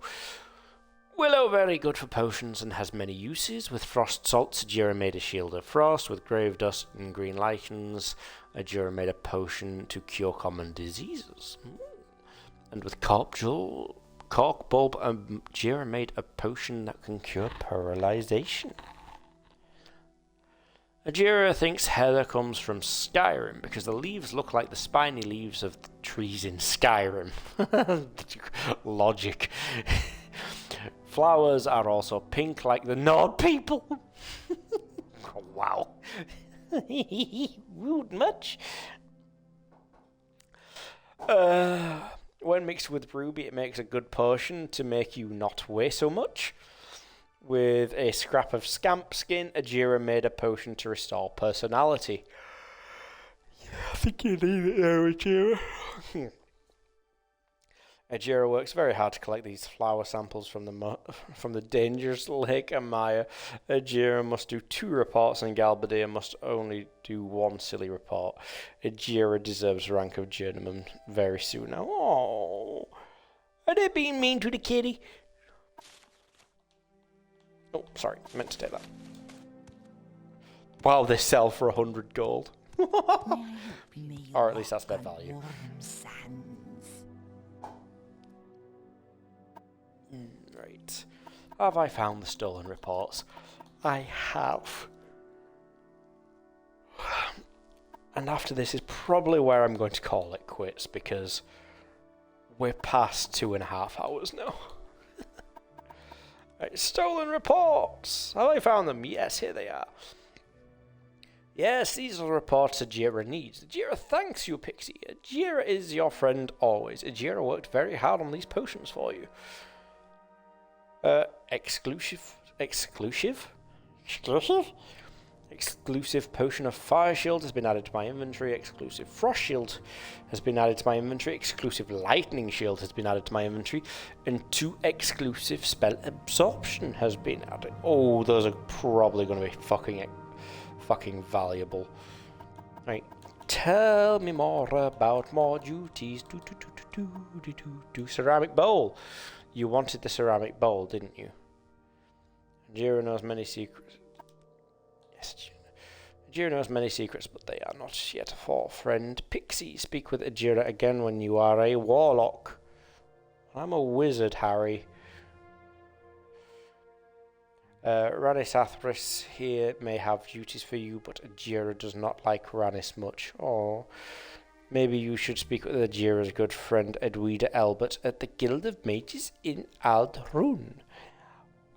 Willow very good for potions and has many uses. With frost salts, Ajira made a shield of frost. With grave dust and green lichens, Ajira made a potion to cure common diseases. And with cork bulb, Ajira made a potion that can cure paralyzation. Ajira thinks heather comes from Skyrim because the leaves look like the spiny leaves of the trees in Skyrim. Logic. Flowers are also pink like the Nord people. Oh, wow. Rude much. When mixed with ruby, it makes a good potion to make you not weigh so much. With a scrap of scamp skin, Ajira made a potion to restore personality. Yeah, I think you need it there, Ajira. Ajira works very hard to collect these flower samples from the dangerous Lake Amaya. Ajira must do 2 reports and Galbadia must only do 1 silly report. Ajira deserves rank of journeyman very soon now. Oh, are they being mean to the kitty? Oh, sorry, I meant to take that. Wow, they sell for 100 gold. Or at least that's their value. Right. Have I found the stolen reports? I have. And after this is probably where I'm going to call it quits because we're past 2.5 hours now. Right, stolen reports! Have I found them? Yes, here they are. Yes, these are the reports Ajira needs. Ajira thanks you, Pixie. Ajira is your friend always. Ajira worked very hard on these potions for you. Exclusive potion of fire shield has been added to my inventory. Exclusive frost shield has been added to my inventory. Exclusive lightning shield has been added to my inventory. And 2 exclusive spell absorption has been added. Oh, those are probably going to be fucking valuable. Right. Tell me more about more duties. Ceramic bowl. You wanted the ceramic bowl, didn't you? Ajira knows many secrets. Yes, Ajira knows many secrets, but they are not yet for friend. Pixie, speak with Ajira again when you are a warlock. I'm a wizard, Harry. Ranis here may have duties for you, but Ajira does not like Ranis much. Oh. Maybe you should speak with Ajira's good friend Edwida Elbert at the Guild of Mages in Aldrun.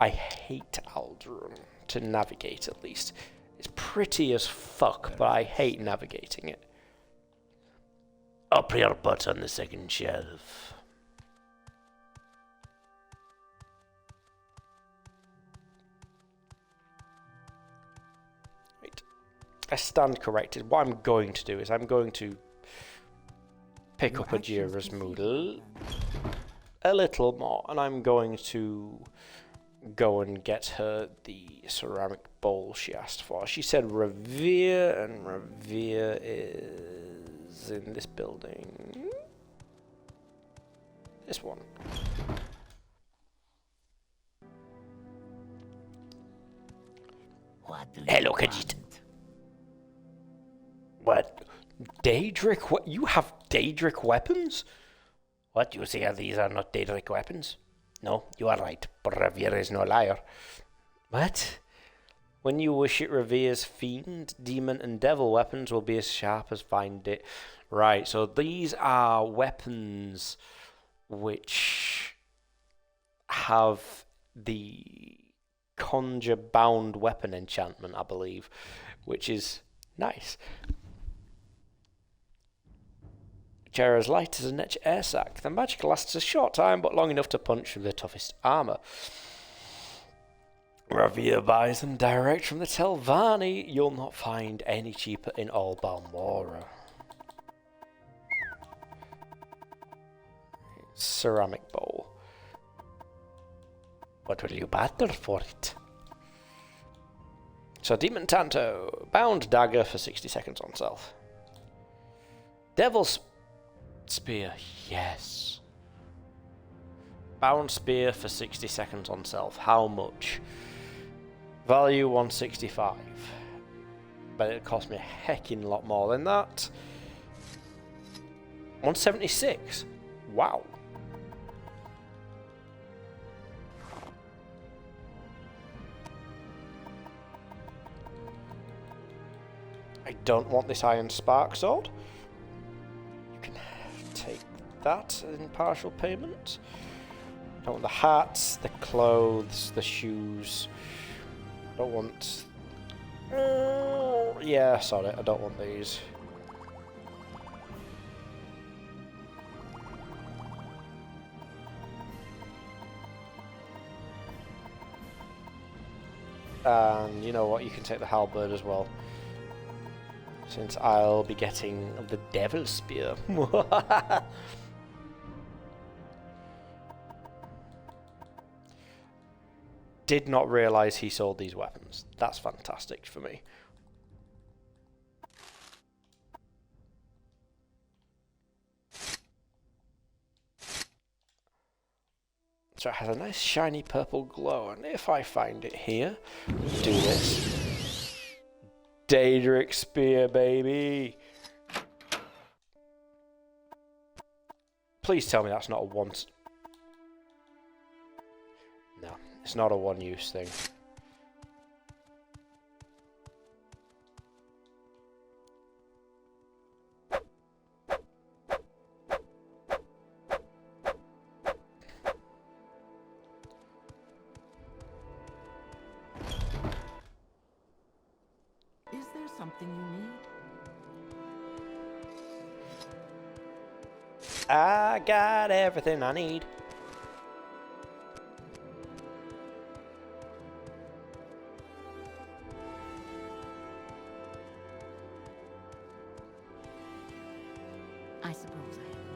I hate Aldrun, to navigate at least. It's pretty as fuck, but I hate navigating it. Up your butt on the second shelf. Right. I stand corrected. What I'm going to do is I'm going to pick up Ajira's mood a little more, and I'm going to go and get her the ceramic bowl she asked for. She said Revere, and Revere is in this building. This one. Hello, Khajiit. What? Daedric? What? You have Daedric weapons? What you say? These are not Daedric weapons? No, you are right, but Revere is no liar. What? When you wish it, Revere's fiend, demon, and devil weapons will be as sharp as fine day. Right, so these are weapons which have the conjure bound weapon enchantment, I believe, which is nice. Chair as light as a net air sac. The magic lasts a short time, but long enough to punch through the toughest armour. Ravia buys them direct from the Telvanni. You'll not find any cheaper in all Balmora. Ceramic bowl. What will you battle for it? So Demon Tanto. Bound dagger for 60 seconds on self. Devil's Spear. Yes. Bound Spear for 60 seconds on self. How much? Value 165. But it cost me a heckin' lot more than that. 176. Wow. I don't want this Iron Spark Sword. You can take that in partial payment. Don't want the hats, the clothes, the shoes. Don't want... yeah, sorry, I don't want these. And you know what, you can take the halberd as well. Since I'll be getting the Devil Spear. Did not realise he sold these weapons. That's fantastic for me. So it has a nice shiny purple glow, and if I find it here, do this. Daedric Spear, baby! Please tell me that's not a once... No, it's not a one-use thing. Is there something you need? I got everything I need. I suppose I have.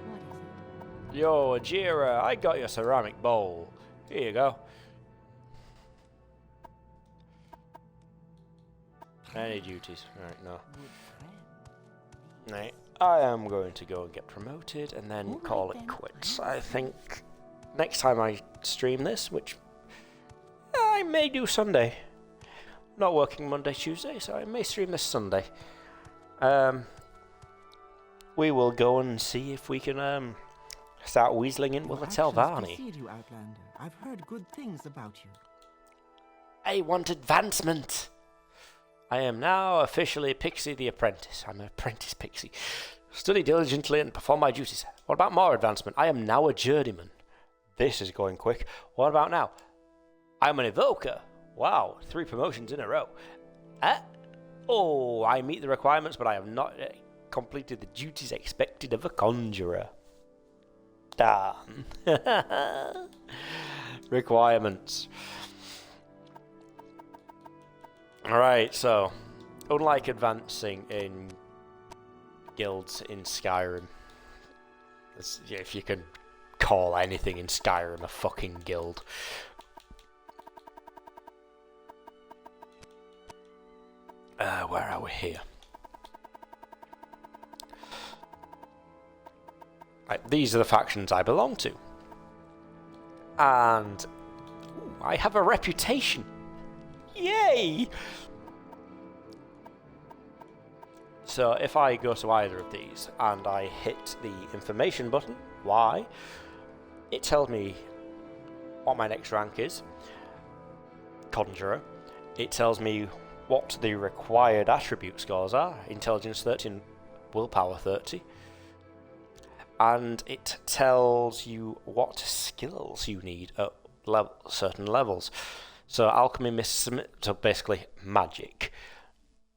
What is it? Yo, Ajira, I got your ceramic bowl. Here you go. Any duties? Right, no. Good friend. Right. I am going to go and get promoted and then Alright call it then, quits. I'm I think next time I stream this, which I may do Sunday. Not working Monday, Tuesday, so I may stream this Sunday. We will go and see if we can start weaseling in with the Your actions Telvanni. precede you, Outlander. I've heard good things about you. I want advancement. I am now officially Pixie the Apprentice. I'm an apprentice Pixie. Study diligently and perform my duties. What about more advancement? I am now a journeyman. This is going quick. What about now? I'm an evoker. Wow, 3 promotions in a row. Oh, I meet the requirements, but I have not completed the duties expected of a conjurer. Damn. Requirements. Alright, so, unlike advancing in guilds in Skyrim, if you can call anything in Skyrim a fucking guild, where are we here? Right, these are the factions I belong to. And I have a reputation. Yay! So if I go to either of these and I hit the information button, why? It tells me what my next rank is, Conjurer. It tells me what the required attribute scores are, Intelligence 30 and Willpower 30. And it tells you what skills you need at certain levels. So Alchemy, so basically magic.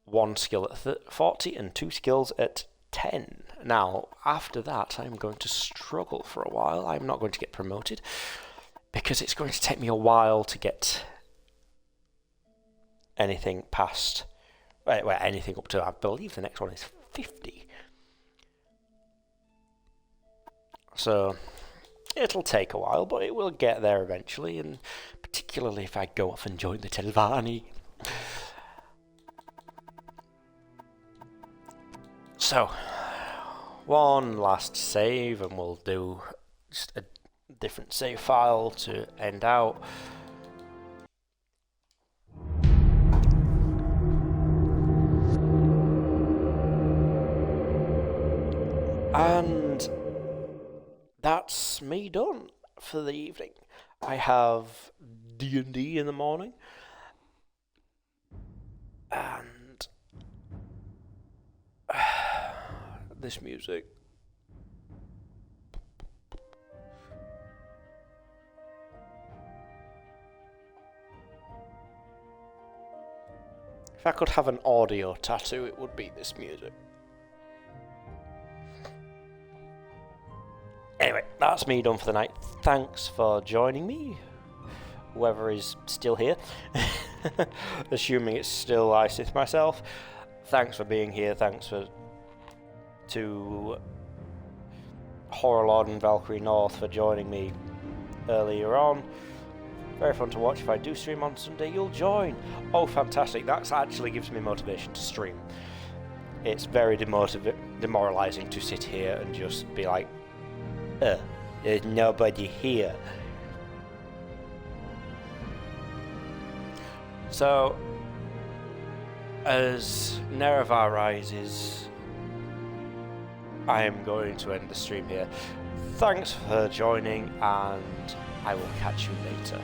1 skill at 40 and 2 skills at 10. Now, after that, I'm going to struggle for a while. I'm not going to get promoted because it's going to take me a while to get anything past, well, anything up to, I believe the next one is 50. So it'll take a while, but it will get there eventually, and particularly if I go off and join the Telvanni. So, one last save, and we'll do just a different save file to end out. And that's me done for the evening. I have D&D in the morning, and this music. If I could have an audio tattoo, it would be this music. Anyway, that's me done for the night. Thanks for joining me, whoever is still here. Assuming it's still I, Sith myself. Thanks for being here. Thanks to Horror Lord and Valkyrie North for joining me earlier on. Very fun to watch. If I do stream on Sunday, you'll join. Oh, fantastic. That actually gives me motivation to stream. It's very demoralizing to sit here and just be like, there's nobody here. So, as Nerevar rises, I am going to end the stream here. Thanks for joining, and I will catch you later.